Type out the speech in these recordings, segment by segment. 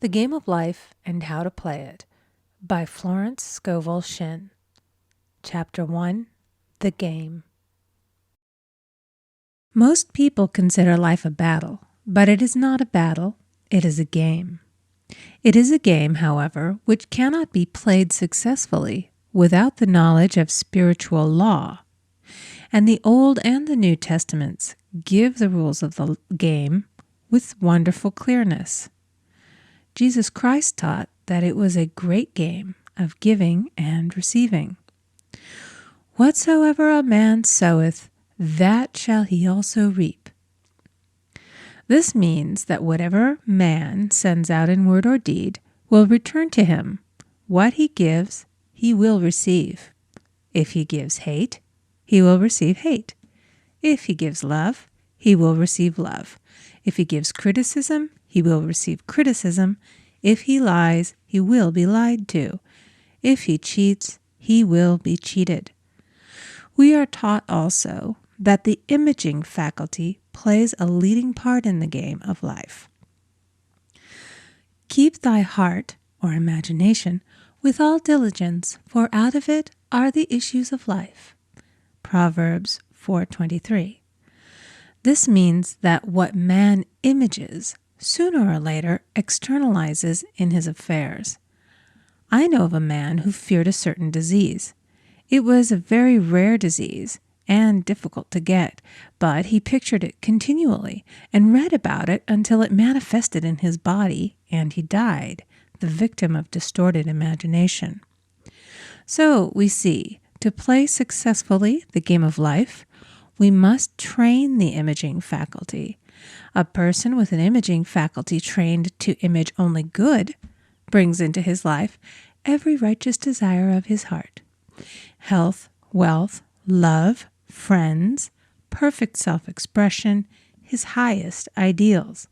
The Game of Life and How to Play It by Florence Scovel Shinn. Chapter 1. The Game. Most people consider life a battle, but it is not a battle, it is a game. It is a game, however, which cannot be played successfully without the knowledge of spiritual law. And the Old and the New Testaments give the rules of the game with wonderful clearness. Jesus Christ taught that it was a great game of giving and receiving. Whatsoever a man soweth, that shall he also reap. This means that whatever man sends out in word or deed will return to him. What he gives, he will receive. If he gives hate, he will receive hate. If he gives love, he will receive love. If he gives criticism, he will receive criticism. If he lies, he will be lied to. If he cheats, he will be cheated. We are taught also that the imaging faculty plays a leading part in the game of life. Keep thy heart, or imagination, with all diligence, for out of it are the issues of life. Proverbs 4:23. This means that what man images sooner or later externalizes in his affairs. I know of a man who feared a certain disease. It was a very rare disease and difficult to get, but he pictured it continually and read about it until it manifested in his body and he died, the victim of distorted imagination. So we see, to play successfully the game of life, we must train the imaging faculty. A person with an imaging faculty trained to image only good brings into his life every righteous desire of his heart. Health, wealth, love, friends, perfect self-expression, his highest ideals.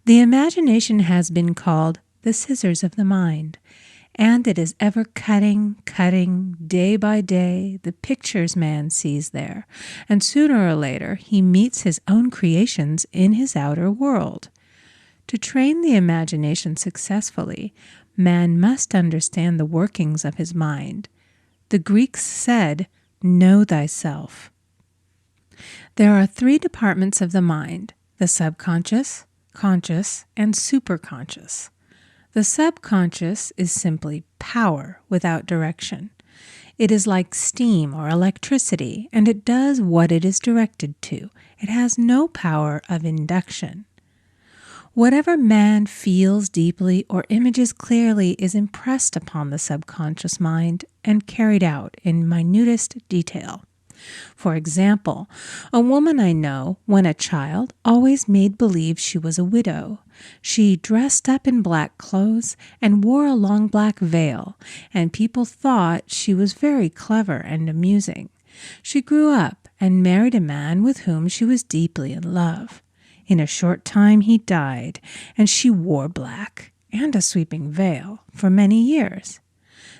The imagination has been called the scissors of the mind, and it is ever cutting, day by day, the pictures man sees there, and sooner or later he meets his own creations in his outer world. To train the imagination successfully, man must understand the workings of his mind. The Greeks said, "Know thyself." There are three departments of the mind: the subconscious, conscious, and superconscious. The subconscious is simply power without direction. It is like steam or electricity, and it does what it is directed to. It has no power of induction. Whatever man feels deeply or images clearly is impressed upon the subconscious mind and carried out in minutest detail. For example, a woman I know, when a child, always made believe she was a widow. She dressed up in black clothes and wore a long black veil, and people thought she was very clever and amusing. She grew up and married a man with whom she was deeply in love. In a short time he died, and she wore black and a sweeping veil for many years.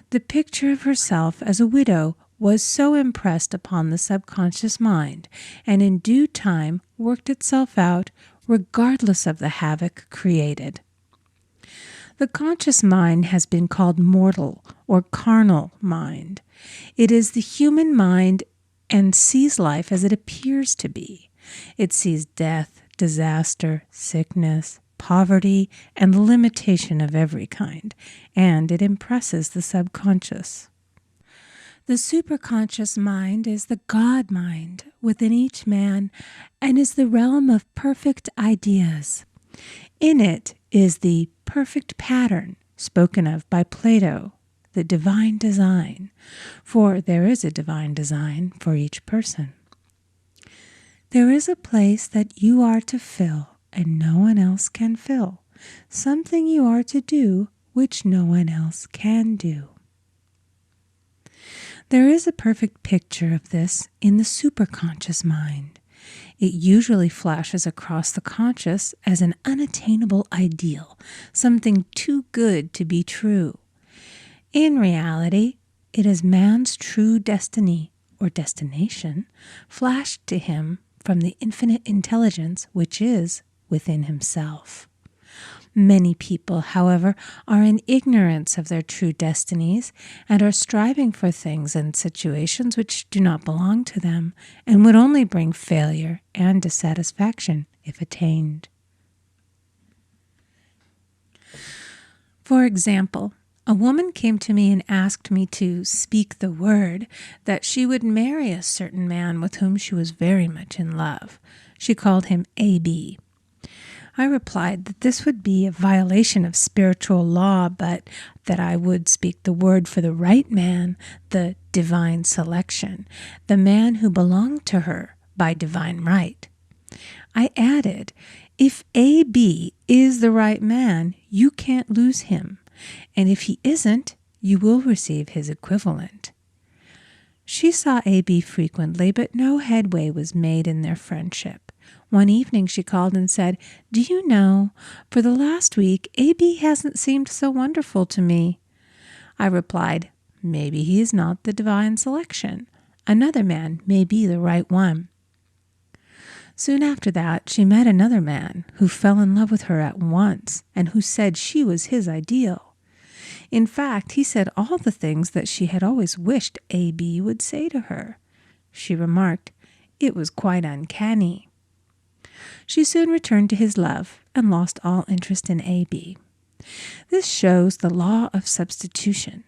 The picture of herself as a widow was so impressed upon the subconscious mind, and in due time worked itself out regardless of the havoc created. The conscious mind has been called mortal or carnal mind. It is the human mind and sees life as it appears to be. It sees death, disaster, sickness, poverty, and limitation of every kind, and it impresses the subconscious. The superconscious mind is the God mind within each man and is the realm of perfect ideas. In it is the perfect pattern spoken of by Plato, the divine design, for there is a divine design for each person. There is a place that you are to fill and no one else can fill, something you are to do which no one else can do. There is a perfect picture of this in the superconscious mind. It usually flashes across the conscious as an unattainable ideal, something too good to be true. In reality, it is man's true destiny or destination flashed to him from the infinite intelligence which is within himself. Many people, however, are in ignorance of their true destinies and are striving for things and situations which do not belong to them and would only bring failure and dissatisfaction if attained. For example, a woman came to me and asked me to speak the word that she would marry a certain man with whom she was very much in love. She called him A.B. I replied that this would be a violation of spiritual law, but that I would speak the word for the right man, the divine selection, the man who belonged to her by divine right. I added, if A.B. is the right man, you can't lose him, and if he isn't, you will receive his equivalent. She saw A.B. frequently, but no headway was made in their friendship. One evening she called and said, "Do you know, for the last week, A.B. hasn't seemed so wonderful to me." I replied, "Maybe he is not the divine selection. Another man may be the right one." Soon after that, she met another man who fell in love with her at once and who said she was his ideal. In fact, he said all the things that she had always wished A.B. would say to her. She remarked, it was quite uncanny. She soon returned to his love and lost all interest in A.B. This shows the law of substitution.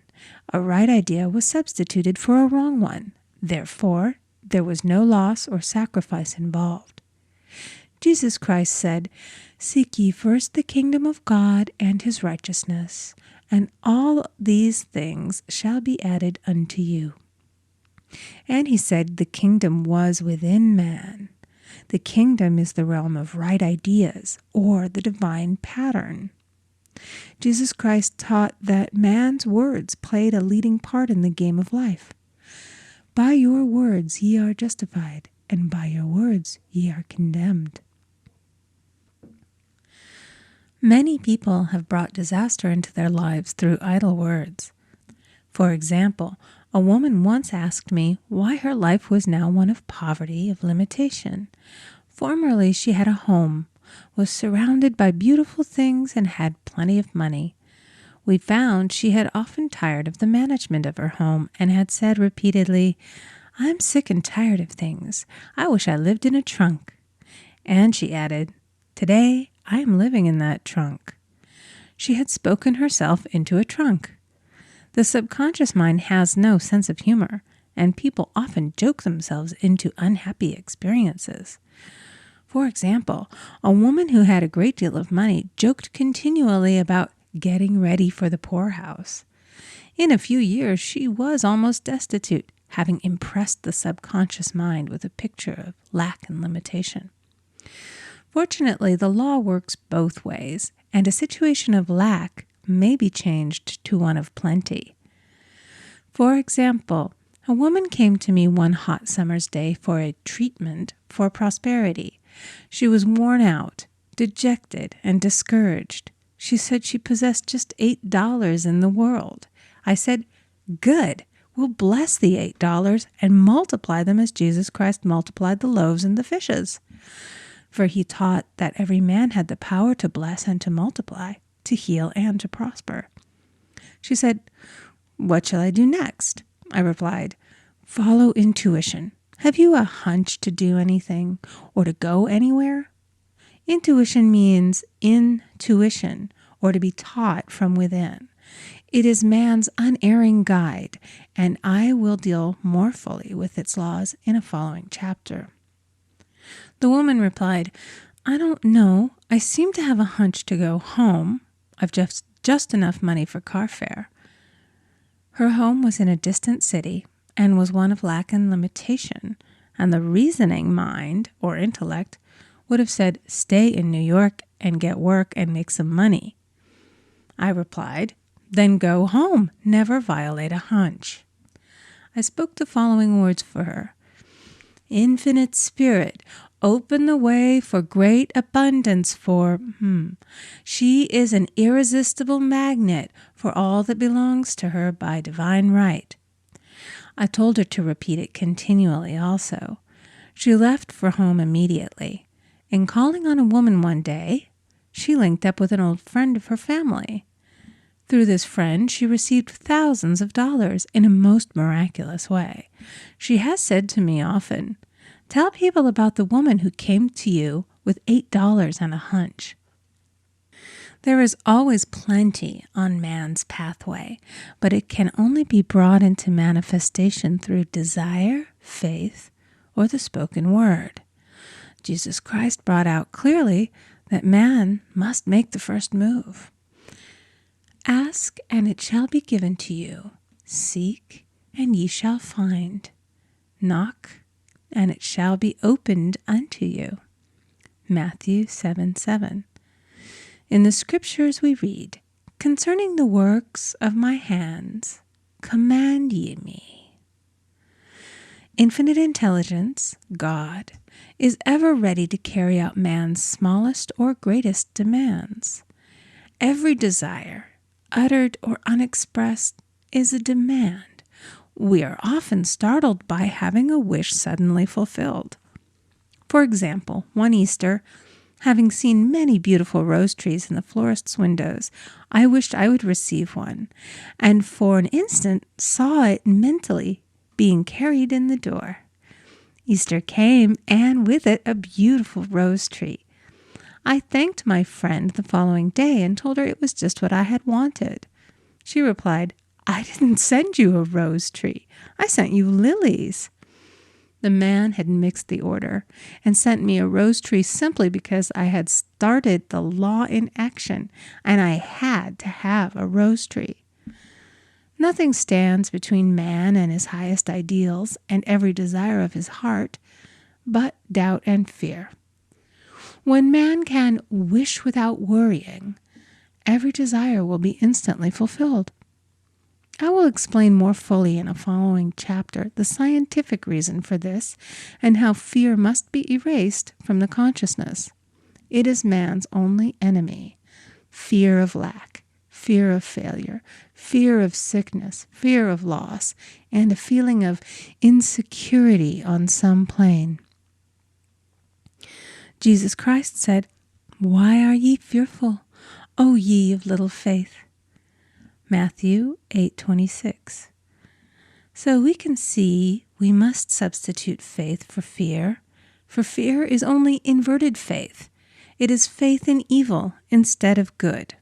A right idea was substituted for a wrong one. Therefore, there was no loss or sacrifice involved. Jesus Christ said, "Seek ye first the kingdom of God and his righteousness, and all these things shall be added unto you." And he said the kingdom was within man. The kingdom is the realm of right ideas, or the divine pattern. Jesus Christ taught that man's words played a leading part in the game of life. By your words ye are justified, and by your words ye are condemned. Many people have brought disaster into their lives through idle words. For example, a woman once asked me why her life was now one of poverty, of limitation. Formerly she had a home, was surrounded by beautiful things, and had plenty of money. We found she had often tired of the management of her home and had said repeatedly, "I'm sick and tired of things. I wish I lived in a trunk." And she added, "Today I am living in that trunk." She had spoken herself into a trunk. The subconscious mind has no sense of humor, and people often joke themselves into unhappy experiences. For example, a woman who had a great deal of money joked continually about getting ready for the poorhouse. In a few years, she was almost destitute, having impressed the subconscious mind with a picture of lack and limitation. Fortunately, the law works both ways, and a situation of lack may be changed to one of plenty. For example, a woman came to me one hot summer's day for a treatment for prosperity. She was worn out, dejected, and discouraged. She said she possessed just $8 in the world. I said, "Good. We'll bless the $8 and multiply them as Jesus Christ multiplied the loaves and the fishes." For he taught that every man had the power to bless and to multiply, to heal and to prosper. She said, "What shall I do next?" I replied, "Follow intuition. Have you a hunch to do anything or to go anywhere?" Intuition means intuition, or to be taught from within. It is man's unerring guide, and I will deal more fully with its laws in a following chapter. The woman replied, "I don't know. I seem to have a hunch to go home. I've just enough money for car fare." Her home was in a distant city and was one of lack and limitation, and the reasoning mind, or intellect, would have said, "Stay in New York and get work and make some money." I replied, "Then go home. Never violate a hunch." I spoke the following words for her. "Infinite Spirit, open the way for great abundance for She is an irresistible magnet for all that belongs to her by divine right." I told her to repeat it continually also. She left for home immediately, and calling on a woman one day, she linked up with an old friend of her family. Through this friend, she received thousands of dollars in a most miraculous way. She has said to me often, "Tell people about the woman who came to you with $8 and a hunch." There is always plenty on man's pathway, but it can only be brought into manifestation through desire, faith, or the spoken word. Jesus Christ brought out clearly that man must make the first move. Ask, and it shall be given to you. Seek, and ye shall find. Knock, and it shall be opened unto you. Matthew 7:7. In the scriptures we read, "Concerning the works of my hands, command ye me." Infinite intelligence, God, is ever ready to carry out man's smallest or greatest demands. Every desire, uttered or unexpressed, is a demand. We are often startled by having a wish suddenly fulfilled. For example, one Easter, having seen many beautiful rose trees in the florist's windows, I wished I would receive one, and for an instant saw it mentally being carried in the door. Easter came, and with it a beautiful rose tree. I thanked my friend the following day and told her it was just what I had wanted. She replied, "I didn't send you a rose tree. I sent you lilies." The man had mixed the order and sent me a rose tree simply because I had started the law in action and I had to have a rose tree. Nothing stands between man and his highest ideals and every desire of his heart but doubt and fear. When man can wish without worrying, every desire will be instantly fulfilled. I will explain more fully in a following chapter the scientific reason for this and how fear must be erased from the consciousness. It is man's only enemy. Fear of lack, fear of failure, fear of sickness, fear of loss, and a feeling of insecurity on some plane. Jesus Christ said, "Why are ye fearful, O ye of little faith?" Matthew 8:26. So we can see we must substitute faith for fear is only inverted faith. It is faith in evil instead of good.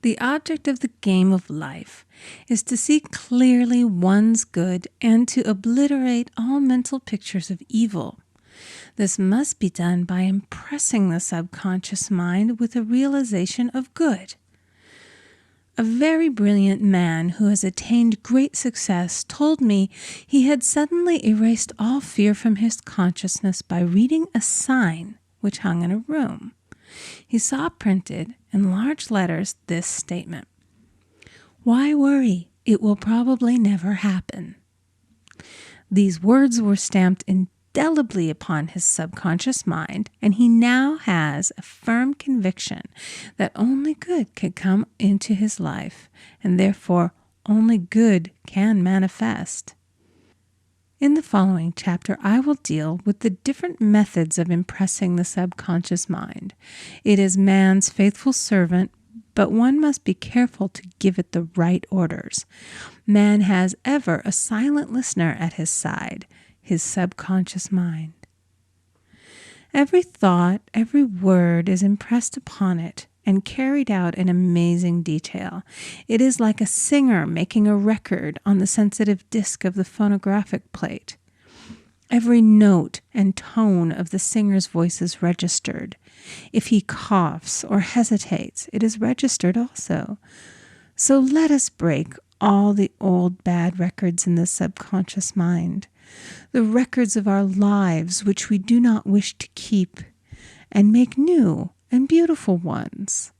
The object of the game of life is to see clearly one's good and to obliterate all mental pictures of evil. This must be done by impressing the subconscious mind with a realization of good. A very brilliant man who has attained great success told me he had suddenly erased all fear from his consciousness by reading a sign which hung in a room. He saw printed in large letters this statement: "Why worry? It will probably never happen." These words were stamped indelibly upon his subconscious mind, and he now has a firm conviction that only good could come into his life, and therefore only good can manifest. In the following chapter, I will deal with the different methods of impressing the subconscious mind. It is man's faithful servant, but one must be careful to give it the right orders. Man has ever a silent listener at his side, his subconscious mind. Every thought, every word is impressed upon it and carried out in amazing detail. It is like a singer making a record on the sensitive disc of the phonographic plate. Every note and tone of the singer's voice is registered. If he coughs or hesitates, it is registered also. So let us break all the old bad records in the subconscious mind, the records of our lives which we do not wish to keep, and make new and beautiful ones.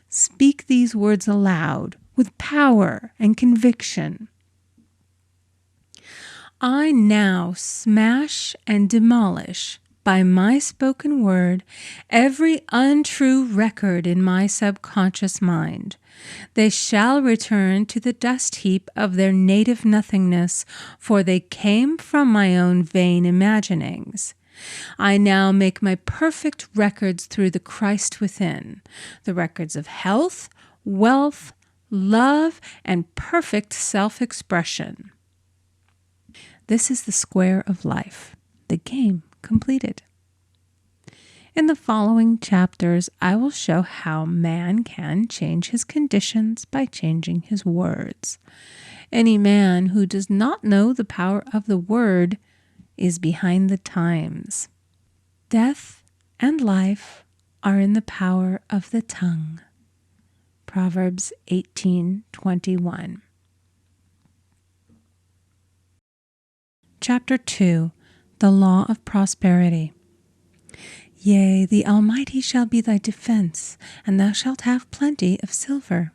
Speak these words aloud with power and conviction. I now smash and demolish by my spoken word every untrue record in my subconscious mind. They shall return to the dust heap of their native nothingness, for they came from my own vain imaginings. I now make my perfect records through the Christ within, the records of health, wealth, love, and perfect self-expression. This is the square of life, the game completed. In the following chapters, I will show how man can change his conditions by changing his words. Any man who does not know the power of the word is behind the times. Death and life are in the power of the tongue. Proverbs 18:21. Chapter 2. The Law of Prosperity. Yea, the Almighty shall be thy defense, and thou shalt have plenty of silver.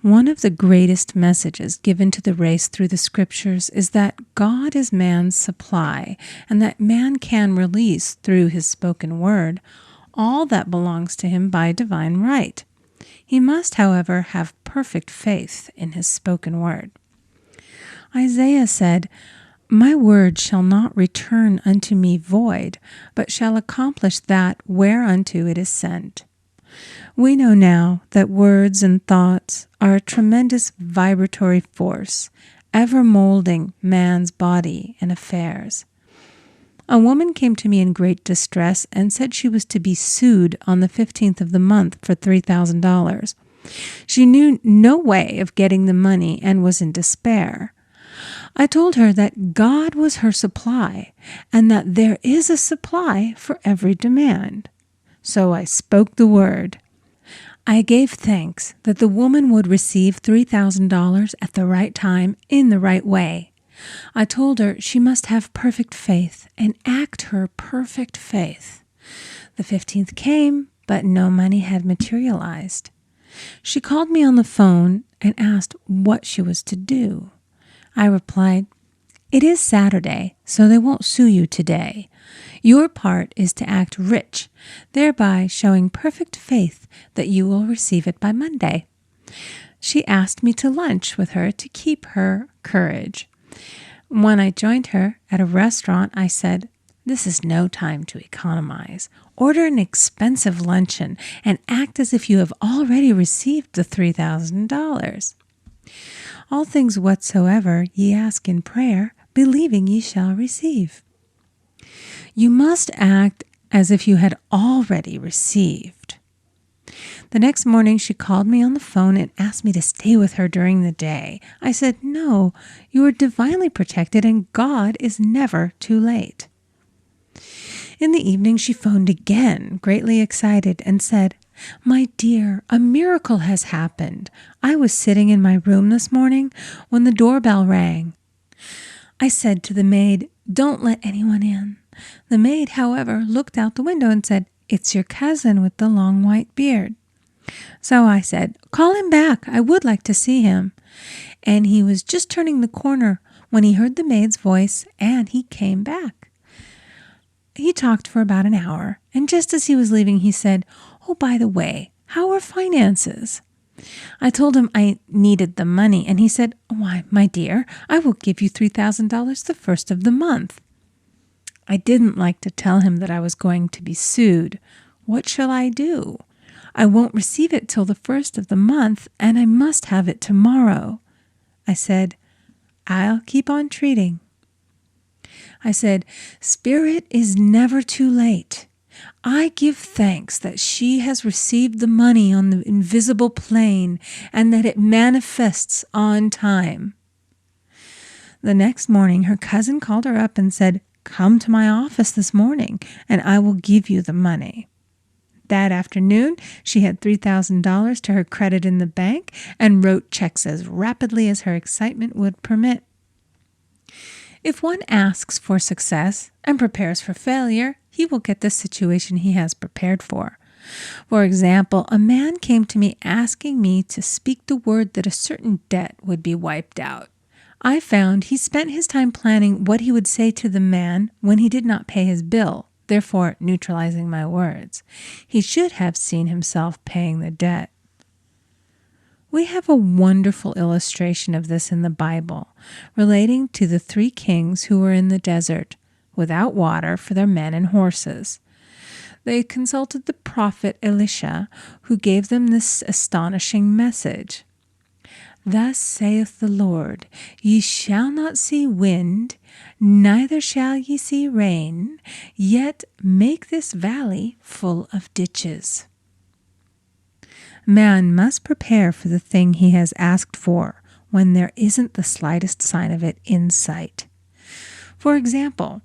One of the greatest messages given to the race through the scriptures is that God is man's supply, and that man can release through his spoken word all that belongs to him by divine right. He must, however, have perfect faith in his spoken word. Isaiah said, "My word shall not return unto me void, but shall accomplish that whereunto it is sent." We know now that words and thoughts are a tremendous vibratory force, ever molding man's body and affairs. A woman came to me in great distress and said she was to be sued on the 15th of the month for $3,000. She knew no way of getting the money and was in despair. I told her that God was her supply and that there is a supply for every demand. So I spoke the word. I gave thanks that the woman would receive $3,000 at the right time in the right way. I told her she must have perfect faith and act her perfect faith. The 15th came, but no money had materialized. She called me on the phone and asked what she was to do. I replied, "It is Saturday, so they won't sue you today. Your part is to act rich, thereby showing perfect faith that you will receive it by Monday." She asked me to lunch with her to keep her courage. When I joined her at a restaurant, I said, "This is no time to economize. Order an expensive luncheon and act as if you have already received the $3,000. All things whatsoever ye ask in prayer, believing ye shall receive." You must act as if you had already received. The next morning she called me on the phone and asked me to stay with her during the day. I said, "No, you are divinely protected and God is never too late." In the evening she phoned again, greatly excited, and said, "My dear, a miracle has happened. I was sitting in my room this morning when the doorbell rang. I said to the maid, 'Don't let anyone in.' The maid, however, looked out the window and said, 'It's your cousin with the long white beard.' So I said, 'Call him back. I would like to see him.' And he was just turning the corner when he heard the maid's voice, and he came back. He talked for about an hour, and just as he was leaving, he said, 'Oh, by the way, how are finances?' I told him I needed the money, and he said, 'Why, my dear, I will give you $3,000 the first of the month.' I didn't like to tell him that I was going to be sued. What shall I do? I won't receive it till the first of the month, and I must have it tomorrow. I said, 'I'll keep on treating.' I said, 'Spirit is never too late. I give thanks that she has received the money on the invisible plane and that it manifests on time.' The next morning, her cousin called her up and said, 'Come to my office this morning, and I will give you the money.' That afternoon, she had $3,000 to her credit in the bank and wrote checks as rapidly as her excitement would permit. If one asks for success and prepares for failure, he will get the situation he has prepared for. For example, a man came to me asking me to speak the word that a certain debt would be wiped out. I found he spent his time planning what he would say to the man when he did not pay his bill, therefore neutralizing my words. He should have seen himself paying the debt. We have a wonderful illustration of this in the Bible, relating to the 3 kings who were in the desert, without water for their men and horses. They consulted the prophet Elisha, who gave them this astonishing message. Thus saith the Lord, Ye shall not see wind, neither shall ye see rain, yet make this valley full of ditches. Man must prepare for the thing he has asked for when there isn't the slightest sign of it in sight. For example,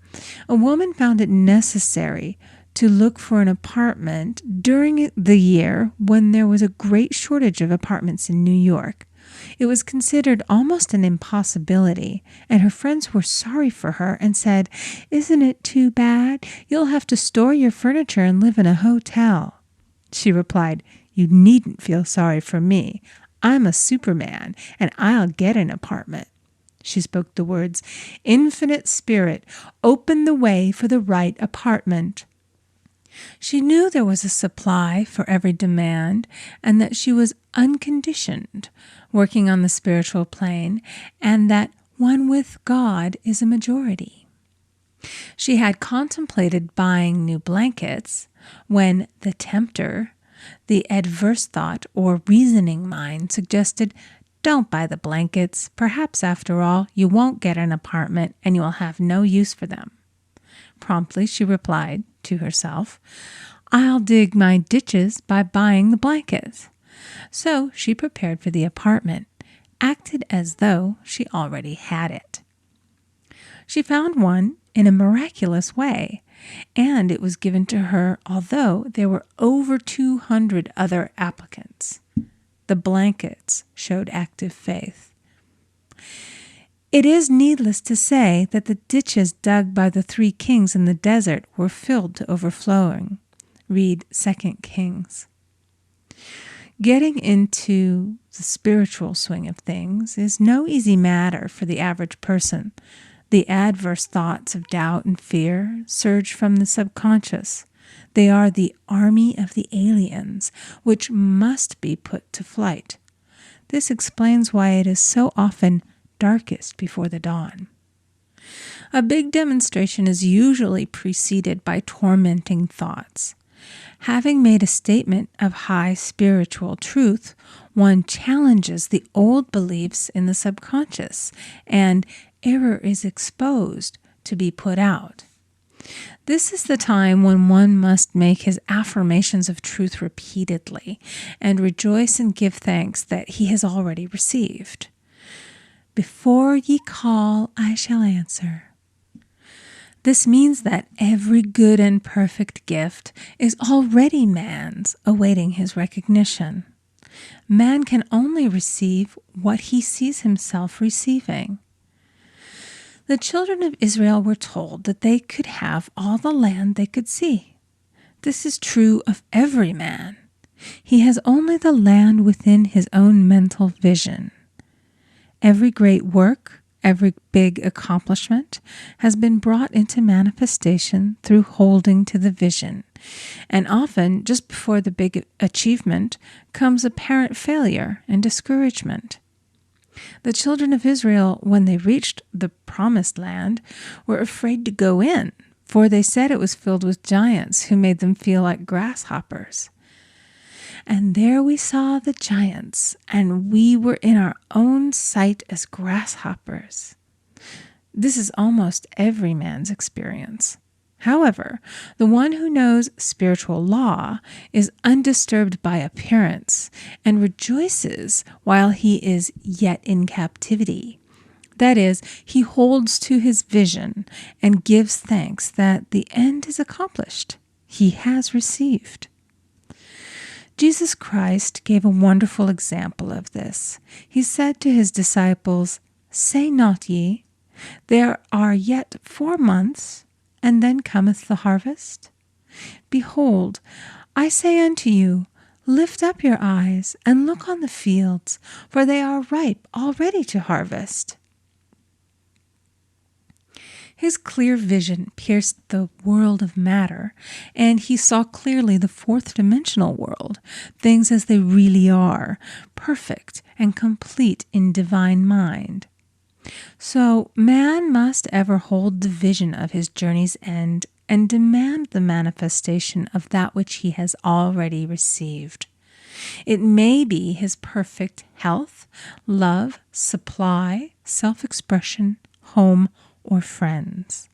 a woman found it necessary to look for an apartment during the year when there was a great shortage of apartments in New York. It was considered almost an impossibility, and her friends were sorry for her and said, "Isn't it too bad? You'll have to store your furniture and live in a hotel." She replied, "You needn't feel sorry for me. I'm a Superman, and I'll get an apartment." She spoke the words, "Infinite Spirit, open the way for the right apartment." She knew there was a supply for every demand and that she was unconditioned, working on the spiritual plane, and that one with God is a majority. She had contemplated buying new blankets when the tempter, the adverse thought or reasoning mind, suggested, "Don't buy the blankets. Perhaps, after all, you won't get an apartment and you will have no use for them." Promptly she replied to herself, "I'll dig my ditches by buying the blankets." So she prepared for the apartment, acted as though she already had it. She found one in a miraculous way, and it was given to her although there were over 200 other applicants. The blankets showed active faith. It is needless to say that the ditches dug by the 3 kings in the desert were filled to overflowing. Read 2 Kings. Getting into the spiritual swing of things is no easy matter for the average person. The adverse thoughts of doubt and fear surge from the subconscious. They are the army of the aliens, which must be put to flight. This explains why it is so often darkest before the dawn. A big demonstration is usually preceded by tormenting thoughts. Having made a statement of high spiritual truth, one challenges the old beliefs in the subconscious, and error is exposed to be put out. This is the time when one must make his affirmations of truth repeatedly and rejoice and give thanks that he has already received. Before ye call, I shall answer. This means that every good and perfect gift is already man's, awaiting his recognition. Man can only receive what he sees himself receiving. The children of Israel were told that they could have all the land they could see. This is true of every man. He has only the land within his own mental vision. Every great work, every big accomplishment has been brought into manifestation through holding to the vision. And often, just before the big achievement, comes apparent failure and discouragement. The children of Israel, when they reached the promised land, were afraid to go in, for they said it was filled with giants who made them feel like grasshoppers. And there we saw the giants, and we were in our own sight as grasshoppers. This is almost every man's experience. However, the one who knows spiritual law is undisturbed by appearance and rejoices while he is yet in captivity. That is, he holds to his vision and gives thanks that the end is accomplished. He has received. Jesus Christ gave a wonderful example of this. He said to his disciples, "Say not ye, there are yet 4 months, and then cometh the harvest? Behold, I say unto you, lift up your eyes, and look on the fields, for they are ripe already to harvest." His clear vision pierced the world of matter, and he saw clearly the 4th-dimensional world, things as they really are, perfect and complete in divine mind. So man must ever hold the vision of his journey's end and demand the manifestation of that which he has already received. It may be his perfect health, love, supply, self-expression, home, or friends.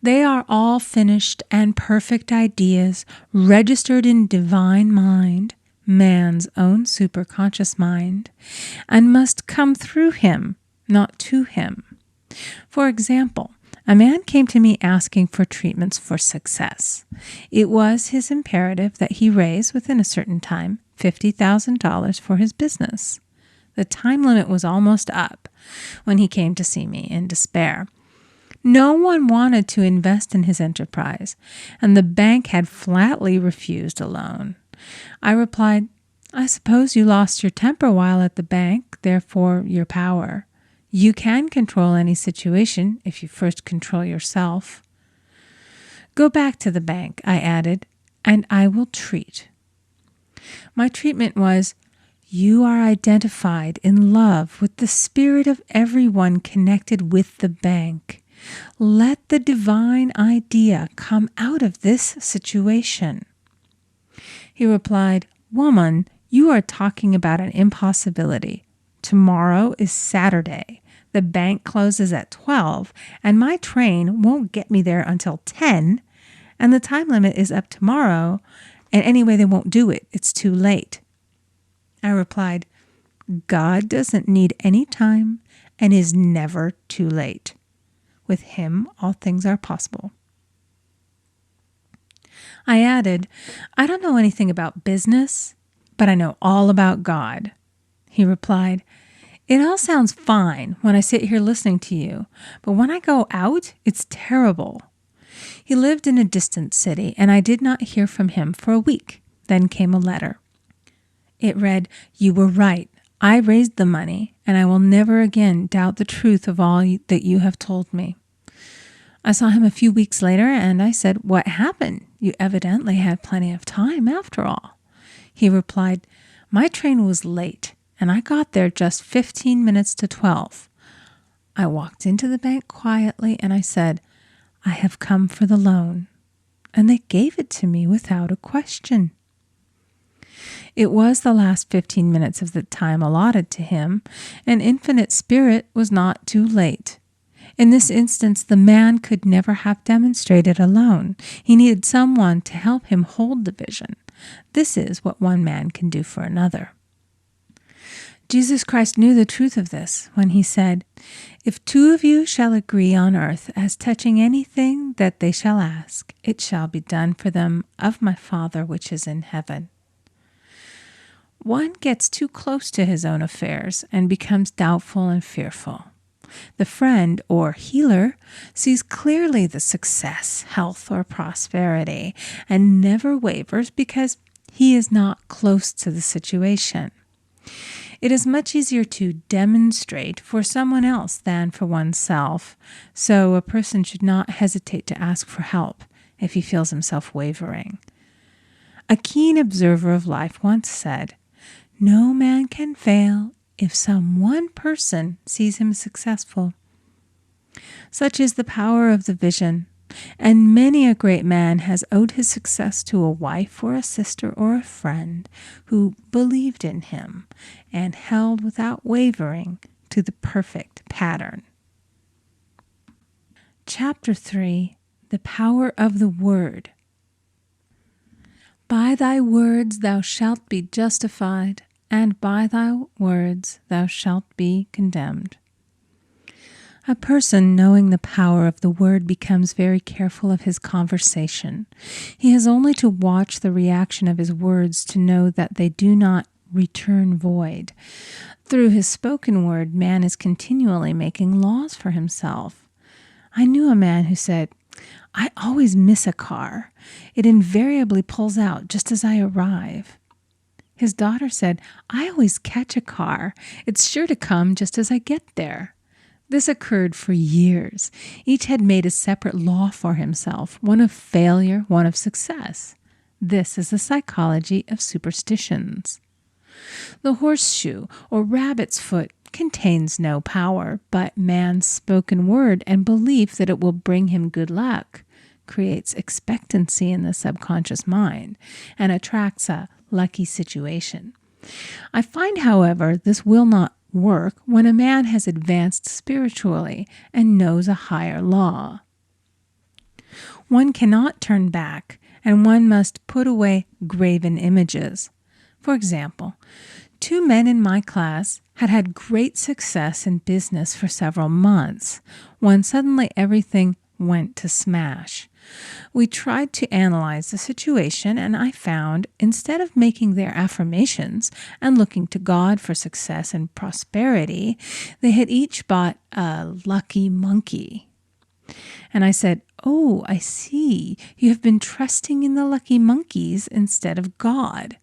They are all finished and perfect ideas registered in divine mind, man's own superconscious mind, and must come through him, not to him. For example, a man came to me asking for treatments for success. It was his imperative that he raise, within a certain time, $50,000 for his business. The time limit was almost up when he came to see me in despair. No one wanted to invest in his enterprise, and the bank had flatly refused a loan. I replied, "I suppose you lost your temper while at the bank, therefore your power. You can control any situation if you first control yourself. Go back to the bank," I added, "and I will treat." My treatment was, "You are identified in love with the spirit of everyone connected with the bank. Let the divine idea come out of this situation." He replied, "Woman, you are talking about an impossibility. Tomorrow is Saturday. The bank closes at 12, and my train won't get me there until 10, and the time limit is up tomorrow, and anyway, they won't do it. It's too late." I replied, "God doesn't need any time and is never too late. With him, all things are possible." I added, "I don't know anything about business, but I know all about God." He replied, "It all sounds fine when I sit here listening to you, but when I go out, it's terrible." He lived in a distant city, and I did not hear from him for a week. Then came a letter. It read, "You were right. I raised the money, and I will never again doubt the truth of all that you have told me." I saw him a few weeks later, and I said, "What happened? You evidently had plenty of time after all." He replied, "My train was late, and I got there just 15 minutes to 12. I walked into the bank quietly, and I said, 'I have come for the loan.' And they gave it to me without a question." It was the last 15 minutes of the time allotted to him, and Infinite Spirit was not too late. In this instance, the man could never have demonstrated alone. He needed someone to help him hold the vision. This is what one man can do for another. Jesus Christ knew the truth of this when he said, "If two of you shall agree on earth as touching anything that they shall ask, it shall be done for them of my Father which is in heaven." One gets too close to his own affairs and becomes doubtful and fearful. The friend or healer sees clearly the success, health, or prosperity and never wavers because he is not close to the situation. It is much easier to demonstrate for someone else than for oneself, so a person should not hesitate to ask for help if he feels himself wavering. A keen observer of life once said, "No man can fail if some one person sees him successful." Such is the power of the vision, and many a great man has owed his success to a wife or a sister or a friend who believed in him and held without wavering to the perfect pattern. Chapter 3, The Power of the Word. "By thy words thou shalt be justified, and by thy words thou shalt be condemned." A person knowing the power of the word becomes very careful of his conversation. He has only to watch the reaction of his words to know that they do not return void. Through his spoken word, man is continually making laws for himself. I knew a man who said, "I always miss a car. It invariably pulls out just as I arrive." His daughter said, "I always catch a car. It's sure to come just as I get there." This occurred for years. Each had made a separate law for himself, one of failure, one of success. This is the psychology of superstitions. The horseshoe or rabbit's foot contains no power, but man's spoken word and belief that it will bring him good luck creates expectancy in the subconscious mind and attracts a lucky situation. I find, however, this will not work when a man has advanced spiritually and knows a higher law. One cannot turn back, and one must put away graven images. For example, 2 men in my class had had great success in business for several months, when suddenly everything went to smash. We tried to analyze the situation, and I found, instead of making their affirmations and looking to God for success and prosperity, they had each bought a lucky monkey. And I said, "Oh, I see. You have been trusting in the lucky monkeys instead of God.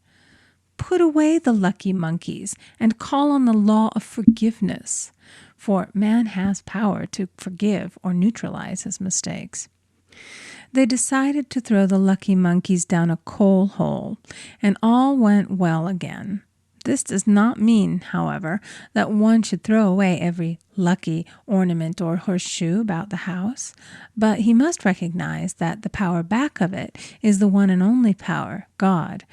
Put away the lucky monkeys and call on the law of forgiveness, for man has power to forgive or neutralize his mistakes." They decided to throw the lucky monkeys down a coal hole, and all went well again. This does not mean, however, that one should throw away every lucky ornament or horseshoe about the house, but he must recognize that the power back of it is the one and only power, God,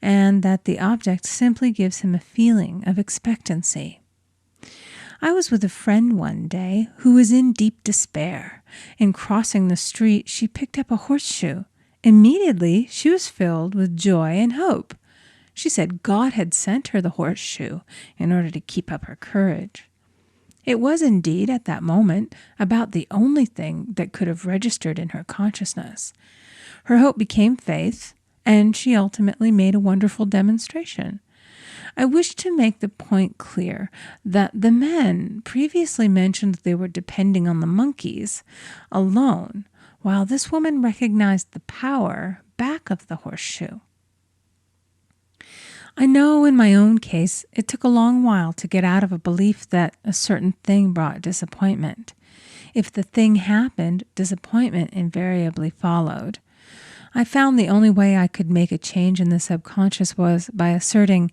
and that the object simply gives him a feeling of expectancy. I was with a friend one day who was in deep despair. In crossing the street, she picked up a horseshoe. Immediately, she was filled with joy and hope. She said God had sent her the horseshoe in order to keep up her courage. It was indeed, at that moment, about the only thing that could have registered in her consciousness. Her hope became faith, and she ultimately made a wonderful demonstration. I wish to make the point clear that the men previously mentioned that they were depending on the monkeys alone, while this woman recognized the power back of the horseshoe. I know in my own case it took a long while to get out of a belief that a certain thing brought disappointment. If the thing happened, disappointment invariably followed. I found the only way I could make a change in the subconscious was by asserting,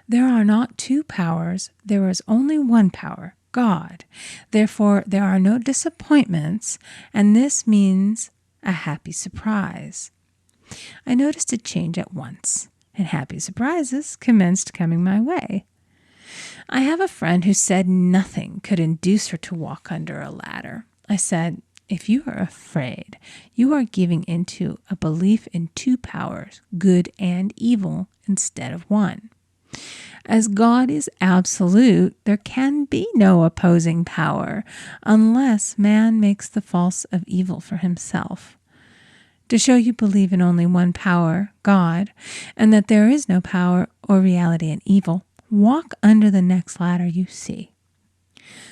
there are not 2 powers, there is only one power, God. Therefore, there are no disappointments, and this means a happy surprise. I noticed a change at once, and happy surprises commenced coming my way. I have a friend who said nothing could induce her to walk under a ladder. I said, if you are afraid, you are giving into a belief in 2 powers, good and evil, instead of one. As God is absolute, there can be no opposing power unless man makes the false of evil for himself. To show you believe in only one power, God, and that there is no power or reality in evil, walk under the next ladder you see.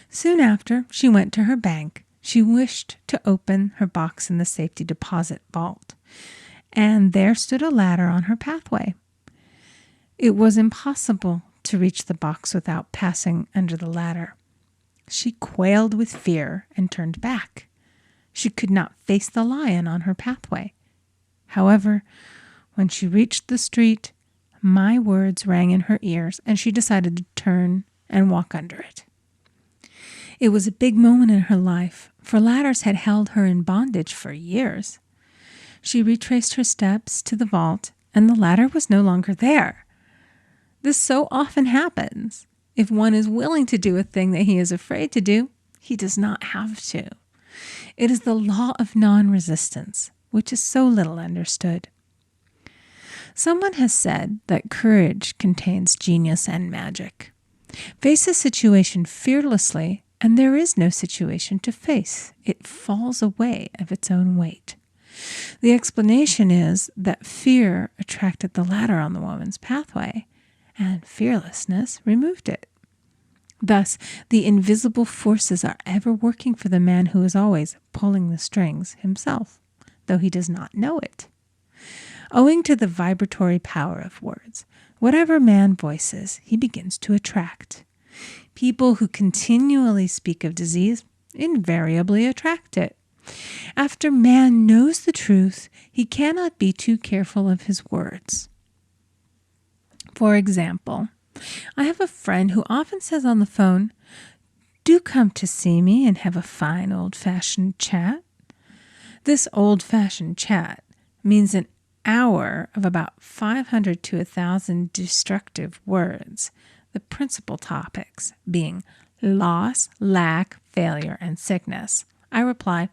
Soon after, she went to her bank. She wished to open her box in the safety deposit vault, and there stood a ladder on her pathway. It was impossible to reach the box without passing under the ladder. She quailed with fear and turned back. She could not face the lion on her pathway. However, when she reached the street, my words rang in her ears, and she decided to turn and walk under it. It was a big moment in her life, for ladders had held her in bondage for years. She retraced her steps to the vault, and the ladder was no longer there. This so often happens. If one is willing to do a thing that he is afraid to do, he does not have to. It is the law of non-resistance, which is so little understood. Someone has said that courage contains genius and magic. Face a situation fearlessly, and there is no situation to face. It falls away of its own weight. The explanation is that fear attracted the ladder on the woman's pathway, and fearlessness removed it. Thus, the invisible forces are ever working for the man who is always pulling the strings himself, though he does not know it. Owing to the vibratory power of words, whatever man voices, he begins to attract. People who continually speak of disease invariably attract it. After man knows the truth, he cannot be too careful of his words. For example, I have a friend who often says on the phone, "Do come to see me and have a fine old-fashioned chat." This old-fashioned chat means an hour of about 500 to 1,000 destructive words, the principal topics being loss, lack, failure, and sickness. I reply,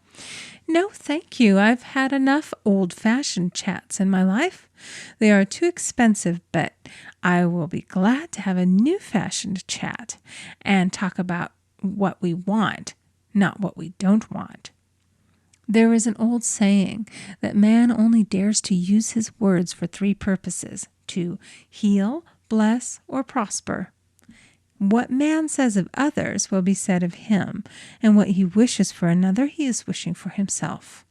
"No, thank you. I've had enough old-fashioned chats in my life. They are too expensive, but I will be glad to have a new-fashioned chat and talk about what we want, not what we don't want." There is an old saying that man only dares to use his words for three purposes: to heal, bless, or prosper. What man says of others will be said of him, and what he wishes for another he is wishing for himself.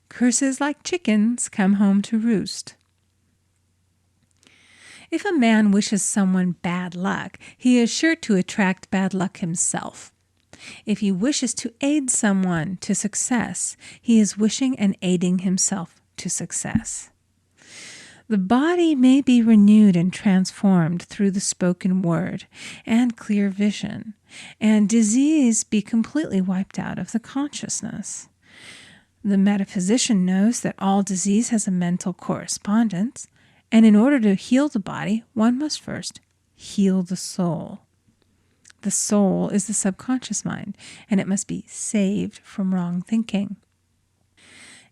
Curses like chickens come home to roost. If a man wishes someone bad luck, he is sure to attract bad luck himself. If he wishes to aid someone to success, he is wishing and aiding himself to success. The body may be renewed and transformed through the spoken word and clear vision, and disease be completely wiped out of the consciousness. The metaphysician knows that all disease has a mental correspondence, and in order to heal the body, one must first heal the soul. The soul is the subconscious mind, and it must be saved from wrong thinking.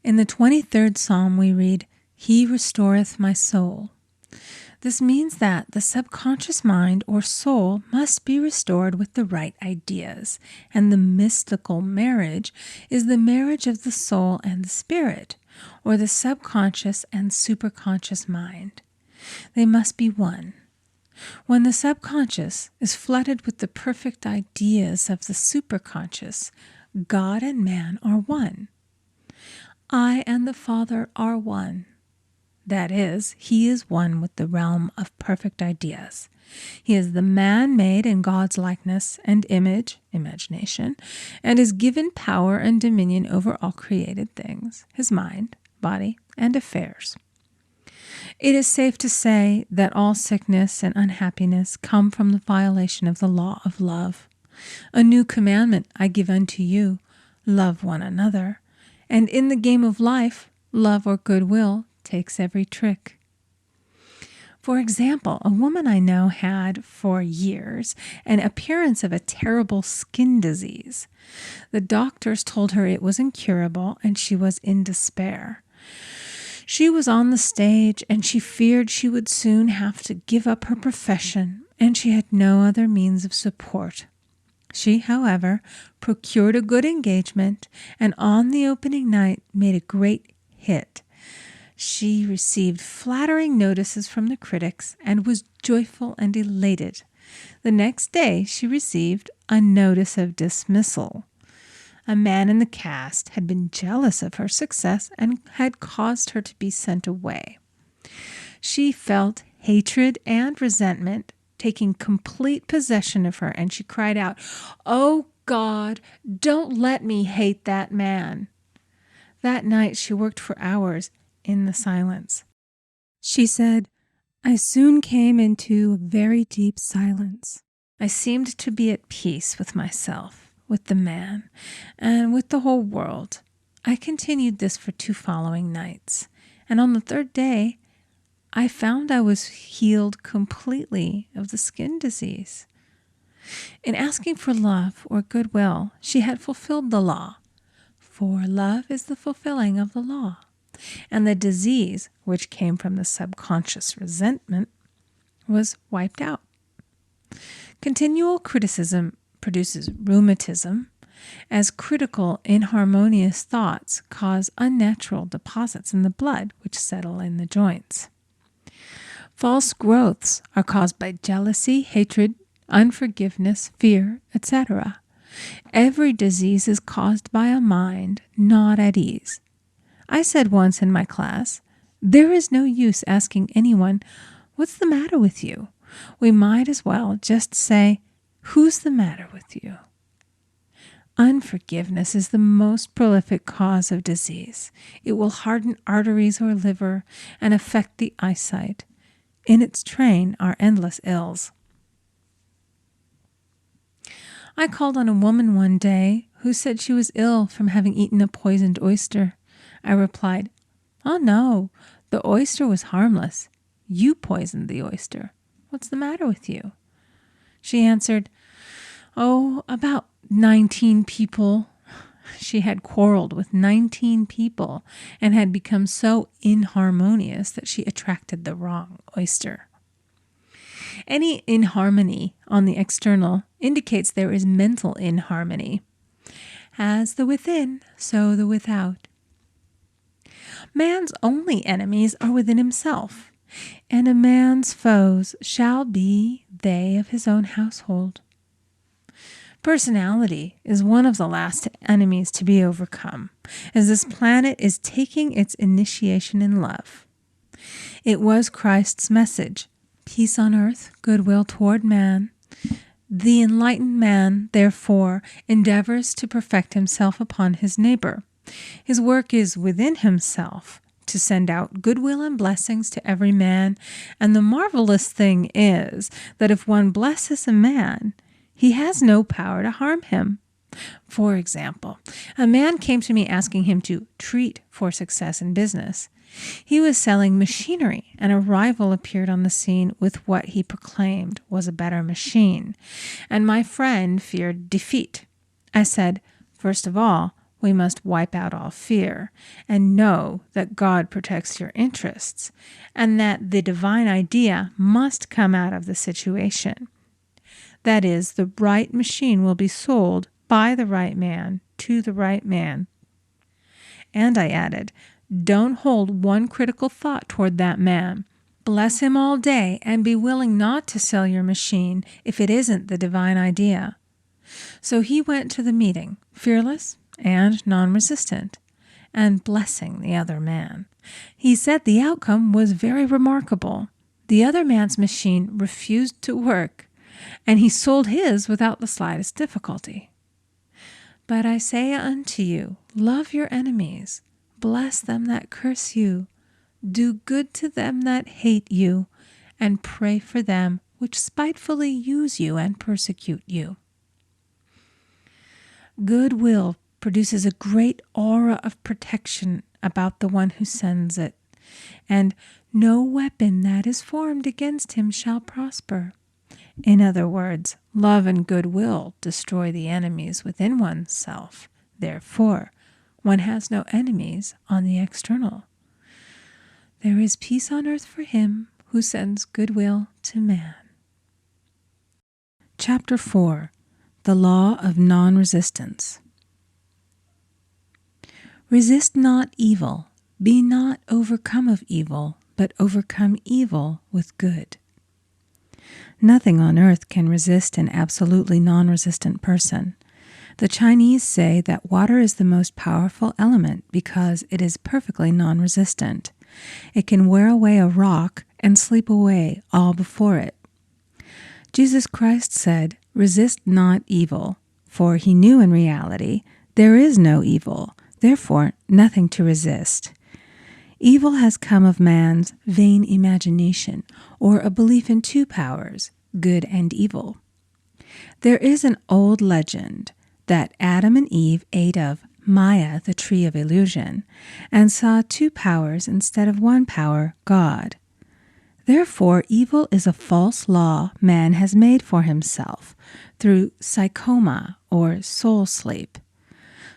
In the 23rd Psalm we read, "He restoreth my soul." This means that the subconscious mind or soul must be restored with the right ideas, and the mystical marriage is the marriage of the soul and the spirit, or the subconscious and superconscious mind. They must be one. When the subconscious is flooded with the perfect ideas of the superconscious, God and man are one. I and the Father are one. That is, he is one with the realm of perfect ideas. He is the man made in God's likeness and image, imagination, and is given power and dominion over all created things, his mind, body, and affairs. It is safe to say that all sickness and unhappiness come from the violation of the law of love. A new commandment I give unto you, love one another. And in the game of life, love or goodwill takes every trick. For example, a woman I know had for years an appearance of a terrible skin disease. The doctors told her it was incurable and she was in despair. She was on the stage and she feared she would soon have to give up her profession, and she had no other means of support. She, however, procured a good engagement and on the opening night made a great hit. She received flattering notices from the critics and was joyful and elated. The next day she received a notice of dismissal. A man in the cast had been jealous of her success and had caused her to be sent away. She felt hatred and resentment taking complete possession of her, and she cried out, "Oh God, don't let me hate that man." That night she worked for hours in the silence. She said, "I soon came into a very deep silence. I seemed to be at peace with myself, with the man, and with the whole world. I continued this for 2 following nights, and on the 3rd day, I found I was healed completely of the skin disease." In asking for love or goodwill, she had fulfilled the law, for love is the fulfilling of the law, and the disease, which came from the subconscious resentment, was wiped out. Continual criticism produces rheumatism, as critical, inharmonious thoughts cause unnatural deposits in the blood which settle in the joints. False growths are caused by jealousy, hatred, unforgiveness, fear, etc. Every disease is caused by a mind not at ease. I said once in my class, there is no use asking anyone, "What's the matter with you?" We might as well just say, "Who's the matter with you?" Unforgiveness is the most prolific cause of disease. It will harden arteries or liver and affect the eyesight. In its train are endless ills. I called on a woman one day who said she was ill from having eaten a poisoned oyster. I replied, "Oh no, the oyster was harmless. You poisoned the oyster. What's the matter with you?" She answered, "Oh, about 19 people." She had quarreled with 19 people and had become so inharmonious that she attracted the wrong oyster. Any inharmony on the external indicates there is mental inharmony. As the within, so the without. Man's only enemies are within himself, and a man's foes shall be they of his own household. Personality is one of the last enemies to be overcome, as this planet is taking its initiation in love. It was Christ's message, peace on earth, goodwill toward man. The enlightened man, therefore, endeavors to perfect himself upon his neighbor. His work is within himself, to send out goodwill and blessings to every man, and the marvelous thing is that if one blesses a man, he has no power to harm him. For example, a man came to me asking him to treat for success in business. He was selling machinery, and a rival appeared on the scene with what he proclaimed was a better machine, and my friend feared defeat. I said, "First of all, we must wipe out all fear and know that God protects your interests and that the divine idea must come out of the situation. That is, the right machine will be sold by the right man to the right man." And I added, "Don't hold one critical thought toward that man. Bless him all day and be willing not to sell your machine if it isn't the divine idea." So he went to the meeting, fearless and non-resistant, and blessing the other man. He said the outcome was very remarkable. The other man's machine refused to work, and he sold his without the slightest difficulty. But I say unto you, love your enemies, bless them that curse you, do good to them that hate you, and pray for them which spitefully use you and persecute you. Goodwill produces a great aura of protection about the one who sends it, and no weapon that is formed against him shall prosper. In other words, love and goodwill destroy the enemies within oneself. Therefore, one has no enemies on the external. There is peace on earth for him who sends goodwill to man. Chapter 4. The Law of Non-Resistance. Resist not evil, be not overcome of evil, but overcome evil with good. Nothing on earth can resist an absolutely non-resistant person. The Chinese say that water is the most powerful element because it is perfectly non-resistant. It can wear away a rock and sleep away all before it. Jesus Christ said, "Resist not evil," for he knew in reality there is no evil, therefore nothing to resist. Evil has come of man's vain imagination, or a belief in two powers, good and evil. There is an old legend that Adam and Eve ate of Maya, the tree of illusion, and saw two powers instead of one power, God. Therefore, evil is a false law man has made for himself through psychoma, or soul sleep.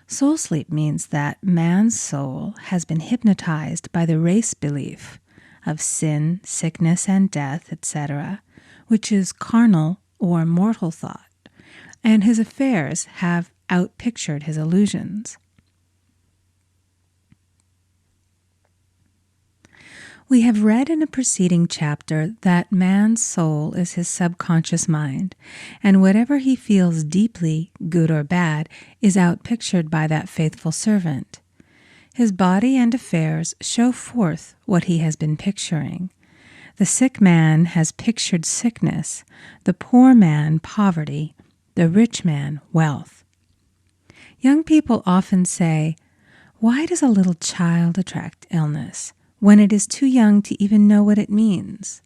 Soul sleep means that man's soul has been hypnotized by the race belief of sin, sickness, and death, etc., which is carnal or mortal thought, and his affairs have outpictured his illusions. We have read in a preceding chapter that man's soul is his subconscious mind, and whatever he feels deeply, good or bad, is outpictured by that faithful servant. His body and affairs show forth what he has been picturing. The sick man has pictured sickness, the poor man poverty, the rich man wealth. Young people often say, "Why does a little child attract illness?" when it is too young to even know what it means.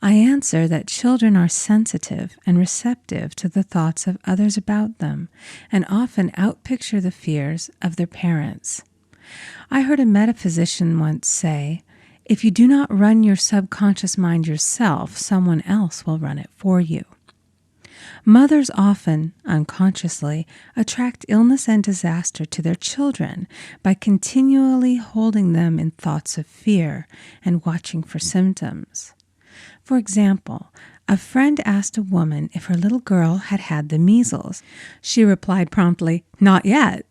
I answer that children are sensitive and receptive to the thoughts of others about them and often outpicture the fears of their parents. I heard a metaphysician once say, if you do not run your subconscious mind yourself, someone else will run it for you. Mothers often, unconsciously, attract illness and disaster to their children by continually holding them in thoughts of fear and watching for symptoms. For example, a friend asked a woman if her little girl had had the measles. She replied promptly, "Not yet."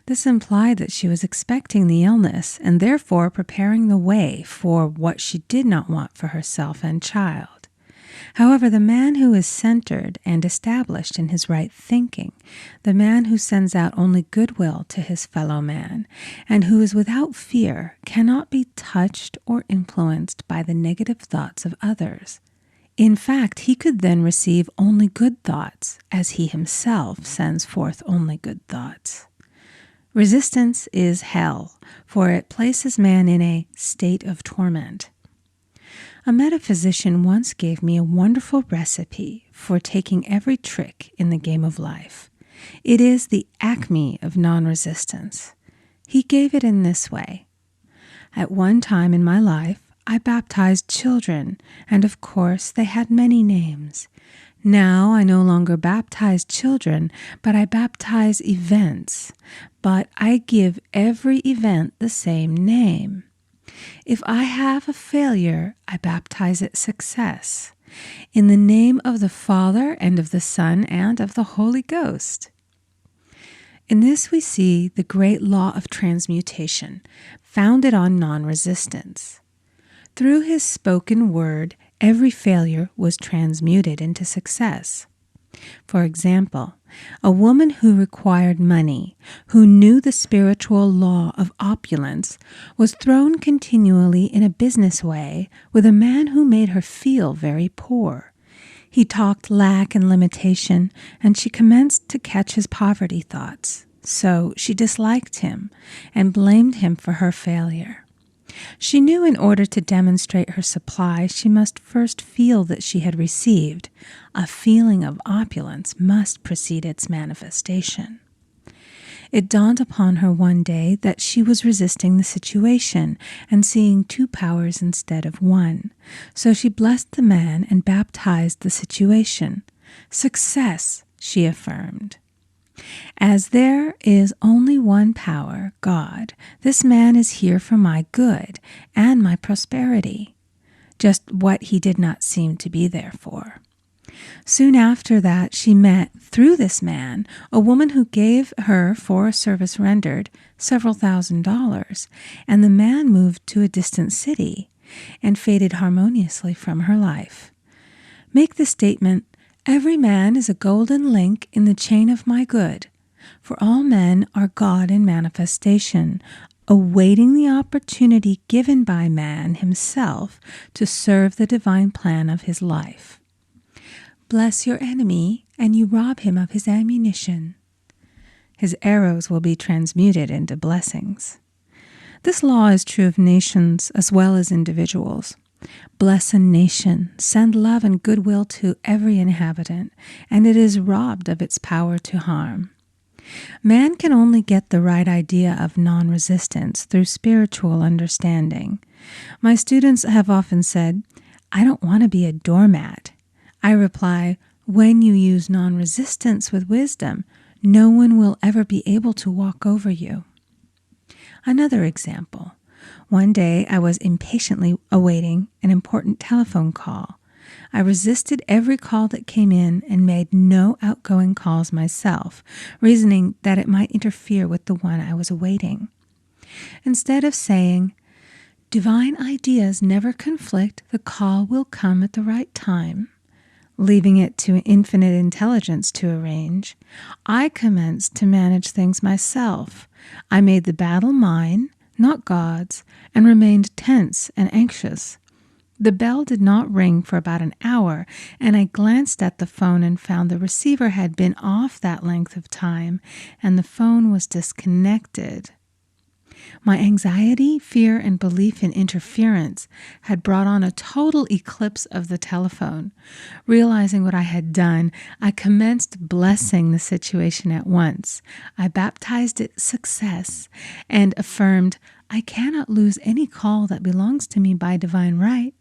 This implied that she was expecting the illness and therefore preparing the way for what she did not want for herself and child. However, the man who is centered and established in his right thinking, the man who sends out only goodwill to his fellow man, and who is without fear, cannot be touched or influenced by the negative thoughts of others. In fact, he could then receive only good thoughts, as he himself sends forth only good thoughts. Resistance is hell, for it places man in a state of torment. A metaphysician once gave me a wonderful recipe for taking every trick in the game of life. It is the acme of non-resistance. He gave it in this way. At one time in my life, I baptized children, and of course they had many names. Now I no longer baptize children, but I baptize events. But I give every event the same name. If I have a failure, I baptize it success. In the name of the Father, and of the Son, and of the Holy Ghost. In this we see the great law of transmutation, founded on non-resistance. Through his spoken word, every failure was transmuted into success. For example, a woman who required money, who knew the spiritual law of opulence, was thrown continually in a business way with a man who made her feel very poor. He talked lack and limitation, and she commenced to catch his poverty thoughts. So she disliked him and blamed him for her failure. She knew in order to demonstrate her supply, she must first feel that she had received. A feeling of opulence must precede its manifestation. It dawned upon her one day that she was resisting the situation and seeing two powers instead of one. So she blessed the man and baptized the situation. Success, she affirmed. As there is only one power, God, this man is here for my good and my prosperity, just what he did not seem to be there for. Soon after that, she met, through this man, a woman who gave her, for a service rendered, several $1,000s, and the man moved to a distant city and faded harmoniously from her life. Make the statement, every man is a golden link in the chain of my good, for all men are God in manifestation, awaiting the opportunity given by man himself to serve the divine plan of his life. Bless your enemy, and you rob him of his ammunition. His arrows will be transmuted into blessings. This law is true of nations as well as individuals. Bless a nation, send love and goodwill to every inhabitant, and it is robbed of its power to harm. Man can only get the right idea of non-resistance through spiritual understanding. My students have often said, "I don't want to be a doormat." I reply, when you use non-resistance with wisdom, no one will ever be able to walk over you. Another example. One day I was impatiently awaiting an important telephone call. I resisted every call that came in and made no outgoing calls myself, reasoning that it might interfere with the one I was awaiting. Instead of saying, "Divine ideas never conflict, the call will come at the right time," leaving it to infinite intelligence to arrange, I commenced to manage things myself. I made the battle mine, not God's, and remained tense and anxious. The bell did not ring for about an hour, and I glanced at the phone and found the receiver had been off that length of time, and the phone was disconnected. My anxiety, fear, and belief in interference had brought on a total eclipse of the telephone. Realizing what I had done, I commenced blessing the situation at once. I baptized it success and affirmed, I cannot lose any call that belongs to me by divine right.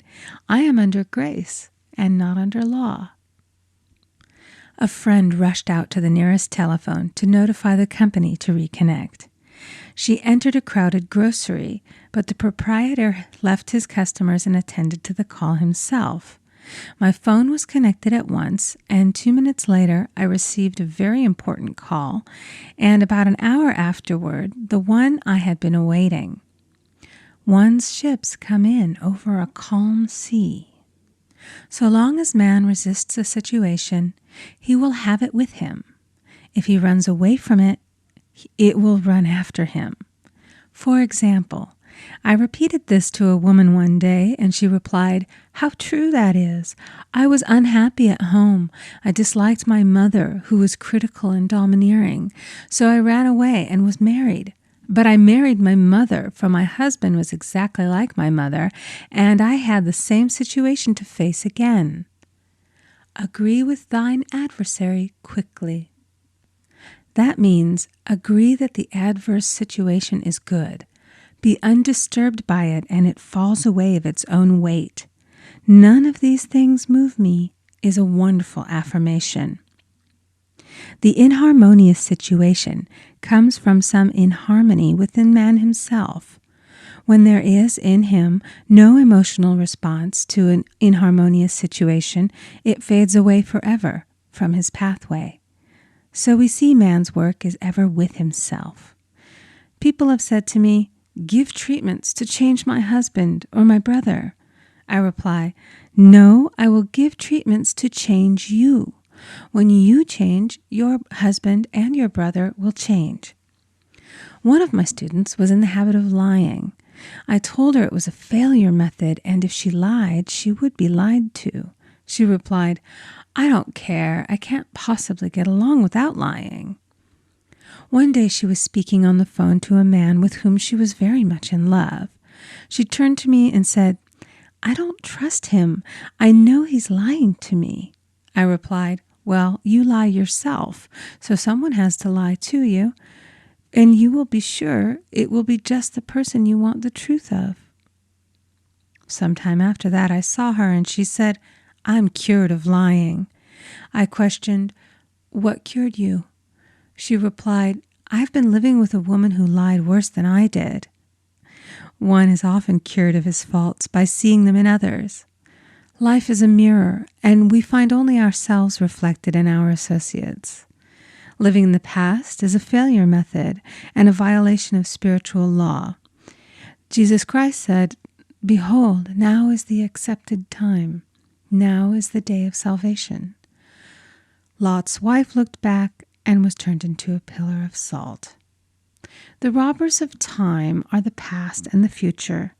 I am under grace and not under law. A friend rushed out to the nearest telephone to notify the company to reconnect. She entered a crowded grocery, but the proprietor left his customers and attended to the call himself. My phone was connected at once, and 2 minutes later, I received a very important call, and about an hour afterward, the one I had been awaiting. One's ships come in over a calm sea. So long as man resists a situation, he will have it with him. If he runs away from it, it will run after him. For example, I repeated this to a woman one day, and she replied, "How true that is. I was unhappy at home. I disliked my mother, who was critical and domineering. So I ran away and was married. But I married my mother, for my husband was exactly like my mother, and I had the same situation to face again. Agree with thine adversary quickly." That means agree that the adverse situation is good. Be undisturbed by it, and it falls away of its own weight. None of these things move me is a wonderful affirmation. The inharmonious situation comes from some inharmony within man himself. When there is in him no emotional response to an inharmonious situation, it fades away forever from his pathway. So we see man's work is ever with himself. People have said to me, "Give treatments to change my husband or my brother." I reply, "No, I will give treatments to change you. When you change, your husband and your brother will change." One of my students was in the habit of lying. I told her it was a failure method, and if she lied, she would be lied to. She replied, "I don't care. I can't possibly get along without lying." One day she was speaking on the phone to a man with whom she was very much in love. She turned to me and said, "I don't trust him. I know he's lying to me." I replied, "Well, you lie yourself, so someone has to lie to you, and you will be sure it will be just the person you want the truth of." Sometime after that I saw her, and she said, "I'm cured of lying." I questioned, "What cured you?" She replied, "I've been living with a woman who lied worse than I did." One is often cured of his faults by seeing them in others. Life is a mirror, and we find only ourselves reflected in our associates. Living in the past is a failure method and a violation of spiritual law. Jesus Christ said, "Behold, now is the accepted time. Now is the day of salvation." Lot's wife looked back and was turned into a pillar of salt. The robbers of time are the past and the future.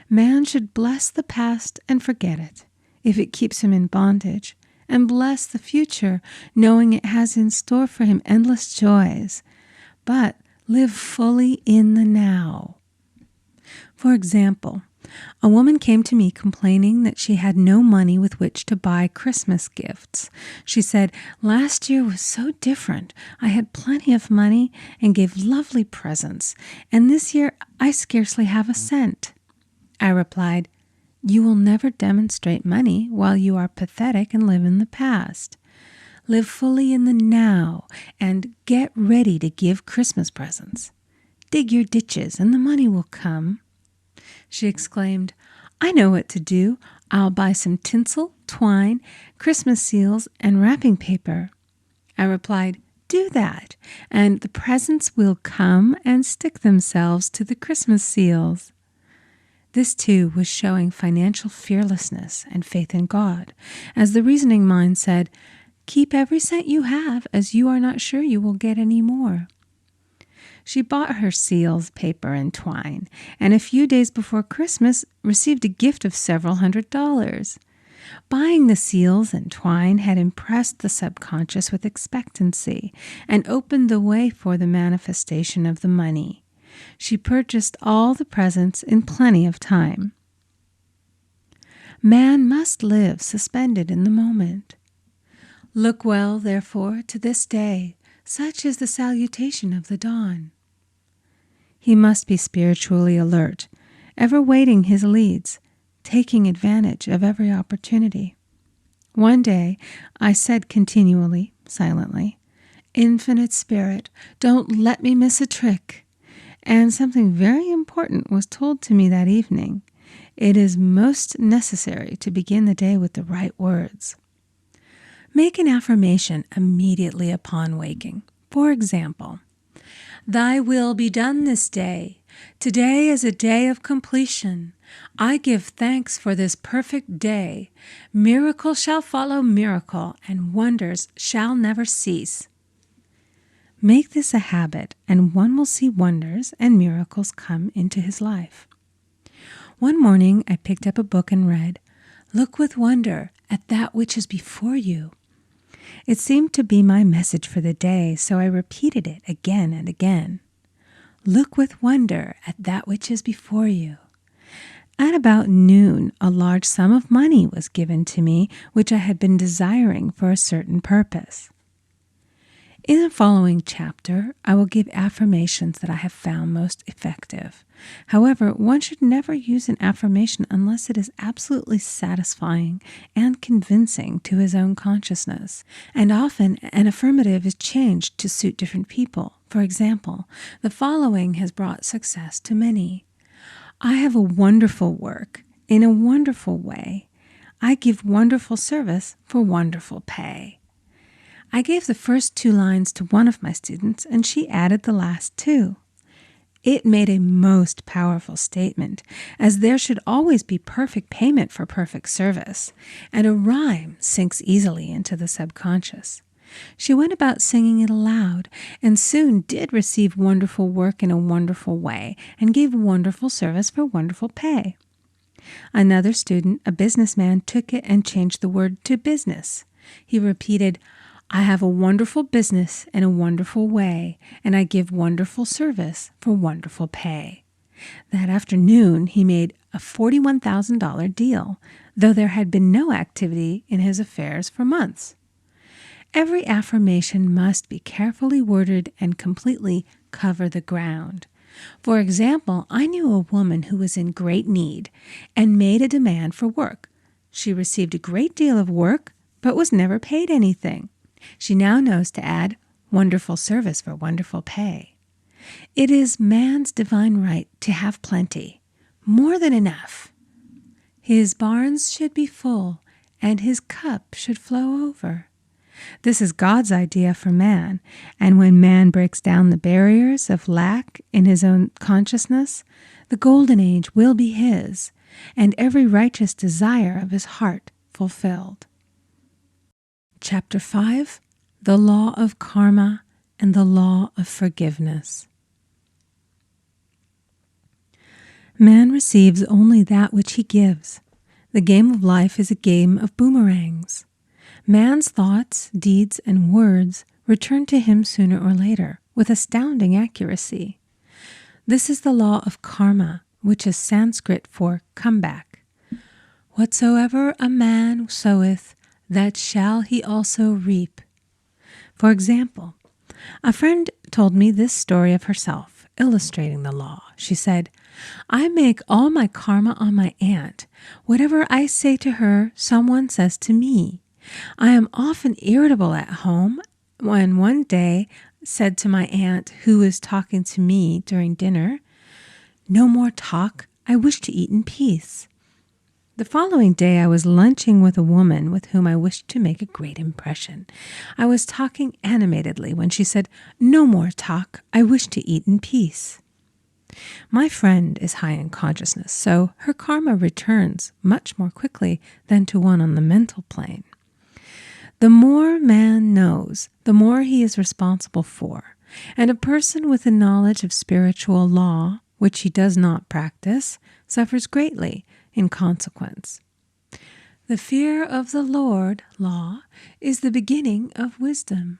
Man should bless the past and forget it, if it keeps him in bondage, and bless the future, knowing it has in store for him endless joys. But live fully in the now. For example, a woman came to me complaining that she had no money with which to buy Christmas gifts. She said, "Last year was so different. I had plenty of money and gave lovely presents, and this year I scarcely have a cent." I replied, "You will never demonstrate money while you are pathetic and live in the past. Live fully in the now and get ready to give Christmas presents. Dig your ditches and the money will come." She exclaimed, "I know what to do. I'll buy some tinsel, twine, Christmas seals, and wrapping paper." I replied, "Do that, and the presents will come and stick themselves to the Christmas seals." This, too, was showing financial fearlessness and faith in God, as the reasoning mind said, "Keep every cent you have, as you are not sure you will get any more." She bought her seals, paper, and twine, and a few days before Christmas received a gift of several $100s. Buying the seals and twine had impressed the subconscious with expectancy and opened the way for the manifestation of the money. She purchased all the presents in plenty of time. Man must live suspended in the moment. Look well, therefore, to this day, such is the salutation of the dawn. He must be spiritually alert, ever waiting his leads, taking advantage of every opportunity. One day I said continually, silently, "Infinite Spirit, don't let me miss a trick." And something very important was told to me that evening. It is most necessary to begin the day with the right words. Make an affirmation immediately upon waking. For example, "Thy will be done this day. Today is a day of completion. I give thanks for this perfect day. Miracle shall follow miracle, and wonders shall never cease." Make this a habit, and one will see wonders and miracles come into his life. One morning I picked up a book and read, "Look with wonder at that which is before you." It seemed to be my message for the day, so I repeated it again and again. Look with wonder at that which is before you. At about noon, a large sum of money was given to me, which I had been desiring for a certain purpose. In the following chapter, I will give affirmations that I have found most effective. However, one should never use an affirmation unless it is absolutely satisfying and convincing to his own consciousness. And often, an affirmative is changed to suit different people. For example, the following has brought success to many. I have a wonderful work in a wonderful way. I give wonderful service for wonderful pay. I gave the first 2 lines to one of my students, and she added the last 2. It made a most powerful statement, as there should always be perfect payment for perfect service, and a rhyme sinks easily into the subconscious. She went about singing it aloud, and soon did receive wonderful work in a wonderful way, and gave wonderful service for wonderful pay. Another student, a businessman, took it and changed the word to business. He repeated, "I have a wonderful business in a wonderful way, and I give wonderful service for wonderful pay." That afternoon, he made a $41,000 deal, though there had been no activity in his affairs for months. Every affirmation must be carefully worded and completely cover the ground. For example, I knew a woman who was in great need and made a demand for work. She received a great deal of work, but was never paid anything. She now knows to add wonderful service for wonderful pay. It is man's divine right to have plenty, more than enough. His barns should be full, and his cup should flow over. This is God's idea for man, and when man breaks down the barriers of lack in his own consciousness, the golden age will be his, and every righteous desire of his heart fulfilled. Chapter 5, The Law of Karma and the Law of Forgiveness. Man receives only that which he gives. The game of life is a game of boomerangs. Man's thoughts, deeds, and words return to him sooner or later with astounding accuracy. This is the law of karma, which is Sanskrit for comeback. Whatsoever a man soweth, that shall he also reap. For example, a friend told me this story of herself, illustrating the law. She said, "I make all my karma on my aunt. Whatever I say to her, someone says to me. I am often irritable at home when one day said to my aunt, who was talking to me during dinner, 'No more talk, I wish to eat in peace.' The following day I was lunching with a woman with whom I wished to make a great impression. I was talking animatedly when she said, 'No more talk, I wish to eat in peace.' My friend is high in consciousness, so her karma returns much more quickly than to one on the mental plane. The more man knows, the more he is responsible for, and a person with a knowledge of spiritual law, which he does not practice, suffers greatly in consequence. The fear of the Lord, law, is the beginning of wisdom.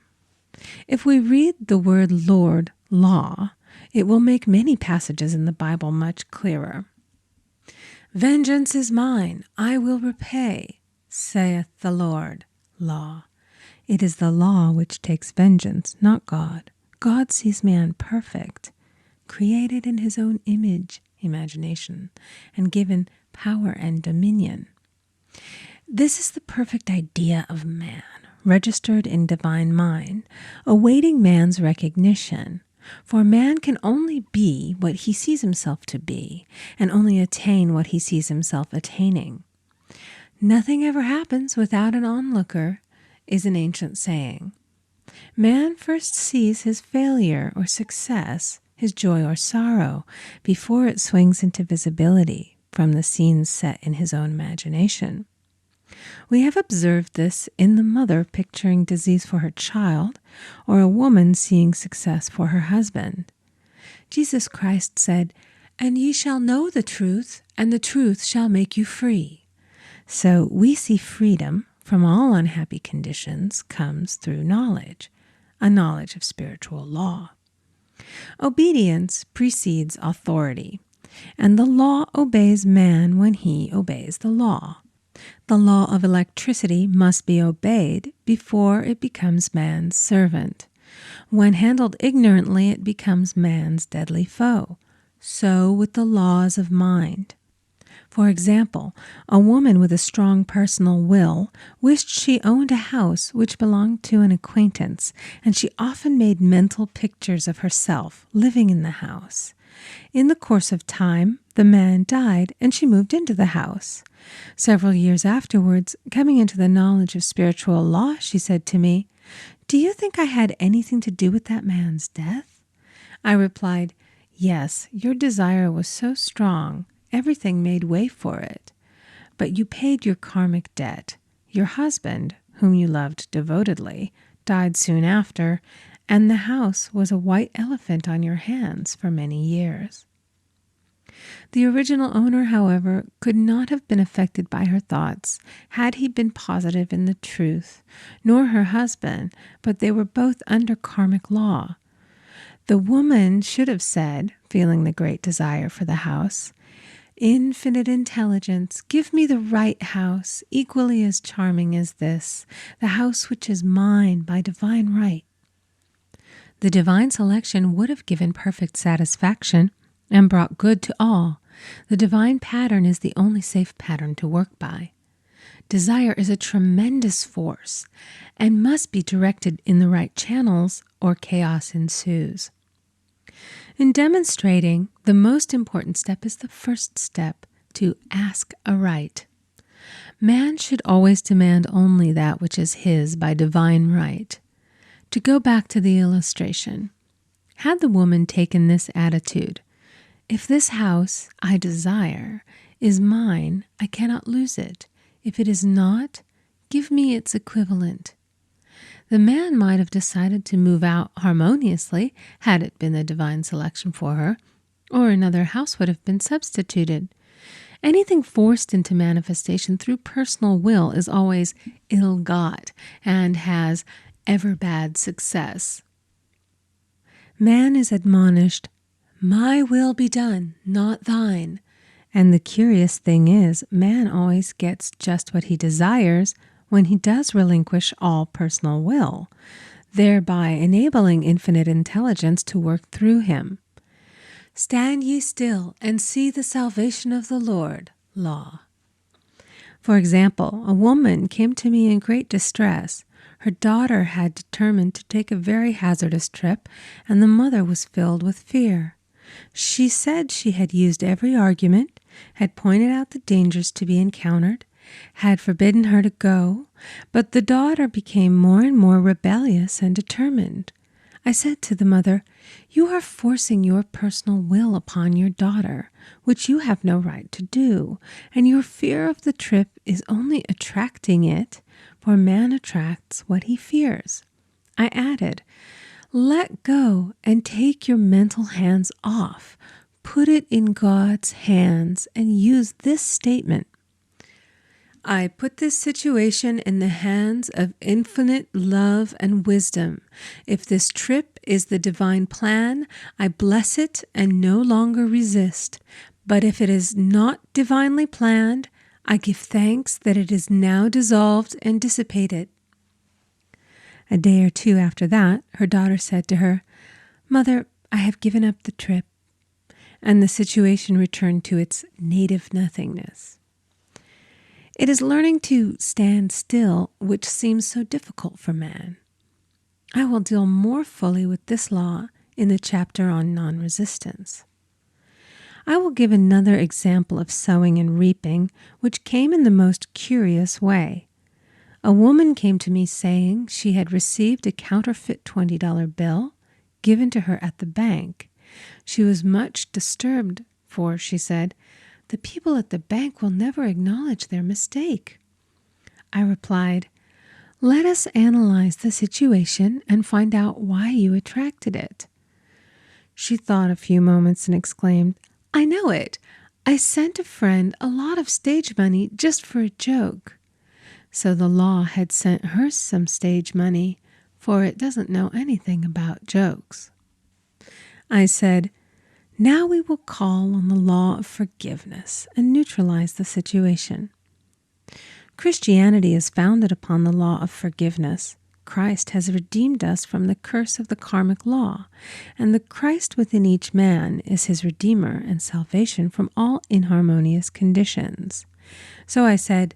If we read the word Lord, law, It will make many passages in the Bible much clearer. Vengeance is mine, I will repay, saith the Lord. Law. It is the law which takes vengeance, not God. God sees man perfect, created in his own image, imagination, and given power and dominion. This is the perfect idea of man, registered in divine mind, awaiting man's recognition. For man can only be what he sees himself to be, and only attain what he sees himself attaining. Nothing ever happens without an onlooker, is an ancient saying. Man first sees his failure or success, his joy or sorrow, before it swings into visibility from the scenes set in his own imagination. We have observed this in the mother picturing disease for her child, or a woman seeing success for her husband. Jesus Christ said, "And ye shall know the truth, and the truth shall make you free." So we see freedom from all unhappy conditions comes through knowledge, a knowledge of spiritual law. Obedience precedes authority, and the law obeys man when he obeys the law. The law of electricity must be obeyed before it becomes man's servant. When handled ignorantly, it becomes man's deadly foe. So with the laws of mind. For example, a woman with a strong personal will wished she owned a house which belonged to an acquaintance, and she often made mental pictures of herself living in the house. In the course of time, the man died, and she moved into the house. Several years afterwards, coming into the knowledge of spiritual law, she said to me, "Do you think I had anything to do with that man's death?" I replied, "Yes, your desire was so strong, everything made way for it. But you paid your karmic debt. Your husband, whom you loved devotedly, died soon after, and the house was a white elephant on your hands for many years." The original owner, however, could not have been affected by her thoughts had he been positive in the truth, nor her husband, but they were both under karmic law. The woman should have said, feeling the great desire for the house, "Infinite intelligence, give me the right house, equally as charming as this, the house which is mine by divine right." The divine selection would have given perfect satisfaction and brought good to all. The divine pattern is the only safe pattern to work by. Desire is a tremendous force and must be directed in the right channels, or chaos ensues. In demonstrating, the most important step is the first step, to ask aright. Man should always demand only that which is his by divine right. To go back to the illustration, had the woman taken this attitude, "If this house I desire is mine, I cannot lose it. If it is not, give me its equivalent," the man might have decided to move out harmoniously had it been the divine selection for her, or another house would have been substituted. Anything forced into manifestation through personal will is always ill-got and has ever bad success. Man is admonished, "My will be done, not thine." And the curious thing is, man always gets just what he desires when he does relinquish all personal will, thereby enabling infinite intelligence to work through him. "Stand ye still and see the salvation of the Lord." Law. For example, a woman came to me in great distress. Her daughter had determined to take a very hazardous trip, and the mother was filled with fear. She said she had used every argument, had pointed out the dangers to be encountered, had forbidden her to go, but the daughter became more and more rebellious and determined. I said to the mother, "You are forcing your personal will upon your daughter, which you have no right to do, and your fear of the trip is only attracting it, for man attracts what he fears." I added, "Let go and take your mental hands off. Put it in God's hands and use this statement. I put this situation in the hands of infinite love and wisdom. If this trip is the divine plan, I bless it and no longer resist. But if it is not divinely planned, I give thanks that it is now dissolved and dissipated. A day or two after that, her daughter said to her, "Mother, I have given up the trip." And the situation returned to its native nothingness. It is learning to stand still which seems so difficult for man. I will deal more fully with this law in the chapter on non-resistance. I will give another example of sowing and reaping, which came in the most curious way. A woman came to me saying she had received a counterfeit $20 bill given to her at the bank. She was much disturbed, for, she said, the people at the bank will never acknowledge their mistake. I replied, "Let us analyze the situation and find out why you attracted it." She thought a few moments and exclaimed, "I know it. I sent a friend a lot of stage money just for a joke." So the law had sent her some stage money, for it doesn't know anything about jokes. I said, "Now we will call on the law of forgiveness and neutralize the situation." Christianity is founded upon the law of forgiveness. Christ has redeemed us from the curse of the karmic law, and the Christ within each man is his redeemer and salvation from all inharmonious conditions. So I said,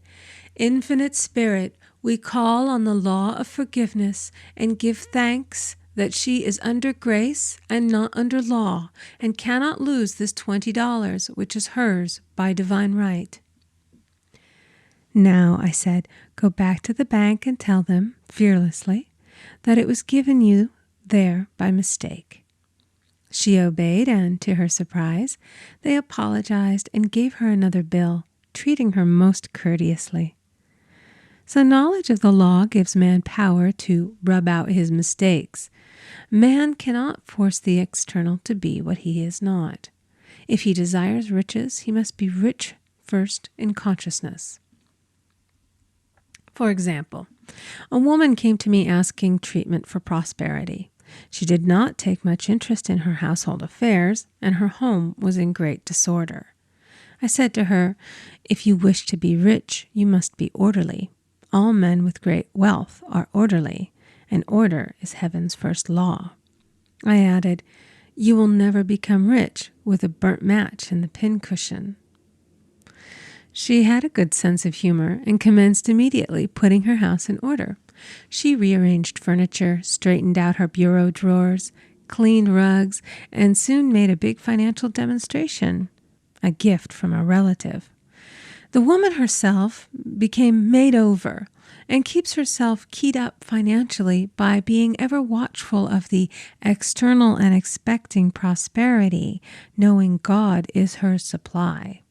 "Infinite Spirit, we call on the law of forgiveness and give thanks that she is under grace and not under law, and cannot lose this $20, which is hers by divine right." Now, I said, go back to the bank and tell them, fearlessly, that it was given you there by mistake. She obeyed, and, to her surprise, they apologized and gave her another bill, treating her most courteously. So knowledge of the law gives man power to rub out his mistakes. Man cannot force the external to be what he is not. If he desires riches, he must be rich first in consciousness. For example, a woman came to me asking treatment for prosperity. She did not take much interest in her household affairs, and her home was in great disorder. I said to her, "If you wish to be rich, you must be orderly. All men with great wealth are orderly, and order is heaven's first law." I added, "You will never become rich with a burnt match in the pincushion." She had a good sense of humor and commenced immediately putting her house in order. She rearranged furniture, straightened out her bureau drawers, cleaned rugs, and soon made a big financial demonstration, a gift from a relative. The woman herself became made over and keeps herself keyed up financially by being ever watchful of the external and expecting prosperity, knowing God is her supply.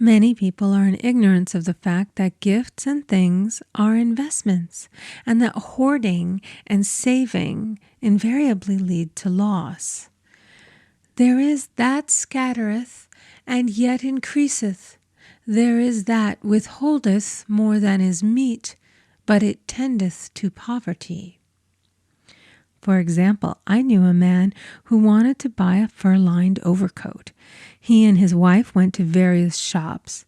Many people are in ignorance of the fact that gifts and things are investments, and that hoarding and saving invariably lead to loss. There is that scattereth, and yet increaseth. There is that withholdeth more than is meet, but it tendeth to poverty. For example, I knew a man who wanted to buy a fur-lined overcoat. He and his wife went to various shops,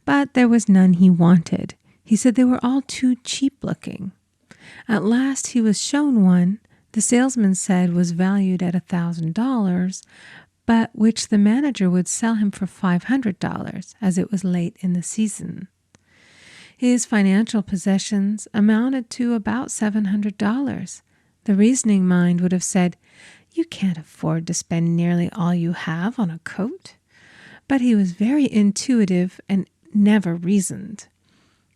but there was none he wanted. He said they were all too cheap-looking. At last he was shown one the salesman said was valued at $1,000, but which the manager would sell him for $500, as it was late in the season. His financial possessions amounted to about $700. The reasoning mind would have said, "You can't afford to spend nearly all you have on a coat." But he was very intuitive and never reasoned.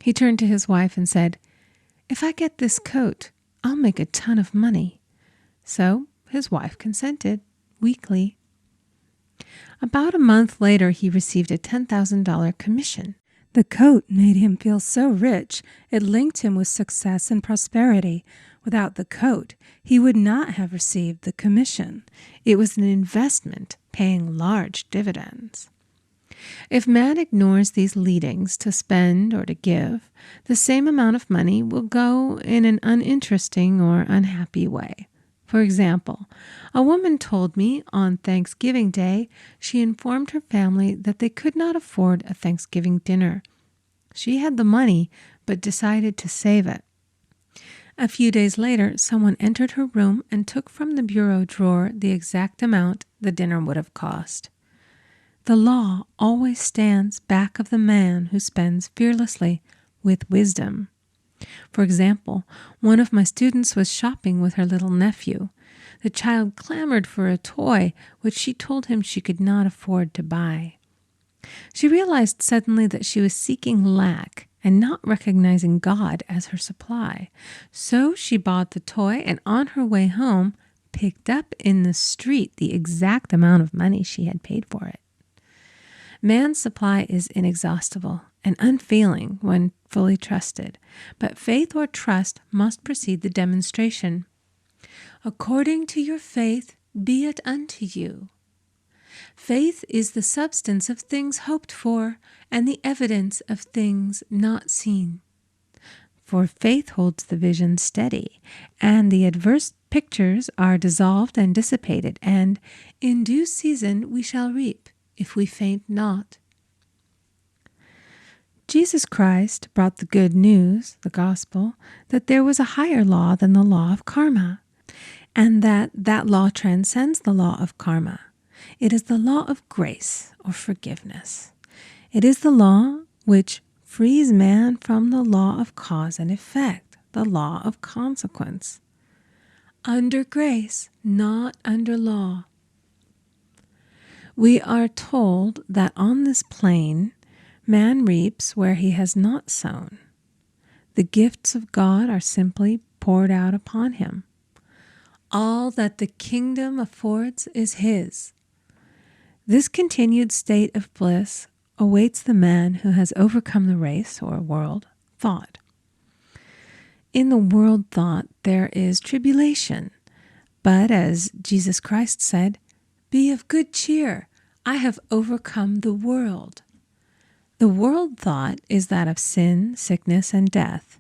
He turned to his wife and said, "If I get this coat, I'll make a ton of money." So his wife consented, weakly. About a month later, he received a $10,000 commission. The coat made him feel so rich, it linked him with success and prosperity. Without the coat, he would not have received the commission. It was an investment paying large dividends. If man ignores these leadings to spend or to give, the same amount of money will go in an uninteresting or unhappy way. For example, a woman told me on Thanksgiving Day she informed her family that they could not afford a Thanksgiving dinner. She had the money, but decided to save it. A few days later, someone entered her room and took from the bureau drawer the exact amount the dinner would have cost. The law always stands back of the man who spends fearlessly with wisdom. For example, one of my students was shopping with her little nephew. The child clamored for a toy, which she told him she could not afford to buy. She realized suddenly that she was seeking lack and not recognizing God as her supply. So she bought the toy and on her way home picked up in the street the exact amount of money she had paid for it. Man's supply is inexhaustible and unfailing when fully trusted, but faith or trust must precede the demonstration. According to your faith, be it unto you. Faith is the substance of things hoped for and the evidence of things not seen. For faith holds the vision steady, and the adverse pictures are dissolved and dissipated, and in due season we shall reap, if we faint not. Jesus Christ brought the good news, the gospel, that there was a higher law than the law of karma, and that law transcends the law of karma. It is the law of grace or forgiveness. It is the law which frees man from the law of cause and effect, the law of consequence. Under grace, not under law. We are told that on this plane, man reaps where he has not sown. The gifts of God are simply poured out upon him. All that the kingdom affords is his. This continued state of bliss awaits the man who has overcome the race or world thought. In the world thought there is tribulation, but as Jesus Christ said, "Be of good cheer, I have overcome the world." The world thought is that of sin, sickness, and death.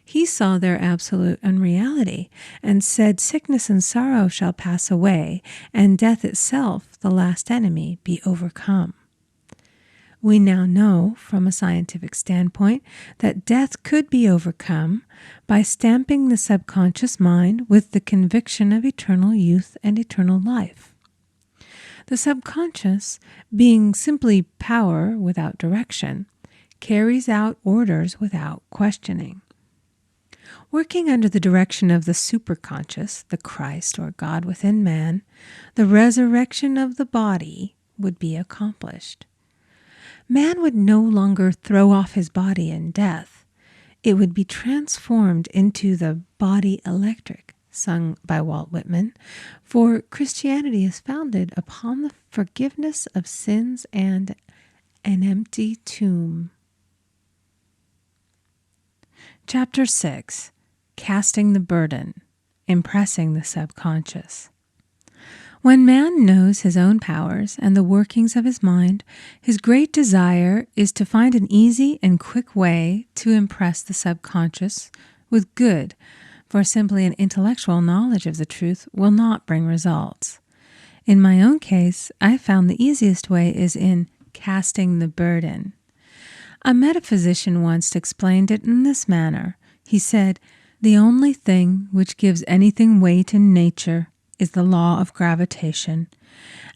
He saw their absolute unreality and said, "Sickness and sorrow shall pass away, and death itself, the last enemy, be overcome." We now know, from a scientific standpoint, that death could be overcome by stamping the subconscious mind with the conviction of eternal youth and eternal life. The subconscious, being simply power without direction, carries out orders without questioning. Working under the direction of the superconscious, the Christ or God within man, the resurrection of the body would be accomplished. Man would no longer throw off his body in death. It would be transformed into the body electric, sung by Walt Whitman, for Christianity is founded upon the forgiveness of sins and an empty tomb. Chapter 6. Casting the burden, impressing the subconscious. When man knows his own powers and the workings of his mind, his great desire is to find an easy and quick way to impress the subconscious with good, for simply an intellectual knowledge of the truth will not bring results. In my own case, I found the easiest way is in casting the burden. A metaphysician once explained it in this manner. He said, "The only thing which gives anything weight in nature is the law of gravitation,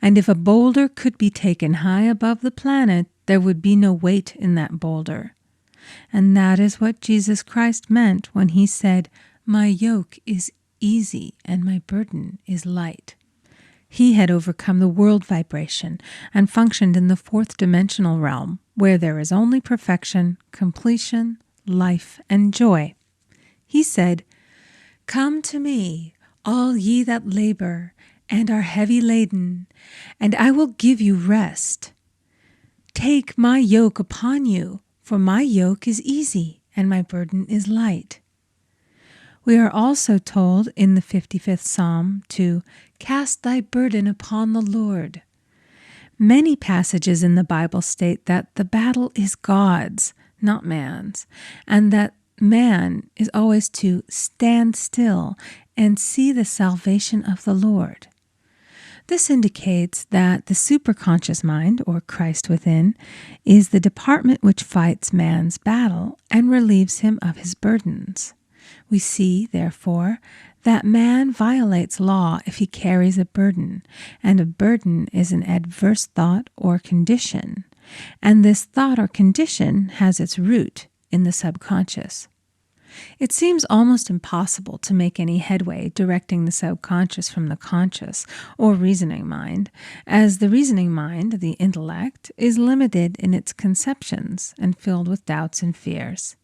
and if a boulder could be taken high above the planet, there would be no weight in that boulder." And that is what Jesus Christ meant when he said, "My yoke is easy and my burden is light." He had overcome the world vibration and functioned in the fourth dimensional realm, where there is only perfection, completion, life, and joy. He said, "Come to me, all ye that labor and are heavy laden, and I will give you rest. Take my yoke upon you, for my yoke is easy and my burden is light." We are also told in the 55th Psalm to cast thy burden upon the Lord. Many passages in the Bible state that the battle is God's, not man's, and that man is always to stand still and see the salvation of the Lord. This indicates that the superconscious mind, or Christ within, is the department which fights man's battle and relieves him of his burdens. We see, therefore, that man violates law if he carries a burden, and a burden is an adverse thought or condition, and this thought or condition has its root in the subconscious. It seems almost impossible to make any headway directing the subconscious from the conscious or reasoning mind, as the reasoning mind, the intellect, is limited in its conceptions and filled with doubts and fears.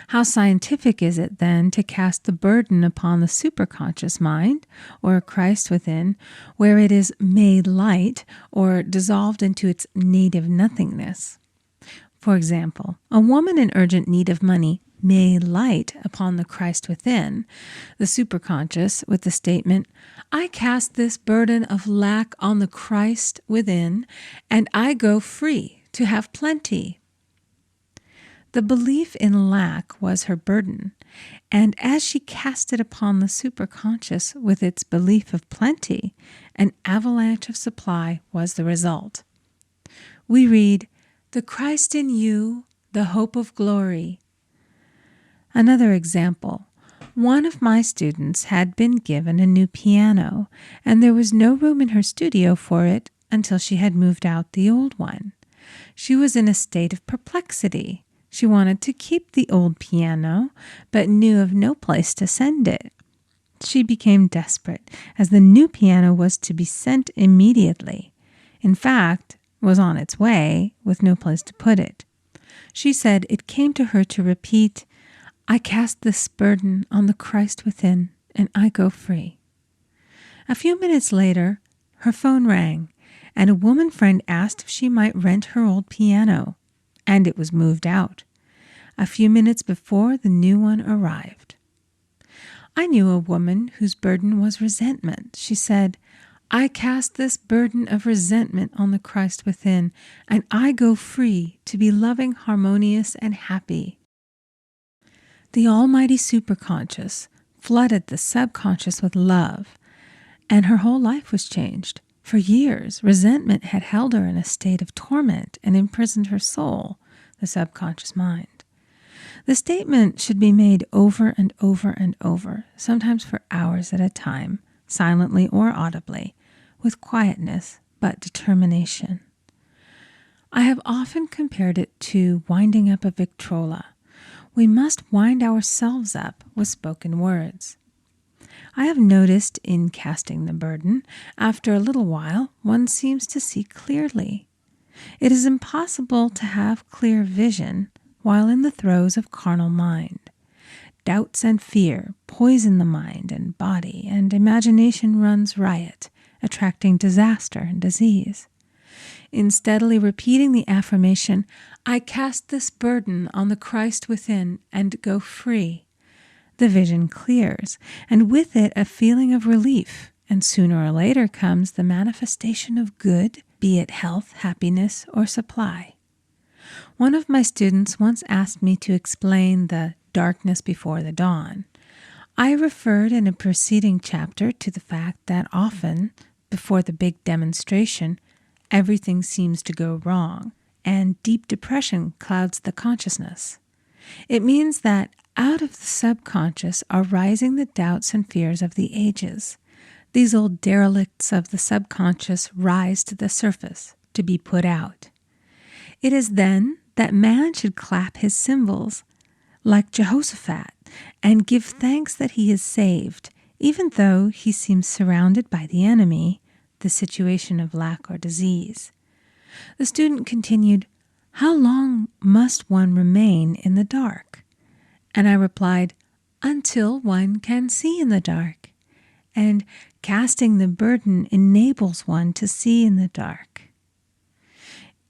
How scientific is it, then, to cast the burden upon the superconscious mind, or Christ within, where it is made light or dissolved into its native nothingness? For example, a woman in urgent need of money may light upon the Christ within, the superconscious, with the statement, "I cast this burden of lack on the Christ within, and I go free to have plenty." The belief in lack was her burden, and as she cast it upon the superconscious with its belief of plenty, an avalanche of supply was the result. We read, "The Christ in you, the hope of glory." Another example. One of my students had been given a new piano, and there was no room in her studio for it until she had moved out the old one. She was in a state of perplexity. She wanted to keep the old piano, but knew of no place to send it. She became desperate, as the new piano was to be sent immediately. In fact, was on its way, with no place to put it. She said it came to her to repeat, "I cast this burden on the Christ within, and I go free." A few minutes later, her phone rang, and a woman friend asked if she might rent her old piano, and it was moved out a few minutes before the new one arrived. I knew a woman whose burden was resentment. She said, "I cast this burden of resentment on the Christ within, and I go free to be loving, harmonious, and happy." The almighty superconscious flooded the subconscious with love, and her whole life was changed. For years, resentment had held her in a state of torment and imprisoned her soul, the subconscious mind. The statement should be made over and over and over, sometimes for hours at a time, silently or audibly, with quietness but determination. I have often compared it to winding up a Victrola. We must wind ourselves up with spoken words. I have noticed in casting the burden, after a little while, one seems to see clearly. It is impossible to have clear vision while in the throes of carnal mind. Doubts and fear poison the mind and body, and imagination runs riot, attracting disaster and disease. In steadily repeating the affirmation, "I cast this burden on the Christ within and go free," the vision clears, and with it a feeling of relief, and sooner or later comes the manifestation of good, be it health, happiness, or supply. One of my students once asked me to explain the darkness before the dawn. I referred in a preceding chapter to the fact that often, before the big demonstration, everything seems to go wrong, and deep depression clouds the consciousness. It means that out of the subconscious are rising the doubts and fears of the ages. These old derelicts of the subconscious rise to the surface to be put out. It is then that man should clap his cymbals, like Jehoshaphat, and give thanks that he is saved, even though he seems surrounded by the enemy, the situation of lack or disease. The student continued, "How long must one remain in the dark?" And I replied, "Until one can see in the dark." And casting the burden enables one to see in the dark.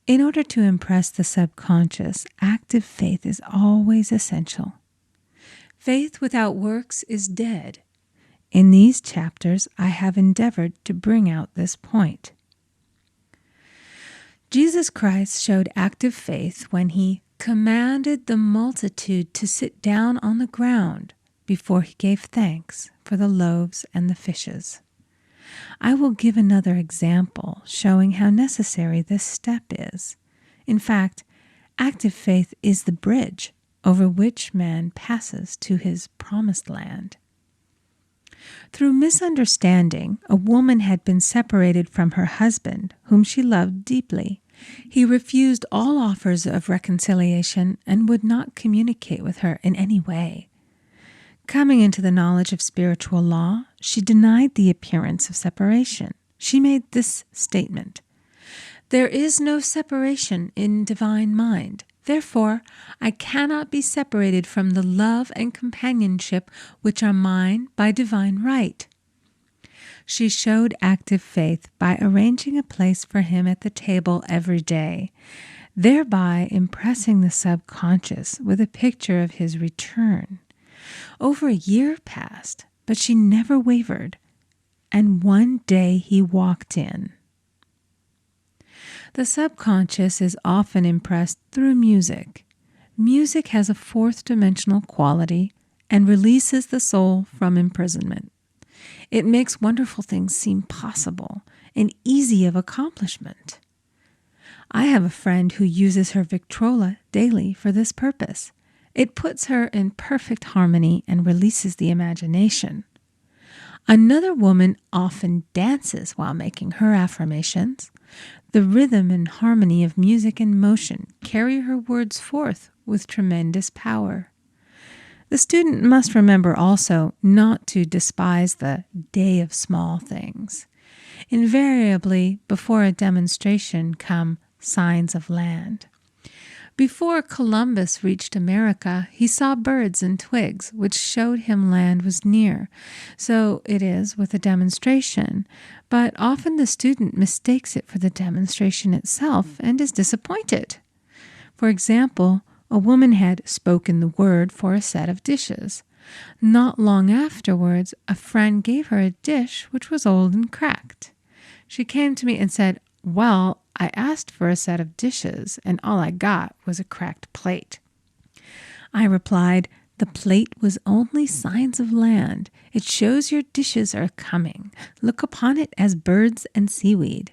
In order to impress the subconscious, active faith is always essential. Faith without works is dead. In these chapters, I have endeavored to bring out this point. Jesus Christ showed active faith when he commanded the multitude to sit down on the ground before he gave thanks for the loaves and the fishes. I will give another example showing how necessary this step is. In fact, active faith is the bridge over which man passes to his promised land. Through misunderstanding, a woman had been separated from her husband, whom she loved deeply. He refused all offers of reconciliation and would not communicate with her in any way. Coming into the knowledge of spiritual law, she denied the appearance of separation. She made this statement: "There is no separation in divine mind. Therefore, I cannot be separated from the love and companionship which are mine by divine right." She showed active faith by arranging a place for him at the table every day, thereby impressing the subconscious with a picture of his return. Over a year passed, but she never wavered, and one day he walked in. The subconscious is often impressed through music. Music has a fourth-dimensional quality and releases the soul from imprisonment. It makes wonderful things seem possible and easy of accomplishment. I have a friend who uses her Victrola daily for this purpose. It puts her in perfect harmony and releases the imagination. Another woman often dances while making her affirmations. The rhythm and harmony of music and motion carry her words forth with tremendous power. The student must remember also not to despise the day of small things. Invariably, before a demonstration come signs of land. Before Columbus reached America, he saw birds and twigs, which showed him land was near. So it is with a demonstration, but often the student mistakes it for the demonstration itself and is disappointed. For example, a woman had spoken the word for a set of dishes. Not long afterwards, a friend gave her a dish which was old and cracked. She came to me and said, "Well, I asked for a set of dishes, and all I got was a cracked plate." I replied, "The plate was only signs of land. It shows your dishes are coming. Look upon it as birds and seaweed."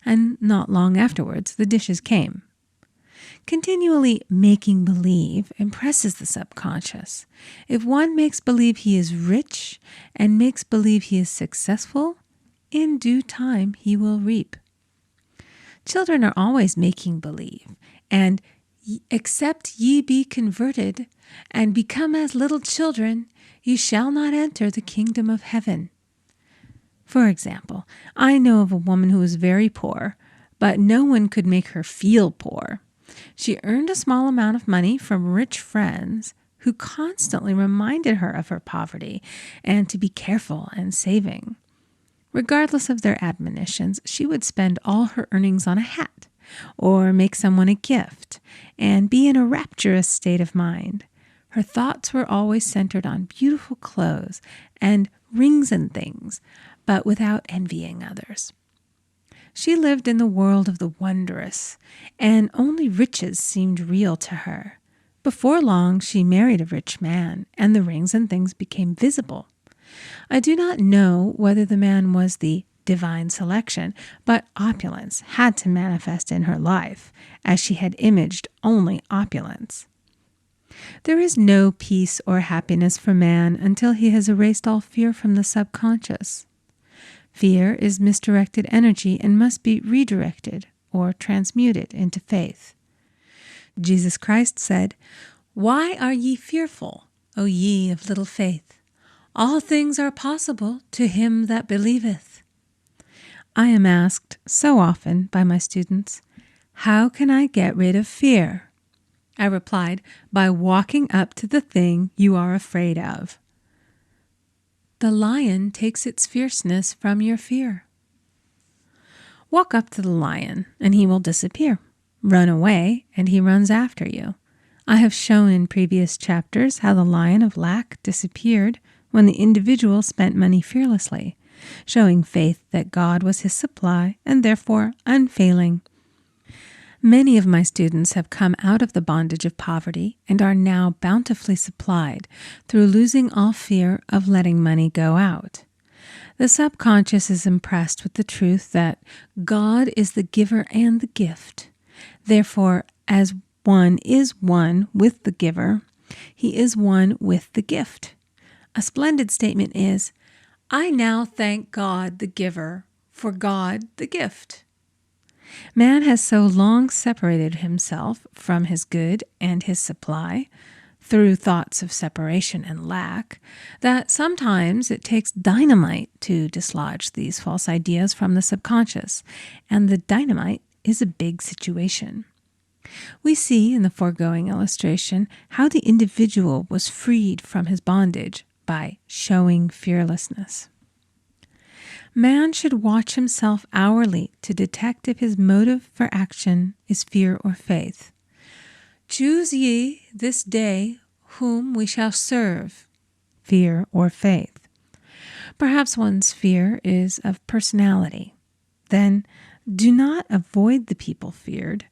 And not long afterwards, the dishes came. Continually making believe impresses the subconscious. If one makes believe he is rich and makes believe he is successful, in due time he will reap. Children are always making believe, and except ye be converted and become as little children, ye shall not enter the kingdom of heaven. For example, I know of a woman who was very poor, but no one could make her feel poor. She earned a small amount of money from rich friends who constantly reminded her of her poverty and to be careful and saving. Regardless of their admonitions, she would spend all her earnings on a hat or make someone a gift and be in a rapturous state of mind. Her thoughts were always centered on beautiful clothes and rings and things, but without envying others. She lived in the world of the wondrous, and only riches seemed real to her. Before long, she married a rich man, and the rings and things became visible. I do not know whether the man was the divine selection, but opulence had to manifest in her life, as she had imaged only opulence. There is no peace or happiness for man until he has erased all fear from the subconscious. Fear is misdirected energy and must be redirected or transmuted into faith. Jesus Christ said, "Why are ye fearful, O ye of little faith? All things are possible to him that believeth." I am asked so often by my students, "How can I get rid of fear?" I replied, "By walking up to the thing you are afraid of." The lion takes its fierceness from your fear. Walk up to the lion, and he will disappear. Run away, and he runs after you. I have shown in previous chapters how the lion of lack disappeared when the individual spent money fearlessly, showing faith that God was his supply and therefore unfailing. Many of my students have come out of the bondage of poverty and are now bountifully supplied through losing all fear of letting money go out. The subconscious is impressed with the truth that God is the giver and the gift. Therefore, as one is one with the giver, he is one with the gift. A splendid statement is, I now thank God the giver for God the gift. Man has so long separated himself from his good and his supply through thoughts of separation and lack that sometimes it takes dynamite to dislodge these false ideas from the subconscious, and the dynamite is a big situation. We see in the foregoing illustration how the individual was freed from his bondage by showing fearlessness. Man should watch himself hourly to detect if his motive for action is fear or faith. Choose ye this day whom we shall serve, fear or faith. Perhaps one's fear is of personality. Then do not avoid the people feared.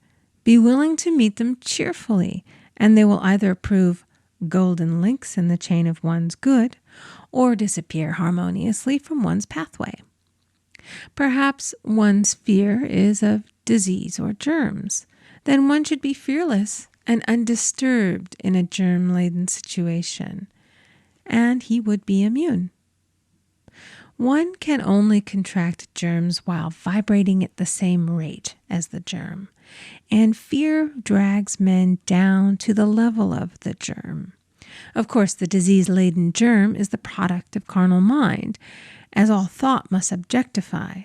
Be willing to meet them cheerfully, and they will either prove golden links in the chain of one's good or disappear harmoniously from one's pathway. Perhaps one's fear is of disease or germs. Then one should be fearless and undisturbed in a germ-laden situation, and he would be immune. One can only contract germs while vibrating at the same rate as the germ, and fear drags men down to the level of the germ. Of course, the disease-laden germ is the product of carnal mind, as all thought must objectify.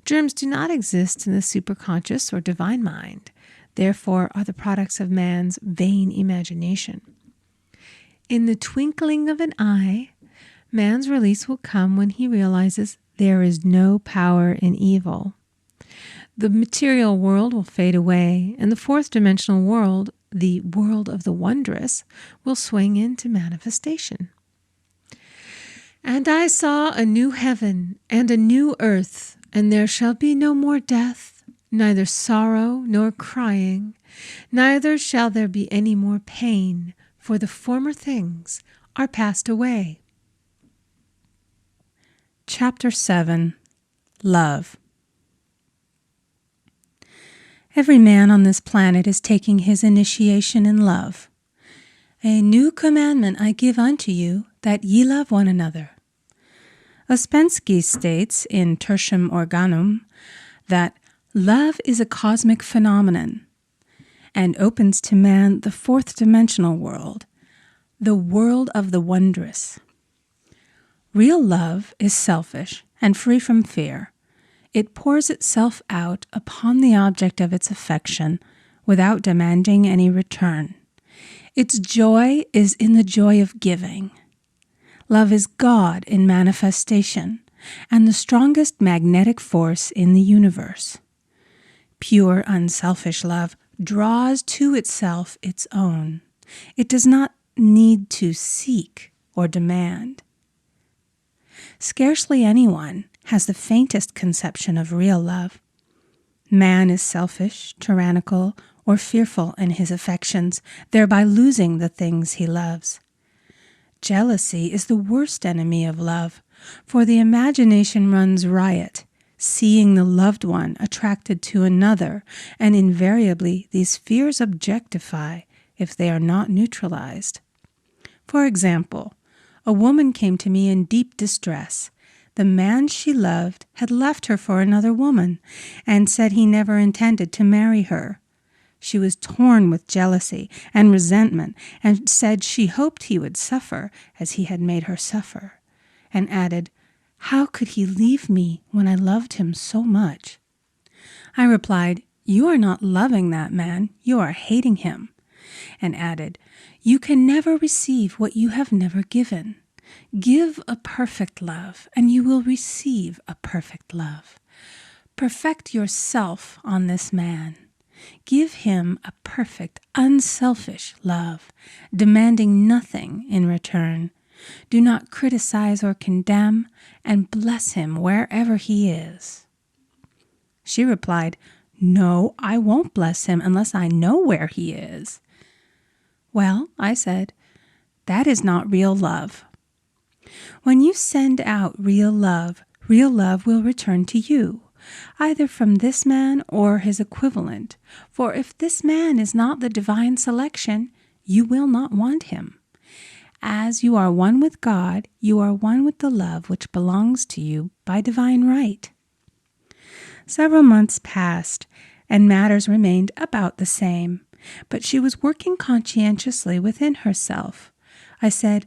Germs do not exist in the superconscious or divine mind, therefore are the products of man's vain imagination. In the twinkling of an eye, man's release will come when he realizes there is no power in evil. The material world will fade away, and the fourth dimensional world, the world of the wondrous, will swing into manifestation. And I saw a new heaven and a new earth, and there shall be no more death, neither sorrow nor crying, neither shall there be any more pain, for the former things are passed away. Chapter 7. Love. Every man on this planet is taking his initiation in love. A new commandment I give unto you, that ye love one another. Ouspensky states in Tertium Organum that love is a cosmic phenomenon and opens to man the fourth dimensional world, the world of the wondrous. Real love is selfish and free from fear. It pours itself out upon the object of its affection without demanding any return. Its joy is in the joy of giving. Love is God in manifestation and the strongest magnetic force in the universe. Pure, unselfish love draws to itself its own. It does not need to seek or demand. Scarcely anyone has the faintest conception of real love. Man is selfish, tyrannical, or fearful in his affections, thereby losing the things he loves. Jealousy is the worst enemy of love, for the imagination runs riot, seeing the loved one attracted to another, and invariably these fears objectify if they are not neutralized. For example, a woman came to me in deep distress. The man she loved had left her for another woman, and said he never intended to marry her. She was torn with jealousy and resentment, and said she hoped he would suffer as he had made her suffer, and added, "How could he leave me when I loved him so much?" I replied, "You are not loving that man, you are hating him," and added, "You can never receive what you have never given. Give a perfect love, and you will receive a perfect love. Perfect yourself on this man. Give him a perfect, unselfish love, demanding nothing in return. Do not criticize or condemn, and bless him wherever he is." She replied, "No, I won't bless him unless I know where he is." "Well," I said, "that is not real love. When you send out real love will return to you, either from this man or his equivalent. For if this man is not the divine selection, you will not want him. As you are one with God, you are one with the love which belongs to you by divine right." Several months passed, and matters remained about the same, but she was working conscientiously within herself. I said,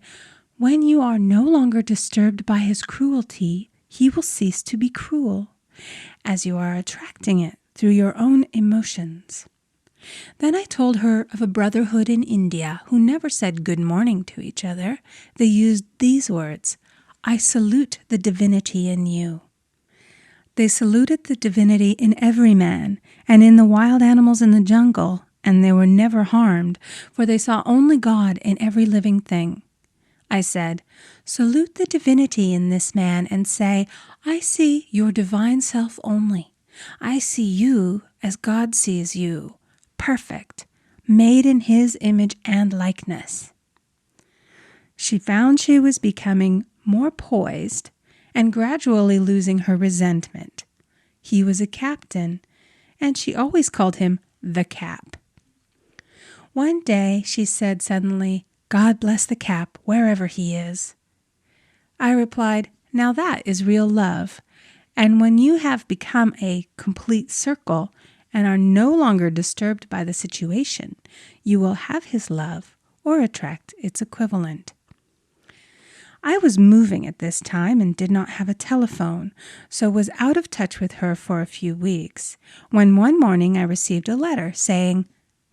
"When you are no longer disturbed by his cruelty, he will cease to be cruel, as you are attracting it through your own emotions." Then I told her of a brotherhood in India who never said good morning to each other. They used these words, "I salute the divinity in you." They saluted the divinity in every man and in the wild animals in the jungle, and they were never harmed, for they saw only God in every living thing. I said, "Salute the divinity in this man and say, 'I see your divine self only. I see you as God sees you, perfect, made in his image and likeness.'" She found she was becoming more poised and gradually losing her resentment. He was a captain, and she always called him the Cap. One day she said suddenly, "God bless the Cap, wherever he is." I replied, "Now that is real love, and when you have become a complete circle and are no longer disturbed by the situation, you will have his love or attract its equivalent." I was moving at this time and did not have a telephone, so was out of touch with her for a few weeks, when one morning I received a letter saying,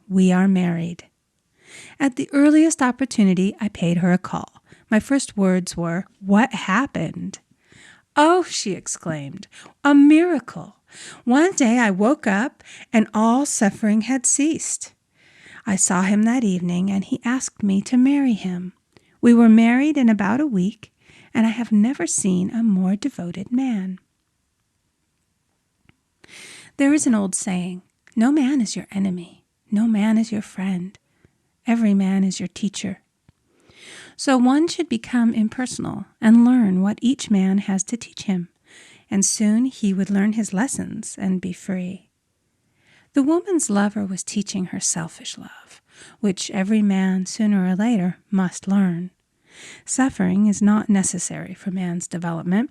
"We are married." At the earliest opportunity, I paid her a call. My first words were, "What happened?" "Oh," she exclaimed, "a miracle. One day I woke up and all suffering had ceased. I saw him that evening and he asked me to marry him. We were married in about a week, and I have never seen a more devoted man." There is an old saying, "No man is your enemy. No man is your friend. Every man is your teacher." So one should become impersonal and learn what each man has to teach him, and soon he would learn his lessons and be free. The woman's lover was teaching her selfish love, which every man sooner or later must learn. Suffering is not necessary for man's development.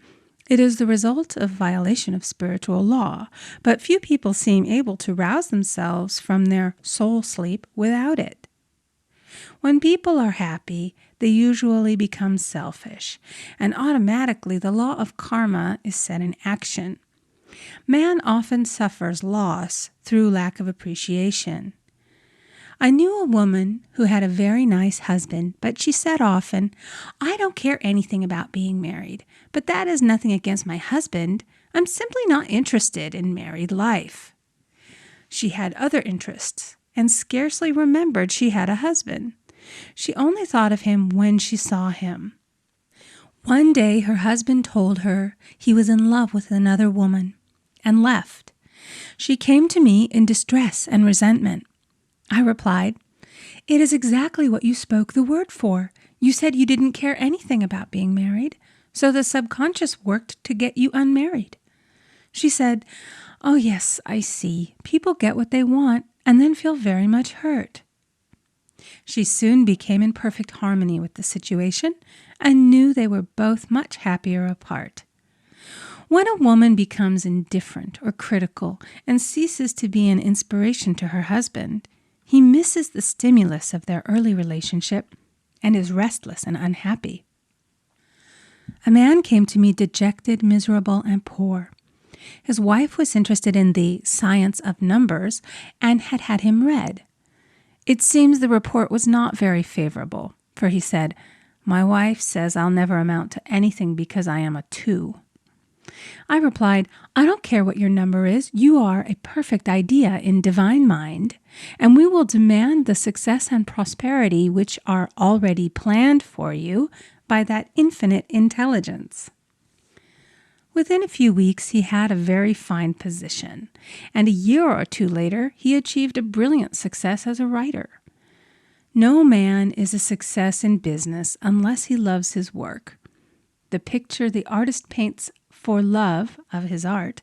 It is the result of violation of spiritual law, but few people seem able to rouse themselves from their soul sleep without it. When people are happy, they usually become selfish, and automatically the law of karma is set in action. Man often suffers loss through lack of appreciation. I knew a woman who had a very nice husband, but she said often, "I don't care anything about being married, but that is nothing against my husband. I'm simply not interested in married life." She had other interests and scarcely remembered she had a husband. She only thought of him when she saw him. One day her husband told her he was in love with another woman and left. She came to me in distress and resentment. I replied, "It is exactly what you spoke the word for. You said you didn't care anything about being married, so the subconscious worked to get you unmarried." She said, "Oh yes, I see. People get what they want and then feel very much hurt." She soon became in perfect harmony with the situation and knew they were both much happier apart. When a woman becomes indifferent or critical and ceases to be an inspiration to her husband, he misses the stimulus of their early relationship and is restless and unhappy. A man came to me dejected, miserable, and poor. His wife was interested in the science of numbers and had had him read. It seems the report was not very favorable, for he said, "My wife says I'll never amount to anything because I am a 2. I replied, "I don't care what your number is. You are a perfect idea in divine mind, and we will demand the success and prosperity which are already planned for you by that infinite intelligence." Within a few weeks, he had a very fine position, and a year or two later, he achieved a brilliant success as a writer. No man is a success in business unless he loves his work. The picture the artist paints for love of his art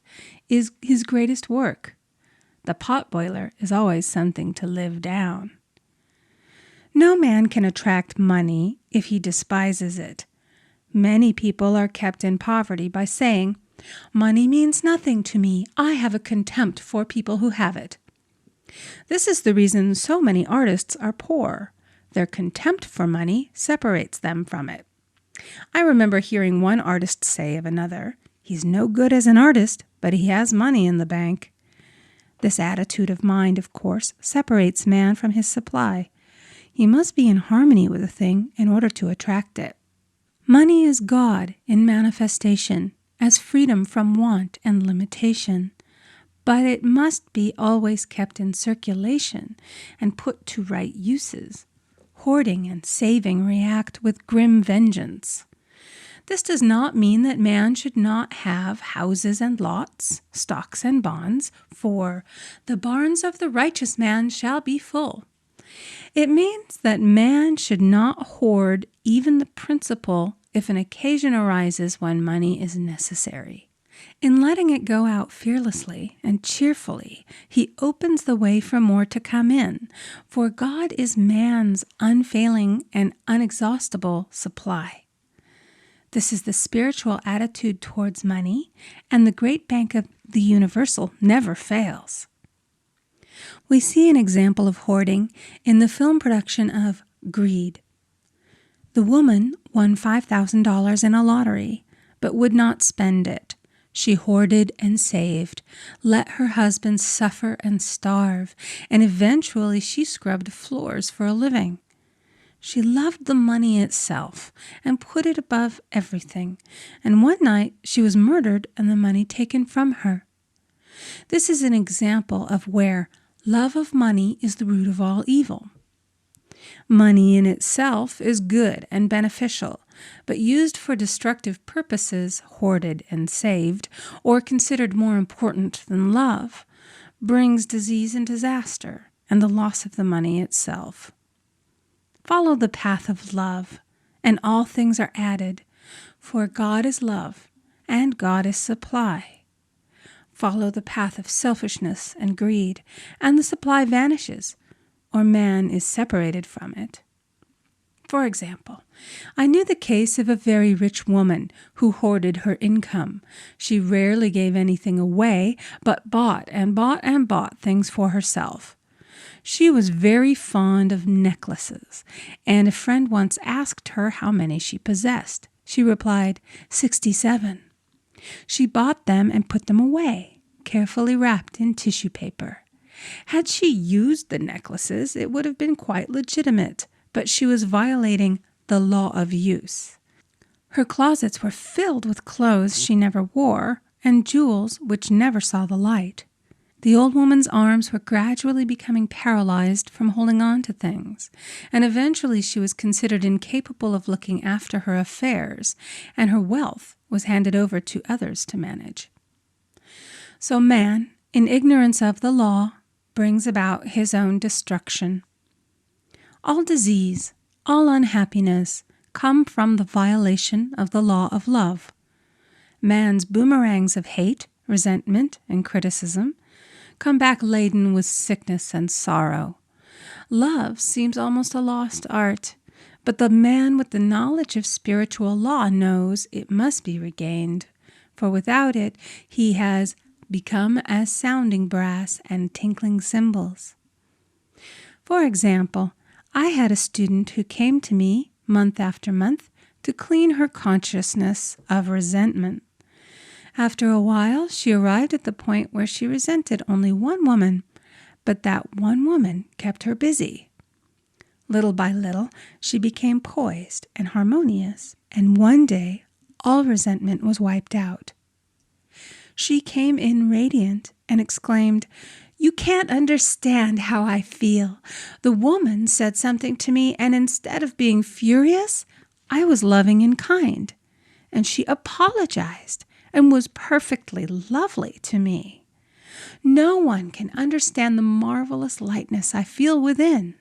is his greatest work. The potboiler is always something to live down. No man can attract money if he despises it. Many people are kept in poverty by saying, "Money means nothing to me. I have a contempt for people who have it." This is the reason so many artists are poor. Their contempt for money separates them from it. I remember hearing one artist say of another, "He's no good as an artist, but he has money in the bank." This attitude of mind, of course, separates man from his supply. He must be in harmony with a thing in order to attract it. Money is God in manifestation, as freedom from want and limitation. But it must be always kept in circulation and put to right uses. Hoarding and saving react with grim vengeance. This does not mean that man should not have houses and lots, stocks and bonds, for the barns of the righteous man shall be full. It means that man should not hoard even the principal if an occasion arises when money is necessary. In letting it go out fearlessly and cheerfully, he opens the way for more to come in, for God is man's unfailing and unexhaustible supply. This is the spiritual attitude towards money, and the great bank of the universal never fails. We see an example of hoarding in the film production of Greed. The woman won $5,000 in a lottery, but would not spend it. She hoarded and saved, let her husband suffer and starve, and eventually she scrubbed floors for a living. She loved the money itself and put it above everything, and one night she was murdered and the money taken from her. This is an example of where love of money is the root of all evil. Money in itself is good and beneficial, but used for destructive purposes, hoarded and saved, or considered more important than love, brings disease and disaster and the loss of the money itself. Follow the path of love, and all things are added, for God is love, and God is supply. Follow the path of selfishness and greed, and the supply vanishes, or man is separated from it. For example, I knew the case of a very rich woman who hoarded her income. She rarely gave anything away, but bought and bought and bought things for herself. She was very fond of necklaces, and a friend once asked her how many she possessed. She replied, 67. She bought them and put them away, carefully wrapped in tissue paper. Had she used the necklaces, it would have been quite legitimate, but she was violating the law of use. Her closets were filled with clothes she never wore and jewels which never saw the light. The old woman's arms were gradually becoming paralyzed from holding on to things, and eventually she was considered incapable of looking after her affairs, and her wealth was handed over to others to manage. So man, in ignorance of the law, brings about his own destruction. All disease, all unhappiness come from the violation of the law of love. Man's boomerangs of hate, resentment, and criticism come back laden with sickness and sorrow. Love seems almost a lost art, but the man with the knowledge of spiritual law knows it must be regained, for without it he has become as sounding brass and tinkling cymbals. For example, I had a student who came to me month after month to clean her consciousness of resentment. After a while, she arrived at the point where she resented only one woman, but that one woman kept her busy. Little by little, she became poised and harmonious, and one day, all resentment was wiped out. She came in radiant and exclaimed, "You can't understand how I feel. The woman said something to me, and instead of being furious, I was loving and kind. And she apologized and was perfectly lovely to me. No one can understand the marvelous lightness I feel within.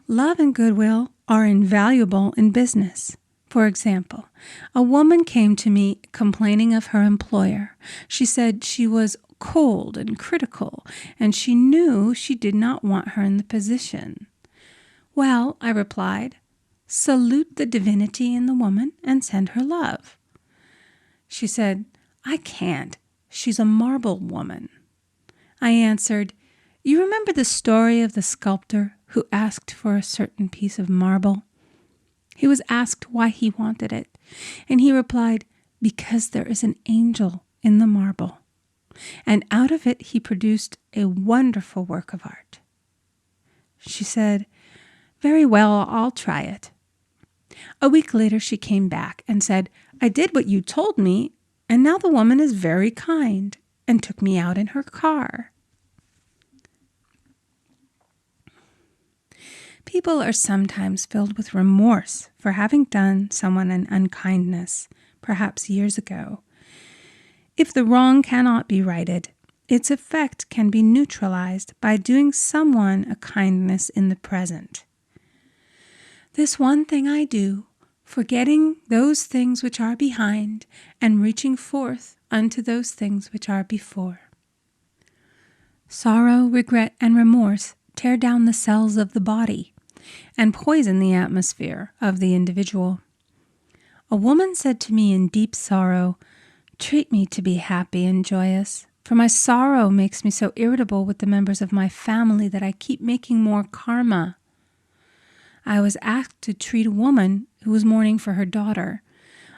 Love and goodwill are invaluable in business. For example, a woman came to me complaining of her employer. She said she was cold and critical, and she knew she did not want her in the position. Well, I replied, salute the divinity in the woman and send her love. She said, I can't. She's a marble woman. I answered, you remember the story of the sculptor who asked for a certain piece of marble? He was asked why he wanted it, and he replied, because there is an angel in the marble. And out of it he produced a wonderful work of art. She said, very well, I'll try it. A week later she came back and said, I did what you told me, and now the woman is very kind and took me out in her car. People are sometimes filled with remorse for having done someone an unkindness, perhaps years ago. If the wrong cannot be righted, its effect can be neutralized by doing someone a kindness in the present. This one thing I do, forgetting those things which are behind, and reaching forth unto those things which are before. Sorrow, regret, and remorse tear down the cells of the body and poison the atmosphere of the individual. A woman said to me in deep sorrow, treat me to be happy and joyous, for my sorrow makes me so irritable with the members of my family that I keep making more karma. I was asked to treat a woman who was mourning for her daughter.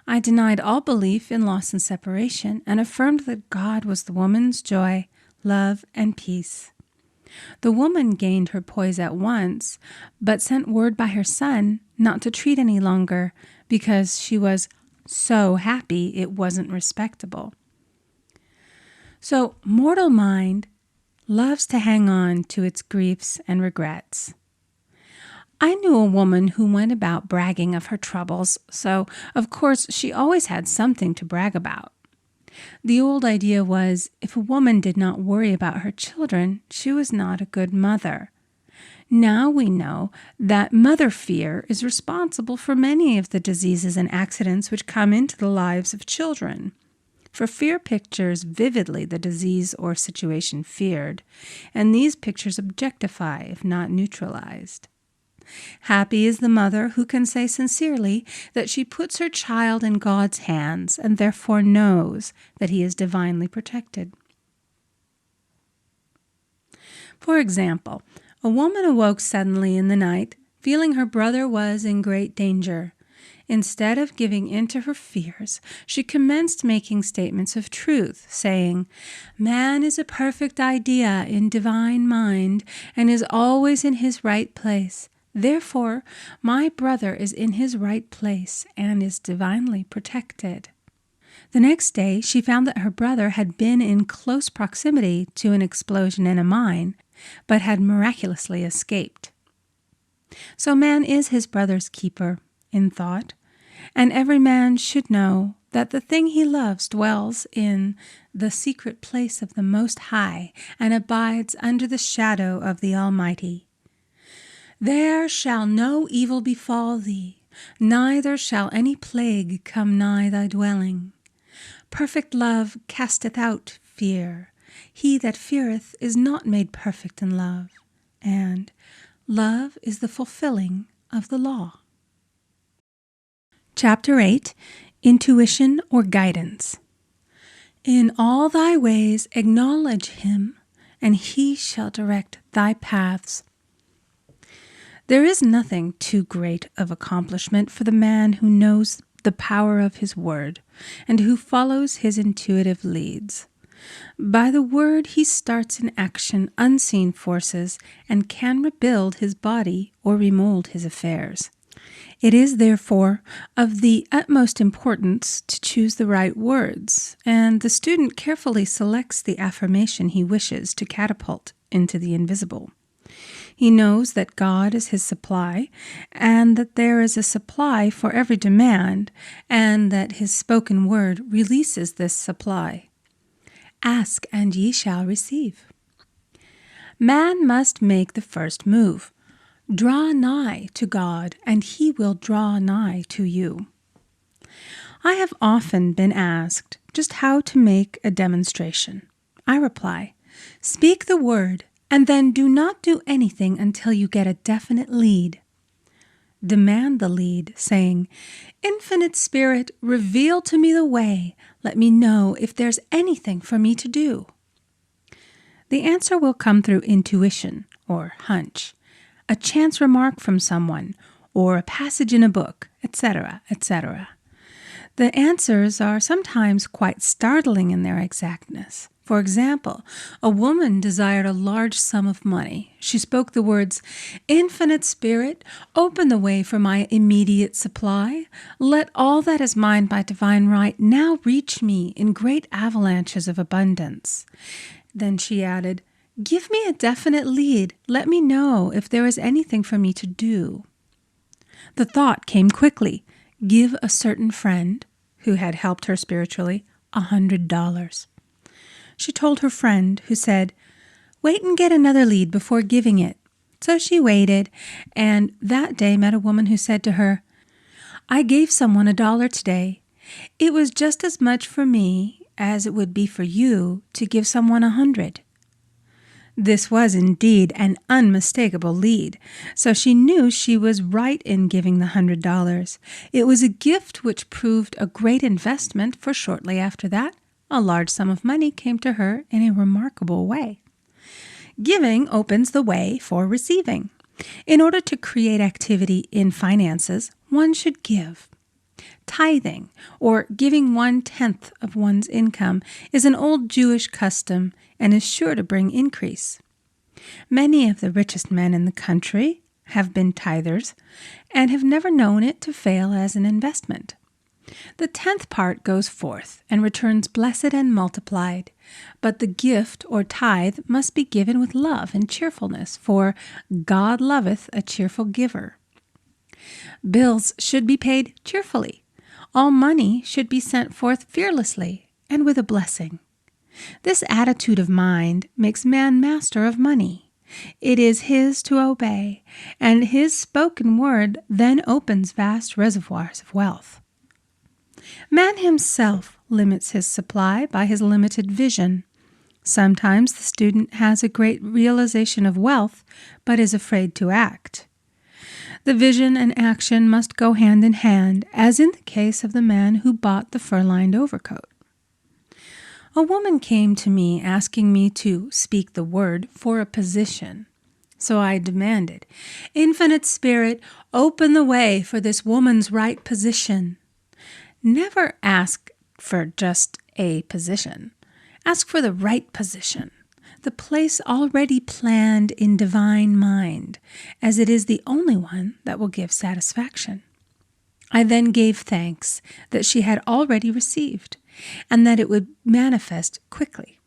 I denied all belief in loss and separation and affirmed that God was the woman's joy, love, and peace. The woman gained her poise at once, but sent word by her son not to treat any longer because she was so happy it wasn't respectable. So mortal mind loves to hang on to its griefs and regrets. I knew a woman who went about bragging of her troubles, so of course she always had something to brag about. The old idea was, if a woman did not worry about her children, she was not a good mother. Now we know that mother fear is responsible for many of the diseases and accidents which come into the lives of children. For fear pictures vividly the disease or situation feared, and these pictures objectify if not neutralized. Happy is the mother who can say sincerely that she puts her child in God's hands and therefore knows that he is divinely protected. For example, a woman awoke suddenly in the night, feeling her brother was in great danger. Instead of giving in to her fears, she commenced making statements of truth, saying, "Man is a perfect idea in divine mind and is always in his right place. Therefore, my brother is in his right place and is divinely protected." The next day, she found that her brother had been in close proximity to an explosion in a mine, but had miraculously escaped. So man is his brother's keeper, in thought, and every man should know that the thing he loves dwells in the secret place of the Most High and abides under the shadow of the Almighty. There shall no evil befall thee, neither shall any plague come nigh thy dwelling. Perfect love casteth out fear. He that feareth is not made perfect in love, and love is the fulfilling of the law. Chapter 8, Intuition or Guidance. In all thy ways acknowledge him, and he shall direct thy paths. There is nothing too great of accomplishment for the man who knows the power of his word and who follows his intuitive leads. By the word he starts in action unseen forces and can rebuild his body or remold his affairs. It is therefore of the utmost importance to choose the right words, and the student carefully selects the affirmation he wishes to catapult into the invisible. He knows that God is his supply, and that there is a supply for every demand, and that his spoken word releases this supply. Ask, and ye shall receive. Man must make the first move. Draw nigh to God, and he will draw nigh to you. I have often been asked just how to make a demonstration. I reply, speak the word, and then do not do anything until you get a definite lead. Demand the lead, saying, Infinite Spirit, reveal to me the way. Let me know if there's anything for me to do. The answer will come through intuition or hunch, a chance remark from someone, or a passage in a book, etc., etc. The answers are sometimes quite startling in their exactness. For example, a woman desired a large sum of money. She spoke the words, Infinite Spirit, open the way for my immediate supply. Let all that is mine by divine right now reach me in great avalanches of abundance. Then she added, give me a definite lead. Let me know if there is anything for me to do. The thought came quickly. Give a certain friend, who had helped her spiritually, $100. She told her friend, who said, wait and get another lead before giving it. So she waited, and that day met a woman who said to her, I gave someone $1 today. It was just as much for me as it would be for you to give someone 100. This was indeed an unmistakable lead, so she knew she was right in giving the $100. It was a gift which proved a great investment, for shortly after that, a large sum of money came to her in a remarkable way. Giving opens the way for receiving. In order to create activity in finances, one should give. Tithing, or giving 1/10 of one's income, is an old Jewish custom and is sure to bring increase. Many of the richest men in the country have been tithers and have never known it to fail as an investment. The 10th part goes forth and returns blessed and multiplied, but the gift or tithe must be given with love and cheerfulness, for God loveth a cheerful giver. Bills should be paid cheerfully. All money should be sent forth fearlessly and with a blessing. This attitude of mind makes man master of money. It is his to obey, and his spoken word then opens vast reservoirs of wealth. Man himself limits his supply by his limited vision. Sometimes the student has a great realization of wealth, but is afraid to act. The vision and action must go hand in hand, as in the case of the man who bought the fur-lined overcoat. A woman came to me asking me to speak the word for a position. So I demanded, Infinite Spirit, open the way for this woman's right position. Never ask for just a position. Ask for the right position, the place already planned in divine mind, as it is the only one that will give satisfaction. I then gave thanks that she had already received, and that it would manifest quickly.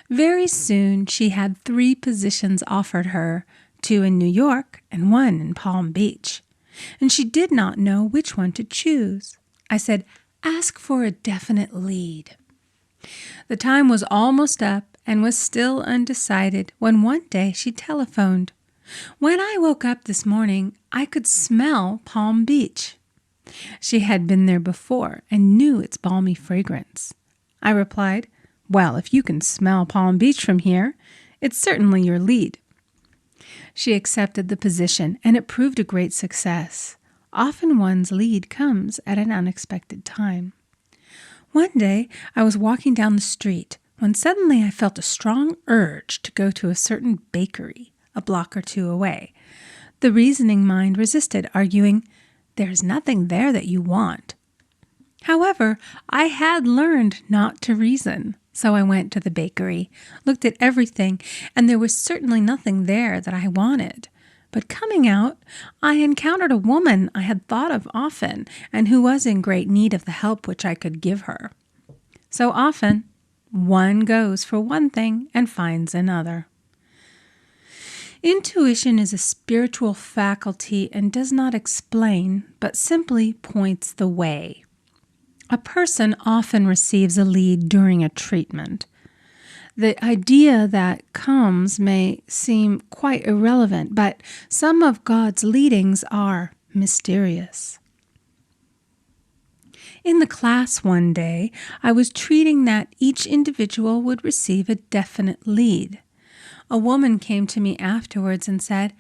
Very soon she had 3 positions offered her, 2 in New York and 1 in Palm Beach, and she did not know which one to choose. I said, ask for a definite lead. The time was almost up and was still undecided when one day she telephoned. When I woke up this morning, I could smell Palm Beach. She had been there before and knew its balmy fragrance. I replied, well, if you can smell Palm Beach from here, it's certainly your lead. She accepted the position, and it proved a great success. Often one's lead comes at an unexpected time. One day, I was walking down the street when suddenly I felt a strong urge to go to a certain bakery a block or 2 away. The reasoning mind resisted, arguing, there's nothing there that you want. However, I had learned not to reason, so I went to the bakery, looked at everything, and there was certainly nothing there that I wanted. But coming out, I encountered a woman I had thought of often and who was in great need of the help which I could give her. So often, one goes for one thing and finds another. Intuition is a spiritual faculty and does not explain, but simply points the way. A person often receives a lead during a treatment. The idea that comes may seem quite irrelevant, but some of God's leadings are mysterious. In the class one day, I was treating that each individual would receive a definite lead. A woman came to me afterwards and said,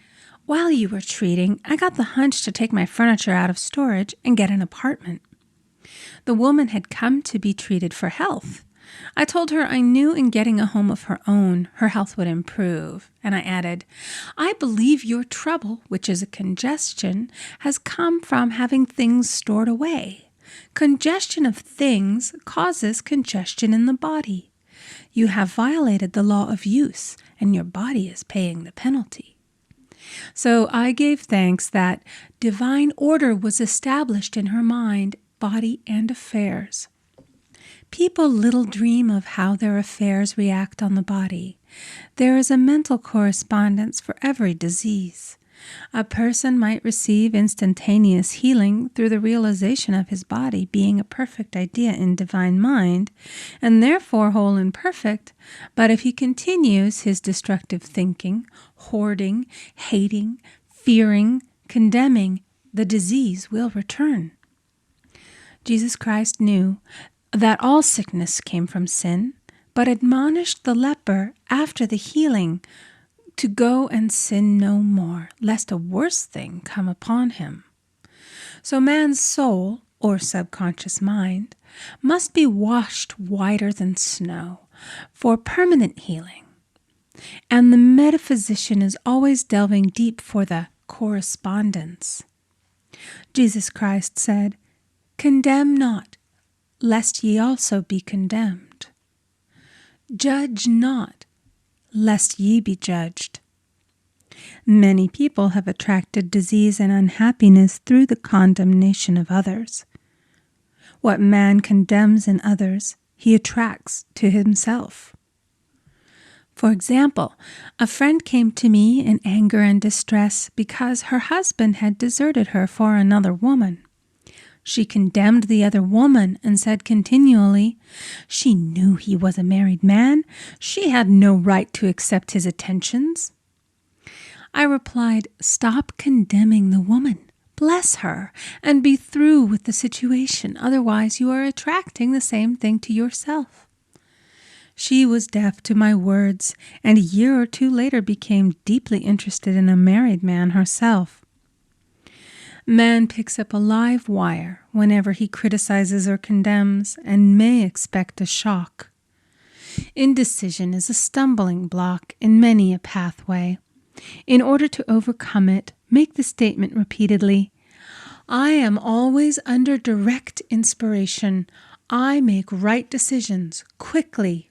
"While you were treating, I got the hunch to take my furniture out of storage and get an apartment." The woman had come to be treated for health. I told her I knew in getting a home of her own, her health would improve. And I added, "I believe your trouble, which is a congestion, has come from having things stored away. Congestion of things causes congestion in the body. You have violated the law of use, and your body is paying the penalty." So I gave thanks that divine order was established in her mind, body, and affairs. People little dream of how their affairs react on the body. There is a mental correspondence for every disease. A person might receive instantaneous healing through the realization of his body being a perfect idea in divine mind, and therefore whole and perfect, but if he continues his destructive thinking, hoarding, hating, fearing, condemning, the disease will return. Jesus Christ knew that all sickness came from sin, but admonished the leper after the healing to go and sin no more, lest a worse thing come upon him. So man's soul, or subconscious mind, must be washed whiter than snow for permanent healing. And the metaphysician is always delving deep for the correspondence. Jesus Christ said, "Condemn not, lest ye also be condemned. Judge not, lest ye be judged." Many people have attracted disease and unhappiness through the condemnation of others. What man condemns in others, he attracts to himself. For example, a friend came to me in anger and distress because her husband had deserted her for another woman. She condemned the other woman and said continually, "She knew he was a married man. She had no right to accept his attentions." I replied, "Stop condemning the woman. Bless her and be through with the situation. Otherwise, you are attracting the same thing to yourself." She was deaf to my words, and a year or two later became deeply interested in a married man herself. Man picks up a live wire whenever he criticizes or condemns and may expect a shock. Indecision is a stumbling block in many a pathway. In order to overcome it, make the statement repeatedly, "I am always under direct inspiration. I make right decisions quickly."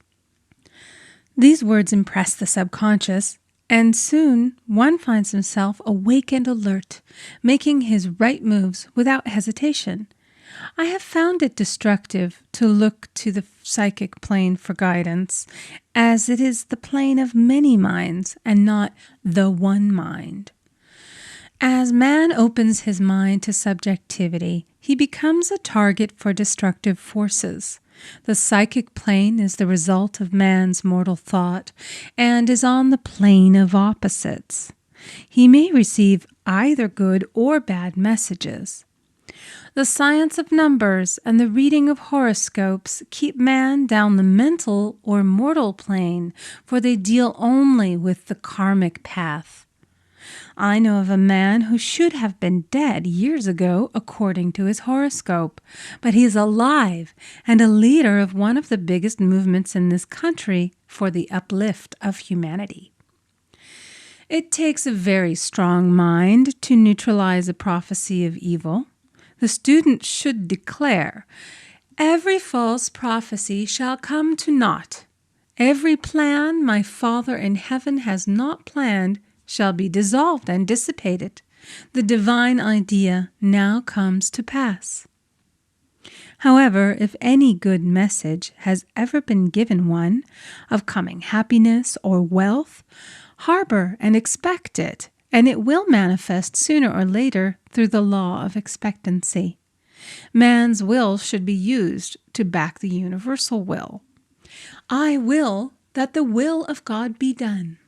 These words impress the subconscious, and soon one finds himself awake and alert, making his right moves without hesitation. I have found it destructive to look to the psychic plane for guidance, as it is the plane of many minds and not the one mind. As man opens his mind to subjectivity, he becomes a target for destructive forces. The psychic plane is the result of man's mortal thought and is on the plane of opposites. He may receive either good or bad messages. The science of numbers and the reading of horoscopes keep man down the mental or mortal plane, for they deal only with the karmic path. I know of a man who should have been dead years ago according to his horoscope, but he is alive and a leader of one of the biggest movements in this country for the uplift of humanity. It takes a very strong mind to neutralize a prophecy of evil. The student should declare, "Every false prophecy shall come to naught. Every plan my Father in heaven has not planned shall be dissolved and dissipated. The divine idea now comes to pass." However, if any good message has ever been given one of coming happiness or wealth, harbor and expect it, and it will manifest sooner or later through the law of expectancy. Man's will should be used to back the universal will. I will that the will of God be done.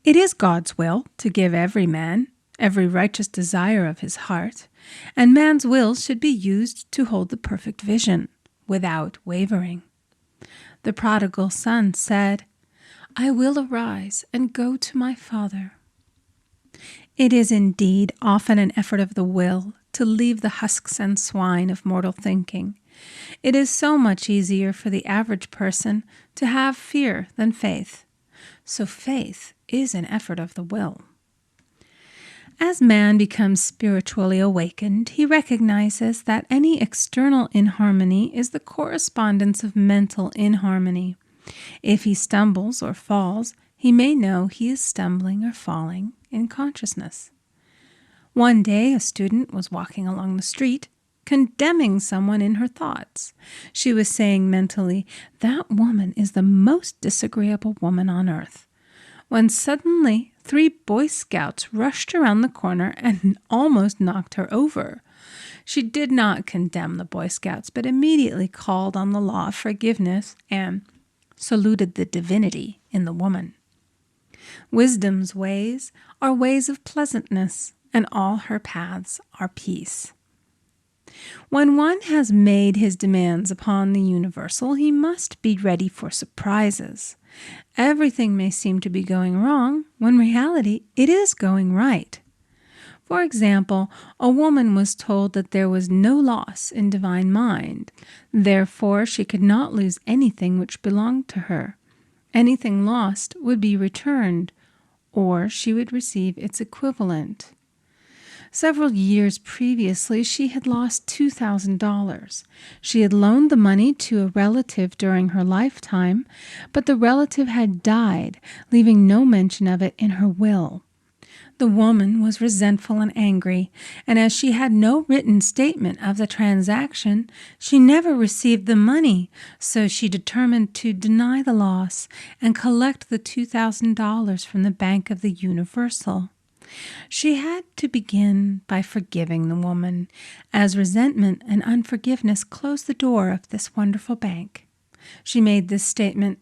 It is God's will to give every man every righteous desire of his heart, and man's will should be used to hold the perfect vision, without wavering. The prodigal son said, I will arise and go to my father. It is indeed often an effort of the will to leave the husks and swine of mortal thinking. It is so much easier for the average person to have fear than faith. So faith is an effort of the will. As man becomes spiritually awakened, he recognizes that any external inharmony is the correspondence of mental inharmony. If he stumbles or falls, he may know he is stumbling or falling in consciousness. One day, a student was walking along the street, condemning someone in her thoughts. She was saying mentally, that woman is the most disagreeable woman on earth. When suddenly 3 Boy Scouts rushed around the corner and almost knocked her over. She did not condemn the Boy Scouts, but immediately called on the law of forgiveness and saluted the divinity in the woman. Wisdom's ways are ways of pleasantness, and all her paths are peace. When one has made his demands upon the universal, he must be ready for surprises. Everything may seem to be going wrong, when in reality it is going right. For example, a woman was told that there was no loss in divine mind. Therefore, she could not lose anything which belonged to her. Anything lost would be returned, or she would receive its equivalent. Several years previously, she had lost $2,000. She had loaned the money to a relative during her lifetime, but the relative had died, leaving no mention of it in her will. The woman was resentful and angry, and as she had no written statement of the transaction, she never received the money, so she determined to deny the loss and collect the $2,000 from the Bank of the Universal. She had to begin by forgiving the woman, as resentment and unforgiveness closed the door of this wonderful bank. She made this statement,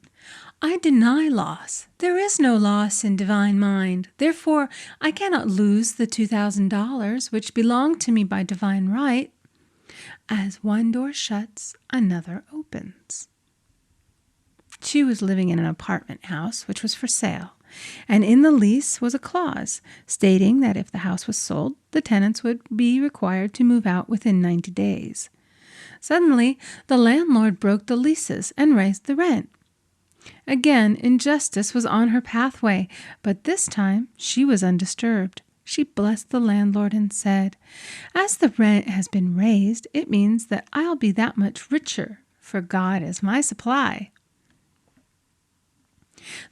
I deny loss. There is no loss in divine mind. Therefore, I cannot lose the $2,000 which belong to me by divine right. As one door shuts, another opens. She was living in an apartment house which was for sale, and in the lease was a clause stating that if the house was sold, the tenants would be required to move out within 90 days. Suddenly, the landlord broke the leases and raised the rent. Again, injustice was on her pathway, but this time she was undisturbed. She blessed the landlord and said, as the rent has been raised, it means that I'll be that much richer, for God is my supply.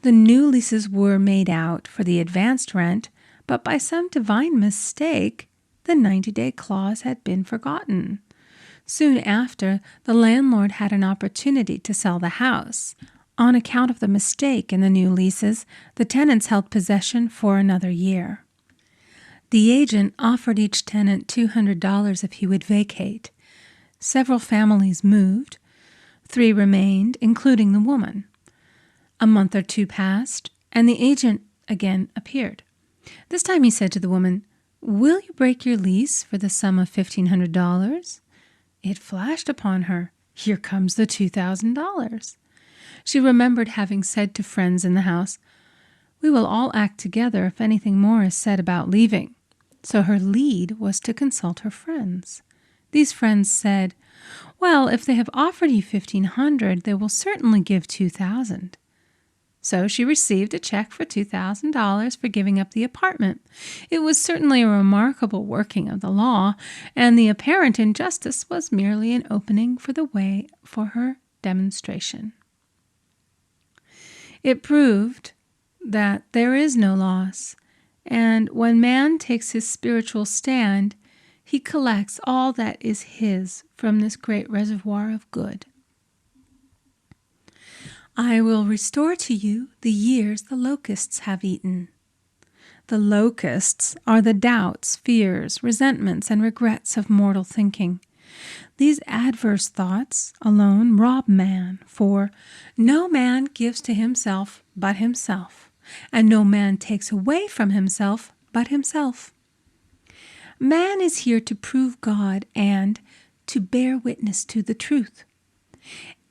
The new leases were made out for the advanced rent, but by some divine mistake, the 90-day clause had been forgotten. Soon after, the landlord had an opportunity to sell the house. On account of the mistake in the new leases, the tenants held possession for another year. The agent offered each tenant $200 if he would vacate. Several families moved. 3 remained, including the woman. A month or 2 passed, and the agent again appeared. This time he said to the woman, will you break your lease for the sum of $1,500? It flashed upon her, here comes the $2,000. She remembered having said to friends in the house, we will all act together if anything more is said about leaving. So her lead was to consult her friends. These friends said, well, if they have offered you $1,500, they will certainly give $2,000. So she received a check for $2,000 for giving up the apartment. It was certainly a remarkable working of the law, and the apparent injustice was merely an opening for the way for her demonstration. It proved that there is no loss, and when man takes his spiritual stand, he collects all that is his from this great reservoir of good. I will restore to you the years the locusts have eaten. The locusts are the doubts, fears, resentments, and regrets of mortal thinking. These adverse thoughts alone rob man, for no man gives to himself but himself, and no man takes away from himself but himself. Man is here to prove God and to bear witness to the truth.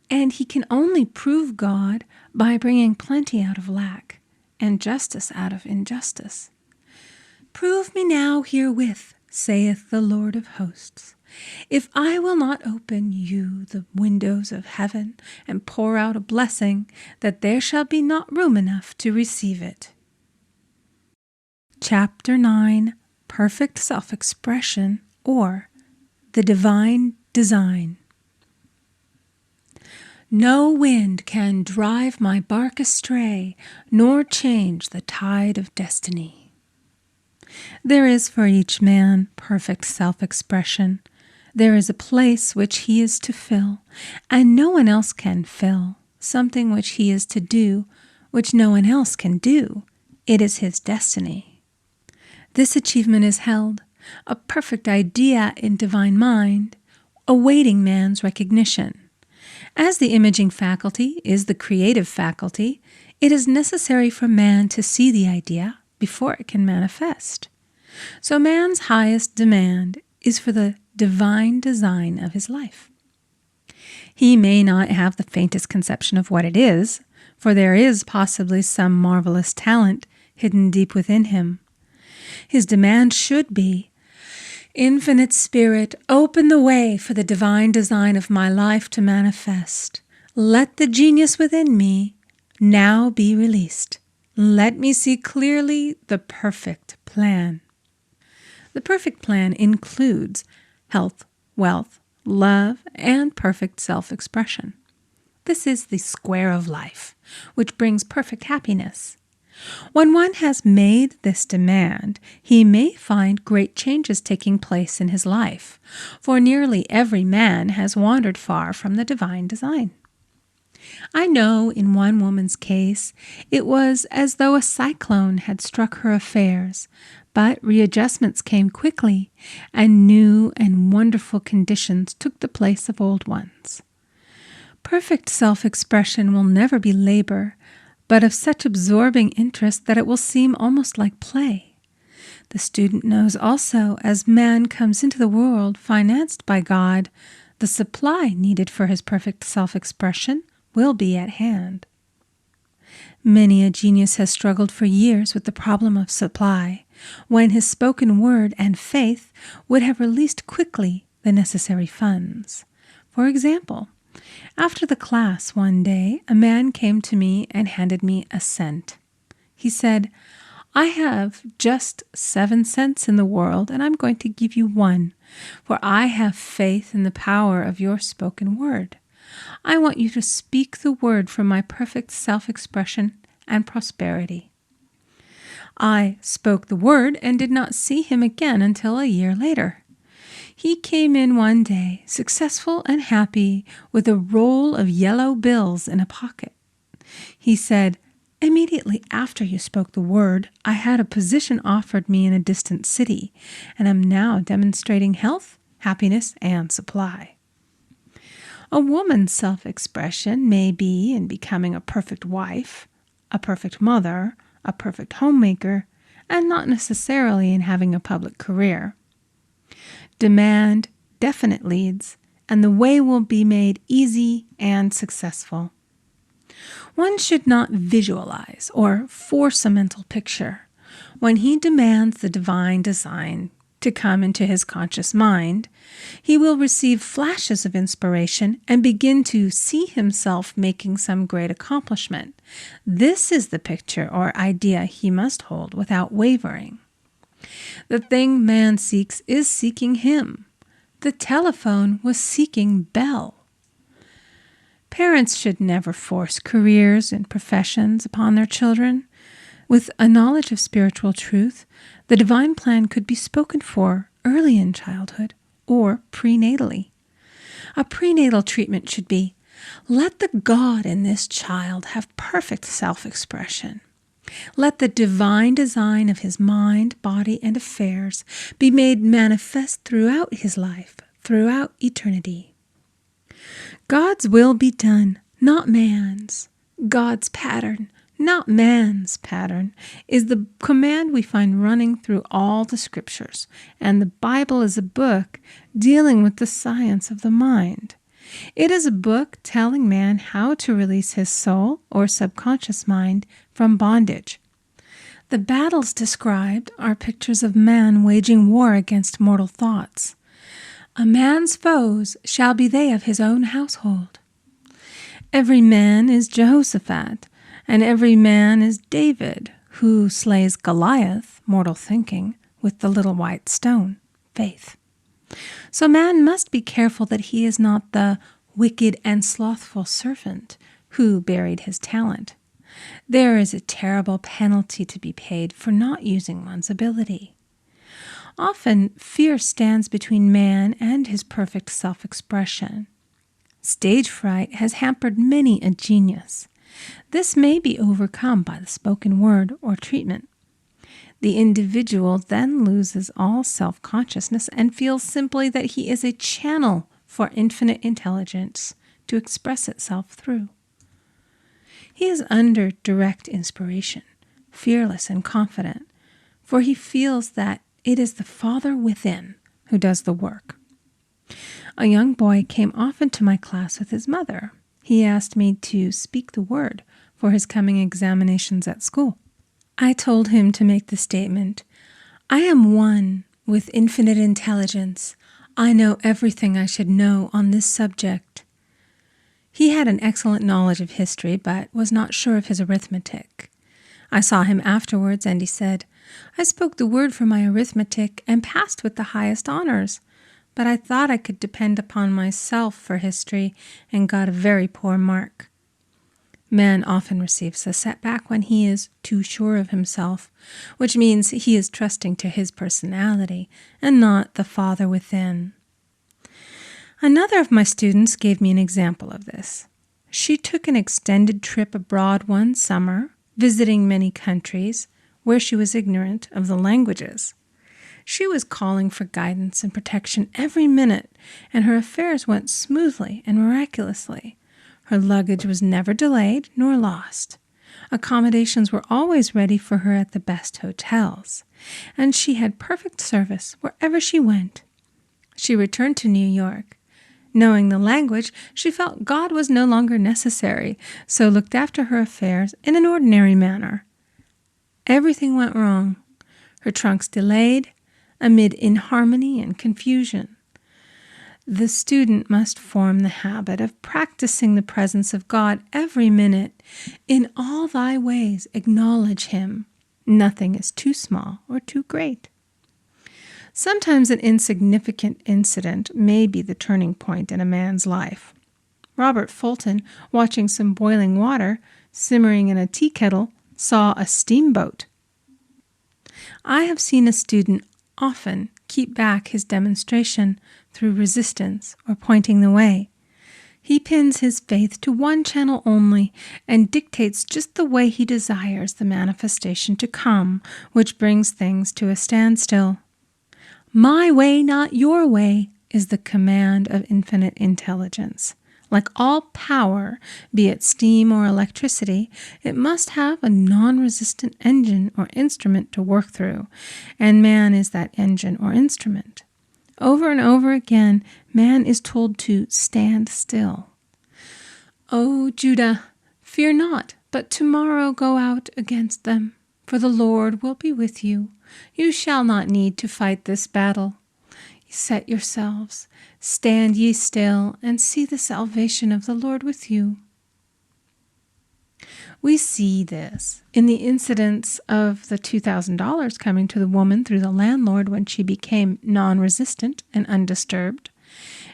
And he can only prove God by bringing plenty out of lack and justice out of injustice. Prove me now herewith, saith the Lord of hosts, if I will not open you the windows of heaven and pour out a blessing, that there shall be not room enough to receive it. Chapter 9, Perfect Self-Expression, or the Divine Design. No wind can drive my bark astray, nor change the tide of destiny. There is for each man perfect self-expression. There is a place which he is to fill, and no one else can fill, something which he is to do, which no one else can do. It is his destiny. This achievement is held, a perfect idea in divine mind, awaiting man's recognition. As the imaging faculty is the creative faculty, it is necessary for man to see the idea before it can manifest. So man's highest demand is for the divine design of his life. He may not have the faintest conception of what it is, for there is possibly some marvelous talent hidden deep within him. His demand should be, Infinite Spirit, open the way for the divine design of my life to manifest. Let the genius within me now be released. Let me see clearly the perfect plan. The perfect plan includes health, wealth, love, and perfect self-expression. This is the square of life, which brings perfect happiness. When one has made this demand, he may find great changes taking place in his life, for nearly every man has wandered far from the divine design. I know in one woman's case, it was as though a cyclone had struck her affairs, but readjustments came quickly, and new and wonderful conditions took the place of old ones. Perfect self-expression will never be labor, but of such absorbing interest that it will seem almost like play. The student knows also, as man comes into the world financed by God, the supply needed for his perfect self-expression will be at hand. Many a genius has struggled for years with the problem of supply, when his spoken word and faith would have released quickly the necessary funds. For example, after the class one day, a man came to me and handed me a cent. He said, I have just 7 cents in the world, and I'm going to give you 1, for I have faith in the power of your spoken word. I want you to speak the word for my perfect self-expression and prosperity. I spoke the word and did not see him again until a year later. He came in one day, successful and happy, with a roll of yellow bills in a pocket. He said, immediately after you spoke the word, I had a position offered me in a distant city, and am now demonstrating health, happiness, and supply. A woman's self-expression may be in becoming a perfect wife, a perfect mother, a perfect homemaker, and not necessarily in having a public career. Demand definite leads, and the way will be made easy and successful. One should not visualize or force a mental picture. When he demands the divine design to come into his conscious mind, he will receive flashes of inspiration and begin to see himself making some great accomplishment. This is the picture or idea he must hold without wavering. The thing man seeks is seeking him. The telephone was seeking Bell. Parents should never force careers and professions upon their children. With a knowledge of spiritual truth, the divine plan could be spoken for early in childhood or prenatally. A prenatal treatment should be, Let the God in this child have perfect self-expression. Let the divine design of his mind, body, and affairs be made manifest throughout his life, throughout eternity. God's will be done, not man's. God's pattern, not man's pattern, is the command we find running through all the scriptures, and the Bible is a book dealing with the science of the mind. It is a book telling man how to release his soul or subconscious mind from bondage. The battles described are pictures of man waging war against mortal thoughts. A man's foes shall be they of his own household. Every man is Jehoshaphat, and every man is David, who slays Goliath, mortal thinking, with the little white stone, faith. So man must be careful that he is not the wicked and slothful servant who buried his talent. There is a terrible penalty to be paid for not using one's ability. Often, fear stands between man and his perfect self-expression. Stage fright has hampered many a genius. This may be overcome by the spoken word or treatment. The individual then loses all self-consciousness and feels simply that he is a channel for infinite intelligence to express itself through. He is under direct inspiration, fearless and confident, for he feels that it is the Father within who does the work. A young boy came often to my class with his mother. He asked me to speak the word for his coming examinations at school. I told him to make the statement, "I am one with infinite intelligence. I know everything I should know on this subject." He had an excellent knowledge of history, but was not sure of his arithmetic. I saw him afterwards, and he said, "I spoke the word for my arithmetic and passed with the highest honors, but I thought I could depend upon myself for history and got a very poor mark." Man often receives a setback when he is too sure of himself, which means he is trusting to his personality and not the Father within. Another of my students gave me an example of this. She took an extended trip abroad one summer, visiting many countries where she was ignorant of the languages. She was calling for guidance and protection every minute, and her affairs went smoothly and miraculously. Her luggage was never delayed nor lost. Accommodations were always ready for her at the best hotels, and she had perfect service wherever she went. She returned to New York. Knowing the language, she felt God was no longer necessary, so looked after her affairs in an ordinary manner. Everything went wrong. Her trunks delayed, amid inharmony and confusion. The student must form the habit of practicing the presence of God every minute. In all thy ways acknowledge him. Nothing is too small or too great. Sometimes an insignificant incident may be the turning point in a man's life. Robert Fulton, watching some boiling water simmering in a tea kettle, saw a steamboat. I have seen a student often keep back his demonstration through resistance or pointing the way. He pins his faith to one channel only and dictates just the way he desires the manifestation to come, which brings things to a standstill. My way, not your way, is the command of infinite intelligence. Like all power, be it steam or electricity, it must have a non-resistant engine or instrument to work through, and man is that engine or instrument. Over and over again, man is told to stand still. O Judah, fear not, but tomorrow go out against them, for the Lord will be with you. You shall not need to fight this battle. Set yourselves, stand ye still, and see the salvation of the Lord with you. We see this in the incidents of the $2,000 coming to the woman through the landlord when she became non-resistant and undisturbed,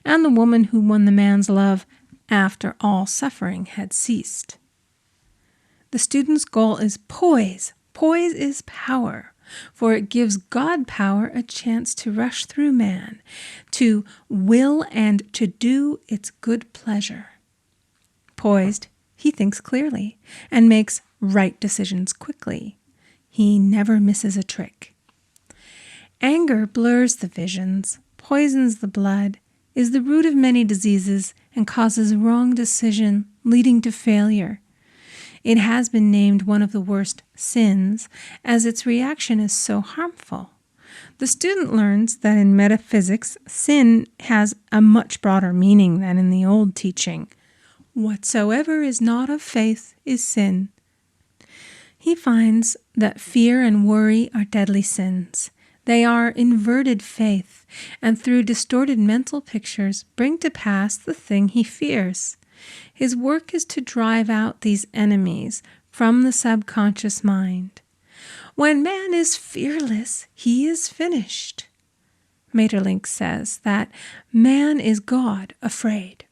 and the woman who won the man's love after all suffering had ceased. The student's goal is poise. Poise is power, for it gives God power a chance to rush through man, to will and to do its good pleasure. Poised, he thinks clearly and makes right decisions quickly. He never misses a trick. Anger blurs the visions, poisons the blood, is the root of many diseases, and causes wrong decision, leading to failure. It has been named one of the worst sins, as its reaction is so harmful. The student learns that in metaphysics, sin has a much broader meaning than in the old teaching. Whatsoever is not of faith is sin. He finds that fear and worry are deadly sins. They are inverted faith, and through distorted mental pictures bring to pass the thing he fears. His work is to drive out these enemies from the subconscious mind. When man is fearless, he is finished. Maeterlinck says that man is God afraid.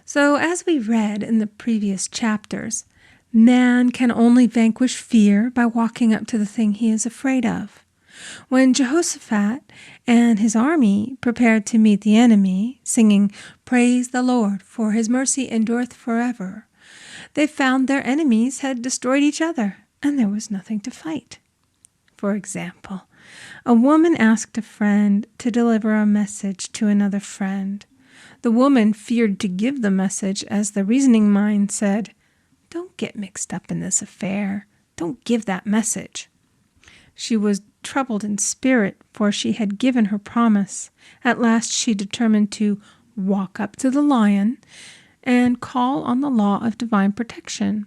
So as we read in the previous chapters, man can only vanquish fear by walking up to the thing he is afraid of. When Jehoshaphat and his army prepared to meet the enemy, singing, "Praise the Lord, for his mercy endureth forever," they found their enemies had destroyed each other, and there was nothing to fight. For example, a woman asked a friend to deliver a message to another friend. The woman feared to give the message, as the reasoning mind said, "Don't get mixed up in this affair. Don't give that message." She was troubled in spirit, for she had given her promise. At last she determined to walk up to the lion and call on the law of divine protection.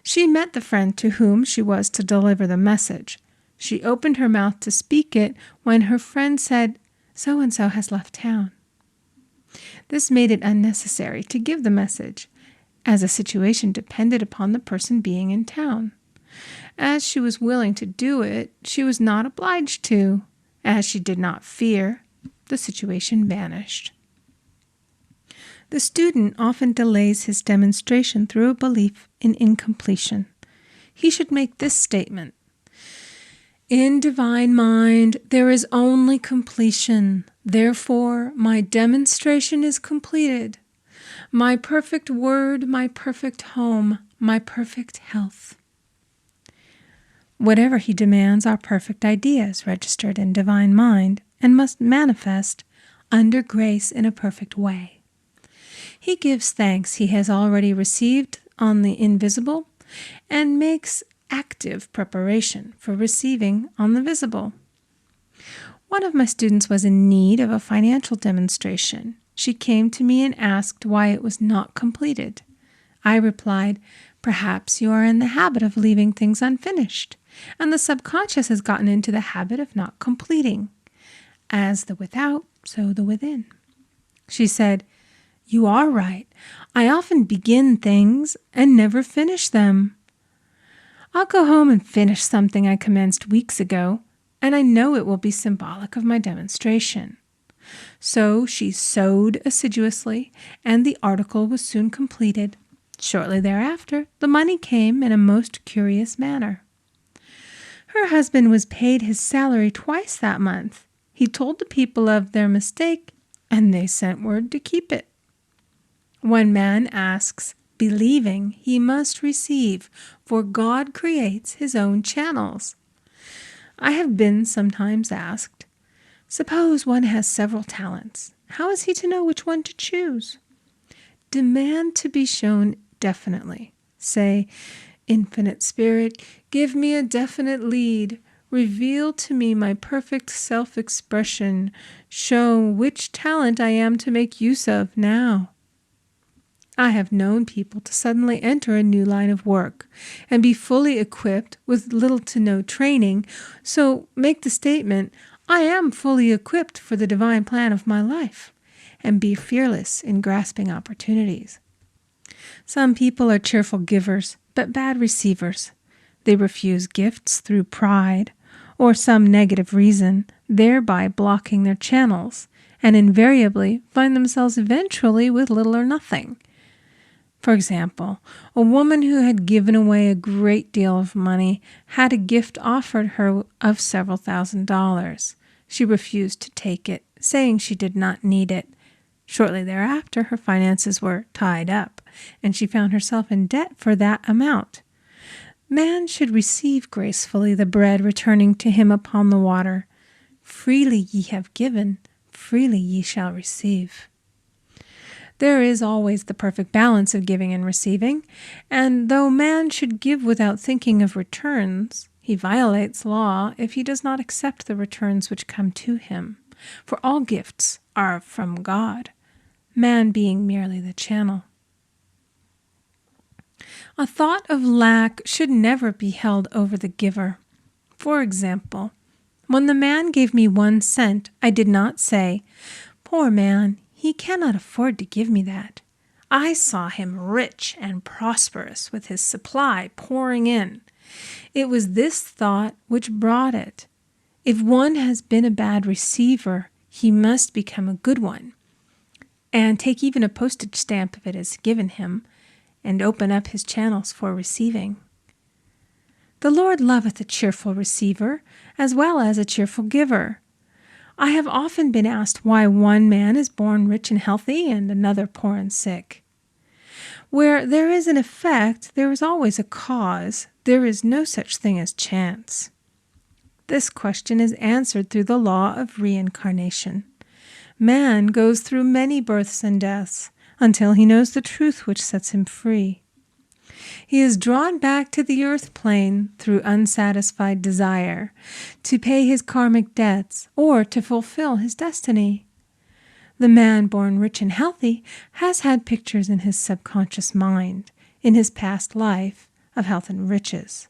She met the friend to whom she was to deliver the message. She opened her mouth to speak it when her friend said, "So-and-so has left town." This made it unnecessary to give the message, as the situation depended upon the person being in town. As she was willing to do it, she was not obliged to. As she did not fear, the situation vanished. The student often delays his demonstration through a belief in incompletion. He should make this statement: "In divine mind, there is only completion. Therefore, my demonstration is completed. My perfect word, my perfect home, my perfect health." Whatever he demands are perfect ideas registered in divine mind and must manifest under grace in a perfect way. He gives thanks he has already received on the invisible and makes active preparation for receiving on the visible. One of my students was in need of a financial demonstration. She came to me and asked why it was not completed. I replied, "Perhaps you are in the habit of leaving things unfinished, and the subconscious has gotten into the habit of not completing. As the without, so the within." She said, "You are right. I often begin things and never finish them. I'll go home and finish something I commenced weeks ago, and I know it will be symbolic of my demonstration." So she sewed assiduously, and the article was soon completed. Shortly thereafter, the money came in a most curious manner. Her husband was paid his salary twice that month. He told the people of their mistake, and they sent word to keep it. When man asks, believing, he must receive, for God creates his own channels. I have been sometimes asked, suppose one has several talents. How is he to know which one to choose? Demand to be shown definitely. Say, "Infinite Spirit, give me a definite lead. Reveal to me my perfect self-expression. Show which talent I am to make use of now." I have known people to suddenly enter a new line of work and be fully equipped with little to no training, so make the statement, "I am fully equipped for the divine plan of my life," and be fearless in grasping opportunities. Some people are cheerful givers, but bad receivers. They refuse gifts through pride or some negative reason, thereby blocking their channels, and invariably find themselves eventually with little or nothing. For example, a woman who had given away a great deal of money had a gift offered her of several $1,000s. She refused to take it, saying she did not need it. Shortly thereafter, her finances were tied up, and she found herself in debt for that amount. Man should receive gracefully the bread returning to him upon the water. Freely ye have given, freely ye shall receive. There is always the perfect balance of giving and receiving, and though man should give without thinking of returns, he violates law if he does not accept the returns which come to him. For all gifts are from God, man being merely the channel. A thought of lack should never be held over the giver. For example, when the man gave me 1 cent, I did not say, "Poor man, he cannot afford to give me that." I saw him rich and prosperous with his supply pouring in. It was this thought which brought it. If one has been a bad receiver, he must become a good one, and take even a postage stamp if it is given him, and open up his channels for receiving. The Lord loveth a cheerful receiver, as well as a cheerful giver. I have often been asked why one man is born rich and healthy and another poor and sick. Where there is an effect, there is always a cause. There is no such thing as chance. This question is answered through the law of reincarnation. Man goes through many births and deaths until he knows the truth which sets him free. He is drawn back to the earth plane through unsatisfied desire, to pay his karmic debts or to fulfill his destiny. The man born rich and healthy has had pictures in his subconscious mind, in his past life, of health and riches,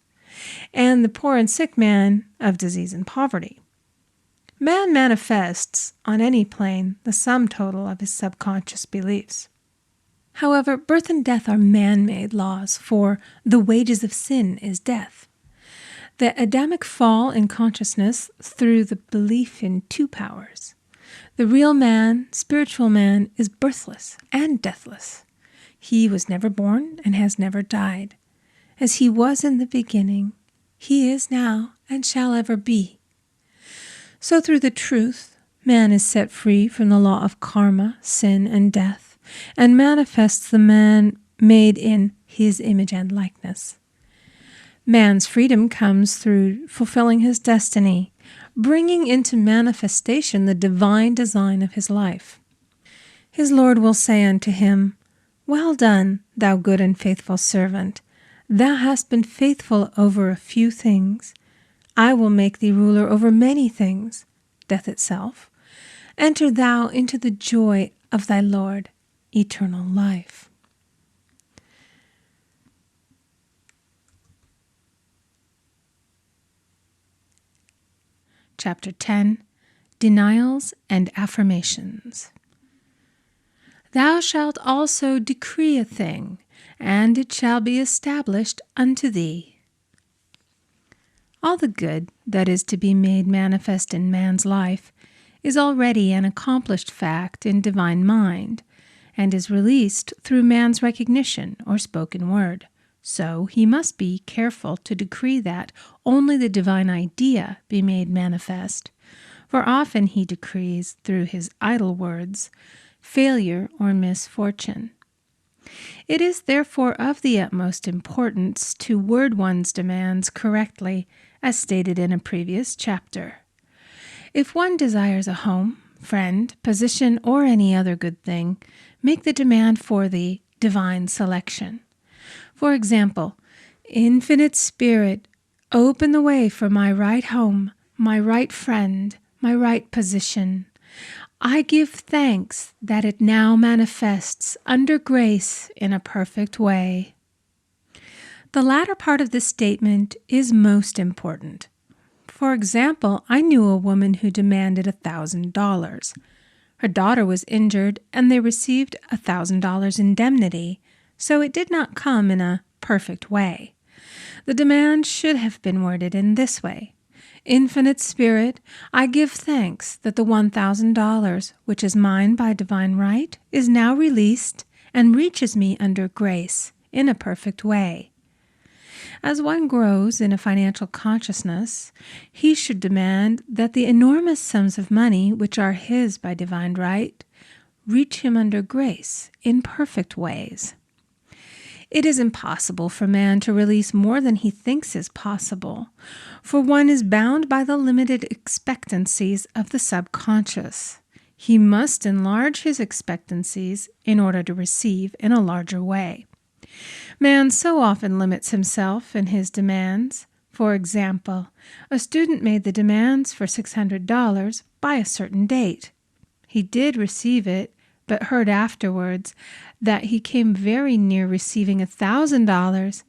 and the poor and sick man of disease and poverty. Man manifests, on any plane, the sum total of his subconscious beliefs. However, birth and death are man-made laws, for the wages of sin is death. The Adamic fall in consciousness through the belief in 2 powers. The real man, spiritual man, is birthless and deathless. He was never born and has never died. As he was in the beginning, he is now and shall ever be. So through the truth, man is set free from the law of karma, sin, and death, and manifests the man made in his image and likeness. Man's freedom comes through fulfilling his destiny, bringing into manifestation the divine design of his life. His Lord will say unto him, "Well done, thou good and faithful servant. Thou hast been faithful over a few things. I will make thee ruler over many things," death itself. "Enter thou into the joy of thy Lord, eternal life." Chapter 10, Denials and Affirmations. Thou shalt also decree a thing, and it shall be established unto thee. All the good that is to be made manifest in man's life is already an accomplished fact in divine mind, and is released through man's recognition or spoken word. So he must be careful to decree that only the divine idea be made manifest, for often he decrees through his idle words failure or misfortune. It is therefore of the utmost importance to word one's demands correctly, as stated in a previous chapter. If one desires a home, friend, position, or any other good thing, make the demand for the divine selection. For example, Infinite Spirit, open the way for my right home, my right friend, my right position. I give thanks that it now manifests under grace in a perfect way. The latter part of this statement is most important. For example, I knew a woman who demanded $1,000. Her daughter was injured, and they received $1,000 indemnity, so it did not come in a perfect way. The demand should have been worded in this way: Infinite Spirit, I give thanks that the $1,000, which is mine by divine right, is now released and reaches me under grace in a perfect way. As one grows in a financial consciousness, he should demand that the enormous sums of money which are his by divine right reach him under grace in perfect ways. It is impossible for man to release more than he thinks is possible, for one is bound by the limited expectancies of the subconscious. He must enlarge his expectancies in order to receive in a larger way. Man so often limits himself in his demands. For example, a student made the demands for $600 by a certain date. He did receive it, but heard afterwards that he came very near receiving $1,000,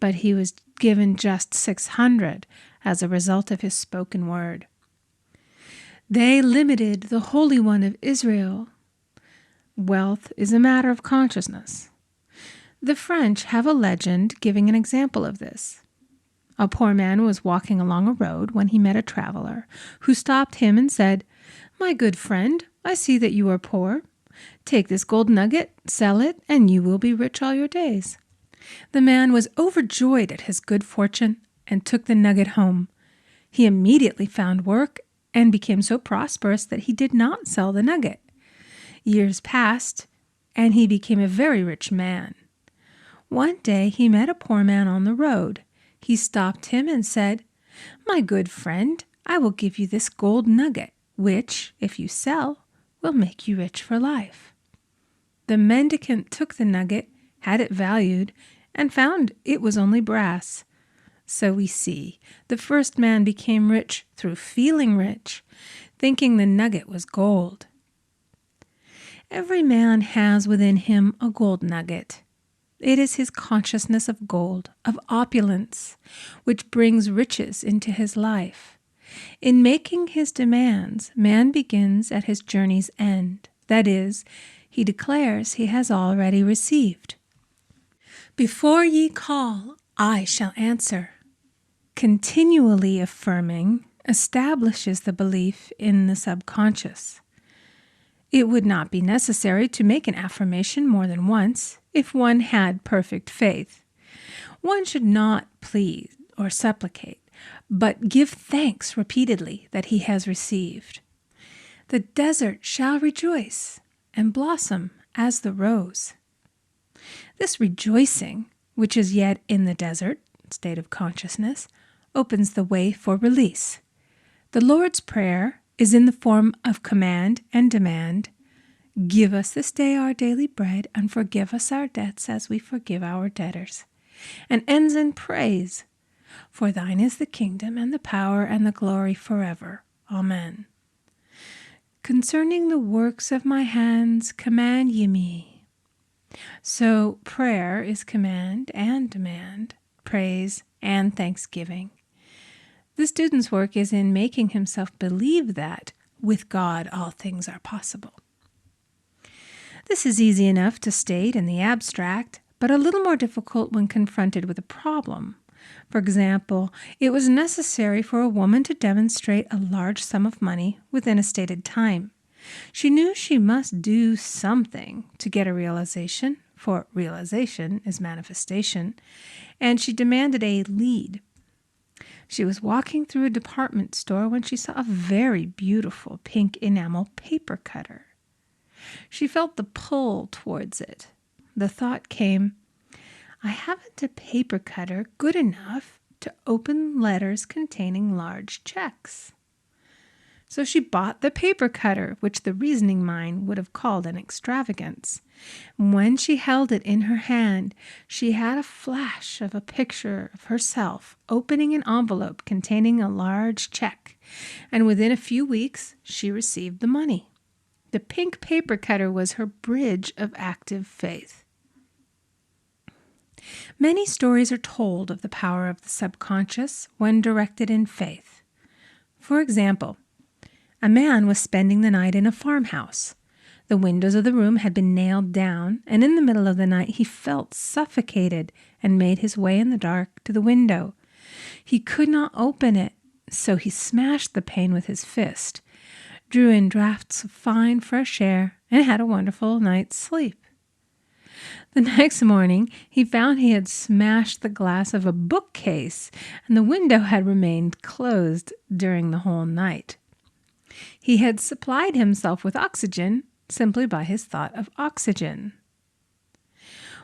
but he was given just $600 as a result of his spoken word. They limited the Holy One of Israel. Wealth is a matter of consciousness. The French have a legend giving an example of this. A poor man was walking along a road when he met a traveler, who stopped him and said, "My good friend, I see that you are poor. Take this gold nugget, sell it, and you will be rich all your days." The man was overjoyed at his good fortune and took the nugget home. He immediately found work and became so prosperous that he did not sell the nugget. Years passed, and he became a very rich man. One day he met a poor man on the road. He stopped him and said, "My good friend, I will give you this gold nugget, which, if you sell, will make you rich for life." The mendicant took the nugget, had it valued, and found it was only brass. So we see, the first man became rich through feeling rich, thinking the nugget was gold. Every man has within him a gold nugget. It is his consciousness of gold, of opulence, which brings riches into his life. In making his demands, man begins at his journey's end. That is, he declares he has already received. "Before ye call, I shall answer." Continually affirming establishes the belief in the subconscious. It would not be necessary to make an affirmation more than once if one had perfect faith. One should not plead or supplicate, but give thanks repeatedly that he has received. The desert shall rejoice and blossom as the rose. This rejoicing, which is yet in the desert state of consciousness, opens the way for release. The Lord's Prayer is in the form of command and demand. "Give us this day our daily bread, and forgive us our debts as we forgive our debtors," and ends in praise. "For thine is the kingdom and the power and the glory forever. Amen. Concerning the works of my hands, command ye me." So prayer is command and demand, praise and thanksgiving. The student's work is in making himself believe that with God all things are possible. This is easy enough to state in the abstract, but a little more difficult when confronted with a problem. For example, it was necessary for a woman to demonstrate a large sum of money within a stated time. She knew she must do something to get a realization, for realization is manifestation, and she demanded a lead. She was walking through a department store when she saw a very beautiful pink enamel paper cutter. She felt the pull towards it. The thought came, "I haven't a paper cutter good enough to open letters containing large checks." So she bought the paper cutter, which the reasoning mind would have called an extravagance. When she held it in her hand, she had a flash of a picture of herself opening an envelope containing a large check, and within a few weeks she received the money. The pink paper cutter was her bridge of active faith. Many stories are told of the power of the subconscious when directed in faith. For example, a man was spending the night in a farmhouse. The windows of the room had been nailed down, and in the middle of the night he felt suffocated and made his way in the dark to the window. He could not open it, so he smashed the pane with his fist, drew in draughts of fine fresh air, and had a wonderful night's sleep. The next morning he found he had smashed the glass of a bookcase, and the window had remained closed during the whole night. He had supplied himself with oxygen, simply by his thought of oxygen.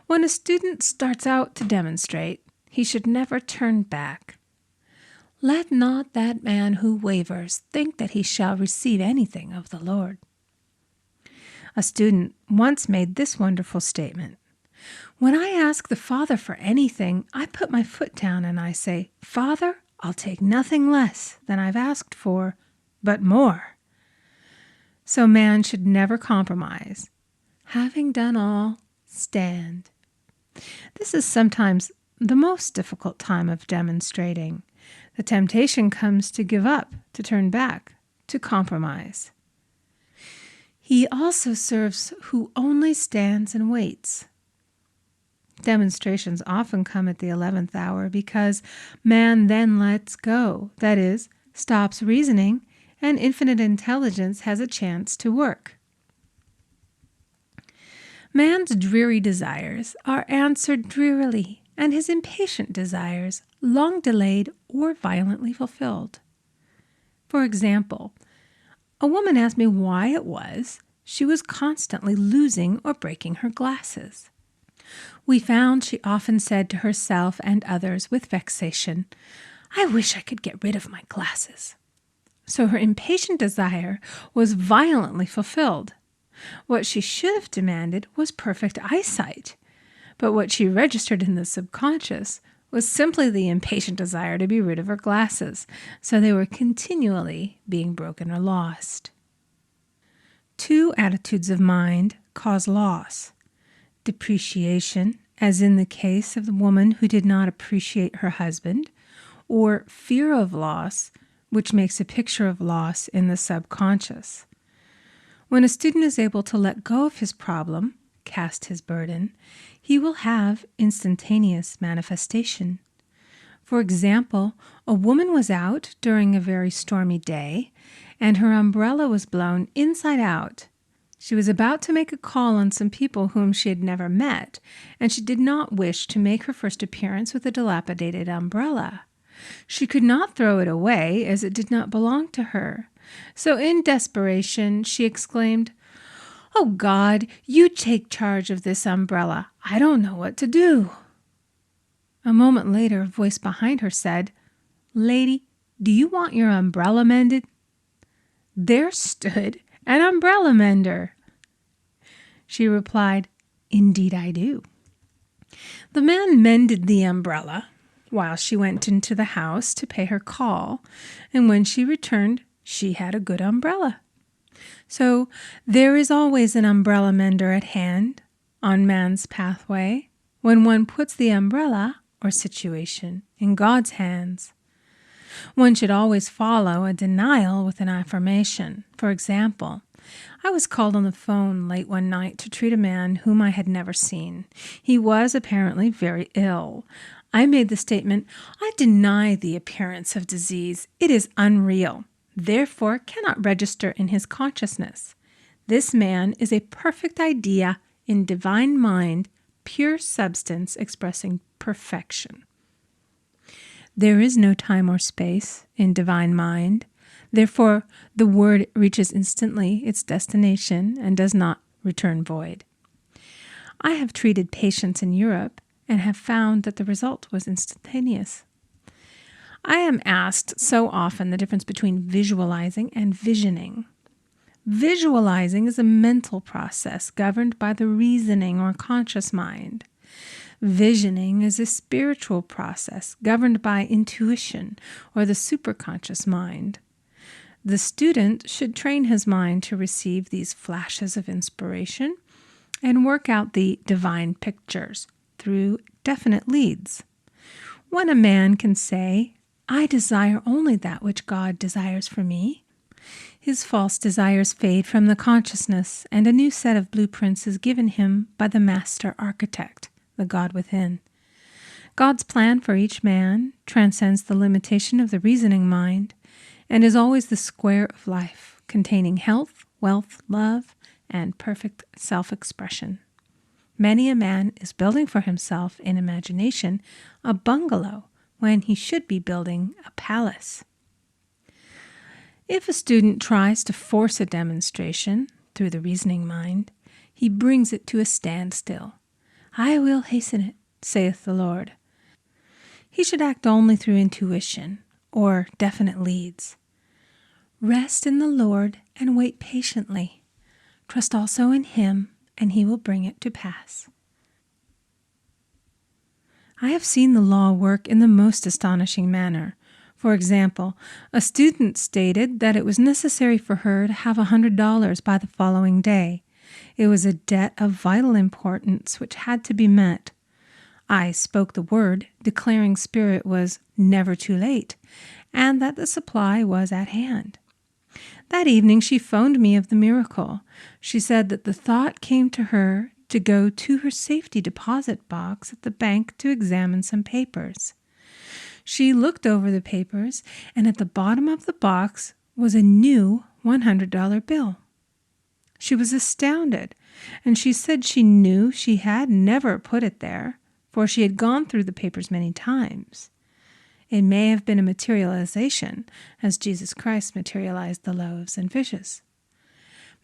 When a student starts out to demonstrate, he should never turn back. Let not that man who wavers think that he shall receive anything of the Lord. A student once made this wonderful statement: "When I ask the Father for anything, I put my foot down and I say, 'Father, I'll take nothing less than I've asked for, but more.'" So man should never compromise. Having done all, stand. This is sometimes the most difficult time of demonstrating. The temptation comes to give up, to turn back, to compromise. He also serves who only stands and waits. Demonstrations often come at the 11th hour because man then lets go, that is, stops reasoning, and infinite intelligence has a chance to work. Man's dreary desires are answered drearily, and his impatient desires long delayed or violently fulfilled. For example, a woman asked me why it was she was constantly losing or breaking her glasses. We found she often said to herself and others with vexation, "I wish I could get rid of my glasses." So her impatient desire was violently fulfilled. What she should have demanded was perfect eyesight, but what she registered in the subconscious was simply the impatient desire to be rid of her glasses, so they were continually being broken or lost. Two attitudes of mind cause loss: depreciation, as in the case of the woman who did not appreciate her husband, or fear of loss, which makes a picture of loss in the subconscious. When a student is able to let go of his problem, cast his burden, he will have instantaneous manifestation. For example, a woman was out during a very stormy day, and her umbrella was blown inside out. She was about to make a call on some people whom she had never met, and she did not wish to make her first appearance with a dilapidated umbrella. She could not throw it away, as it did not belong to her. So in desperation, she exclaimed, "Oh God, you take charge of this umbrella. I don't know what to do." A moment later, a voice behind her said, "Lady, do you want your umbrella mended?" There stood an umbrella mender. She replied, "Indeed I do." The man mended the umbrella while she went into the house to pay her call, and when she returned, she had a good umbrella. So there is always an umbrella mender at hand on man's pathway when one puts the umbrella or situation in God's hands. One should always follow a denial with an affirmation. For example, I was called on the phone late one night to treat a man whom I had never seen. He was apparently very ill. I made the statement, "I deny the appearance of disease. It is unreal, therefore cannot register in his consciousness. This man is a perfect idea in divine mind, pure substance expressing perfection." There is no time or space in divine mind. Therefore, the word reaches instantly its destination and does not return void. I have treated patients in Europe and have found that the result was instantaneous. I am asked so often the difference between visualizing and visioning. Visualizing is a mental process governed by the reasoning or conscious mind. Visioning is a spiritual process governed by intuition or the superconscious mind. The student should train his mind to receive these flashes of inspiration and work out the divine pictures through definite leads. When a man can say, "I desire only that which God desires for me," his false desires fade from the consciousness, and a new set of blueprints is given him by the master architect, the God within. God's plan for each man transcends the limitation of the reasoning mind and is always the square of life, containing health, wealth, love, and perfect self-expression. Many a man is building for himself in imagination a bungalow when he should be building a palace. If a student tries to force a demonstration, through the reasoning mind. He brings it to a standstill. I will hasten it, saith the Lord. He should act only through intuition or definite leads. Rest in the Lord and wait patiently. Trust also in Him, and He will bring it to pass. I have seen the law work in the most astonishing manner. For example, a student stated that it was necessary for her to have $100 by the following day. It was a debt of vital importance which had to be met. I spoke the word, declaring Spirit was never too late, and that the supply was at hand. That evening she phoned me of the miracle. She said that the thought came to her to go to her safety deposit box at the bank to examine some papers. She looked over the papers, and at the bottom of the box was a new $100 bill. She was astounded, and she said she knew she had never put it there, for she had gone through the papers many times. It may have been a materialization, as Jesus Christ materialized the loaves and fishes.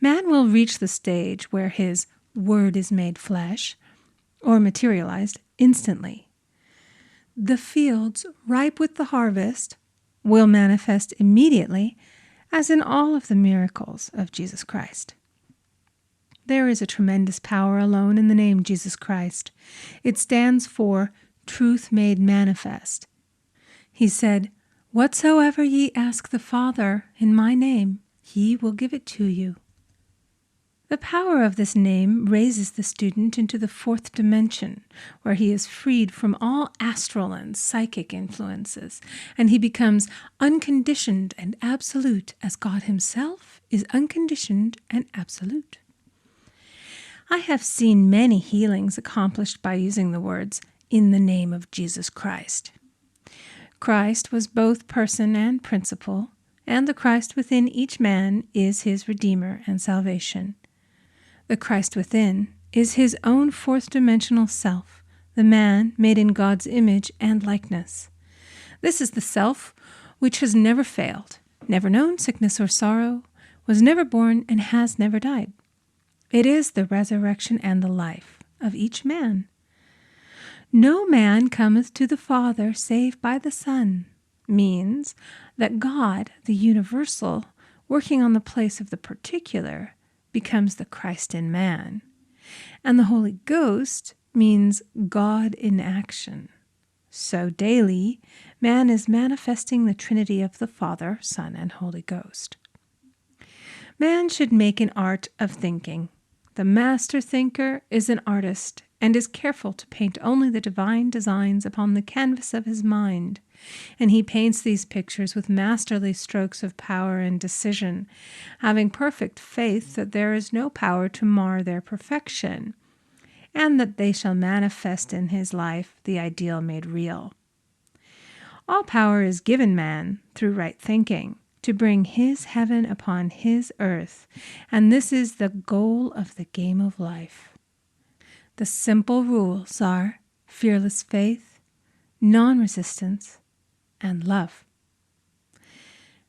Man will reach the stage where his word is made flesh, or materialized instantly. The fields ripe with the harvest will manifest immediately, as in all of the miracles of Jesus Christ. There is a tremendous power alone in the name Jesus Christ. It stands for truth made manifest. He said, "Whatsoever ye ask the Father in my name, He will give it to you." The power of this name raises the student into the fourth dimension, where he is freed from all astral and psychic influences, and he becomes unconditioned and absolute, as God Himself is unconditioned and absolute. I have seen many healings accomplished by using the words, "in the name of Jesus Christ." Christ was both person and principle, and the Christ within each man is his Redeemer and salvation. The Christ within is his own fourth-dimensional self, the man made in God's image and likeness. This is the self which has never failed, never known sickness or sorrow, was never born, and has never died. It is the resurrection and the life of each man. No man cometh to the Father save by the Son, means that God, the universal, working on the place of the particular, becomes the Christ in man. And the Holy Ghost means God in action. So daily, man is manifesting the Trinity of the Father, Son, and Holy Ghost. Man should make an art of thinking. The master thinker is an artist and is careful to paint only the divine designs upon the canvas of his mind. And he paints these pictures with masterly strokes of power and decision, having perfect faith that there is no power to mar their perfection, and that they shall manifest in his life the ideal made real. All power is given man through right thinking, to bring his heaven upon his earth, and this is the goal of the game of life. The simple rules are fearless faith, non-resistance, and love.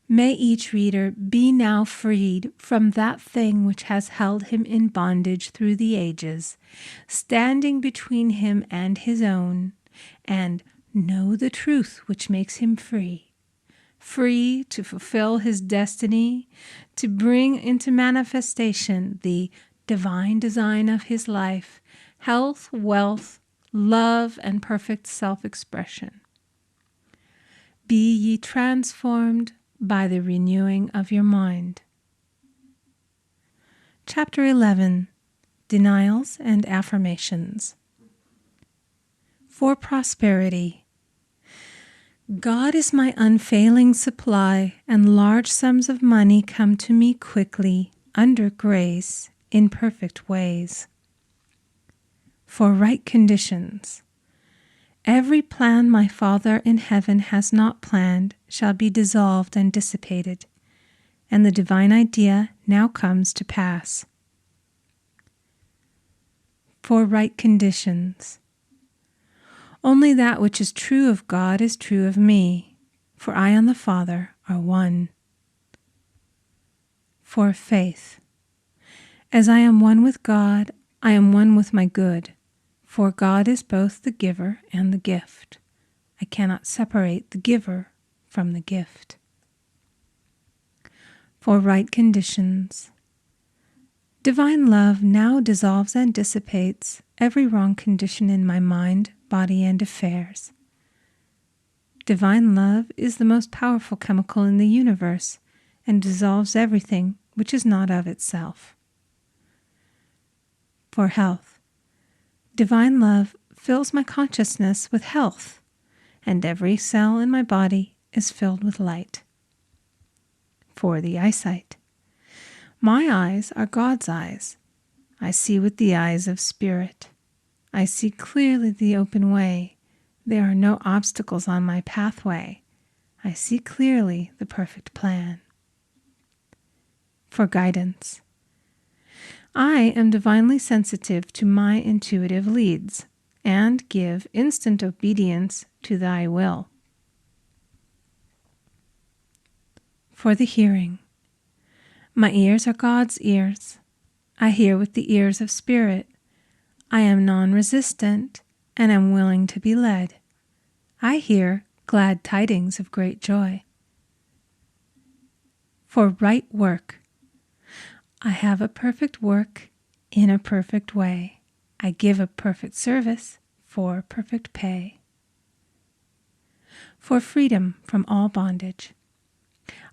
May each reader be now freed from that thing which has held him in bondage through the ages, standing between him and his own, and know the truth which makes him free. Free to fulfill his destiny, to bring into manifestation the divine design of his life, health, wealth, love, and perfect self-expression. Be ye transformed by the renewing of your mind. Chapter 11. Denials and Affirmations. For prosperity. God is my unfailing supply, and large sums of money come to me quickly, under grace, in perfect ways. For right conditions. Every plan my Father in heaven has not planned shall be dissolved and dissipated, and the divine idea now comes to pass. For right conditions. Only that which is true of God is true of me, for I and the Father are one. For faith. As I am one with God, I am one with my good, for God is both the giver and the gift. I cannot separate the giver from the gift. For right conditions. Divine love now dissolves and dissipates every wrong condition in my mind, body, and affairs. Divine love is the most powerful chemical in the universe and dissolves everything which is not of itself. For health. Divine love fills my consciousness with health, and every cell in my body is filled with light. For the eyesight. My eyes are God's eyes. I see with the eyes of spirit. I see clearly the open way. There are no obstacles on my pathway. I see clearly the perfect plan. For guidance. I am divinely sensitive to my intuitive leads and give instant obedience to thy will. For the hearing. My ears are God's ears. I hear with the ears of spirit. I am non-resistant and am willing to be led. I hear glad tidings of great joy. For right work. I have a perfect work in a perfect way. I give a perfect service for perfect pay. For freedom from all bondage.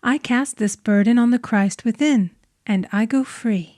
I cast this burden on the Christ within, and I go free.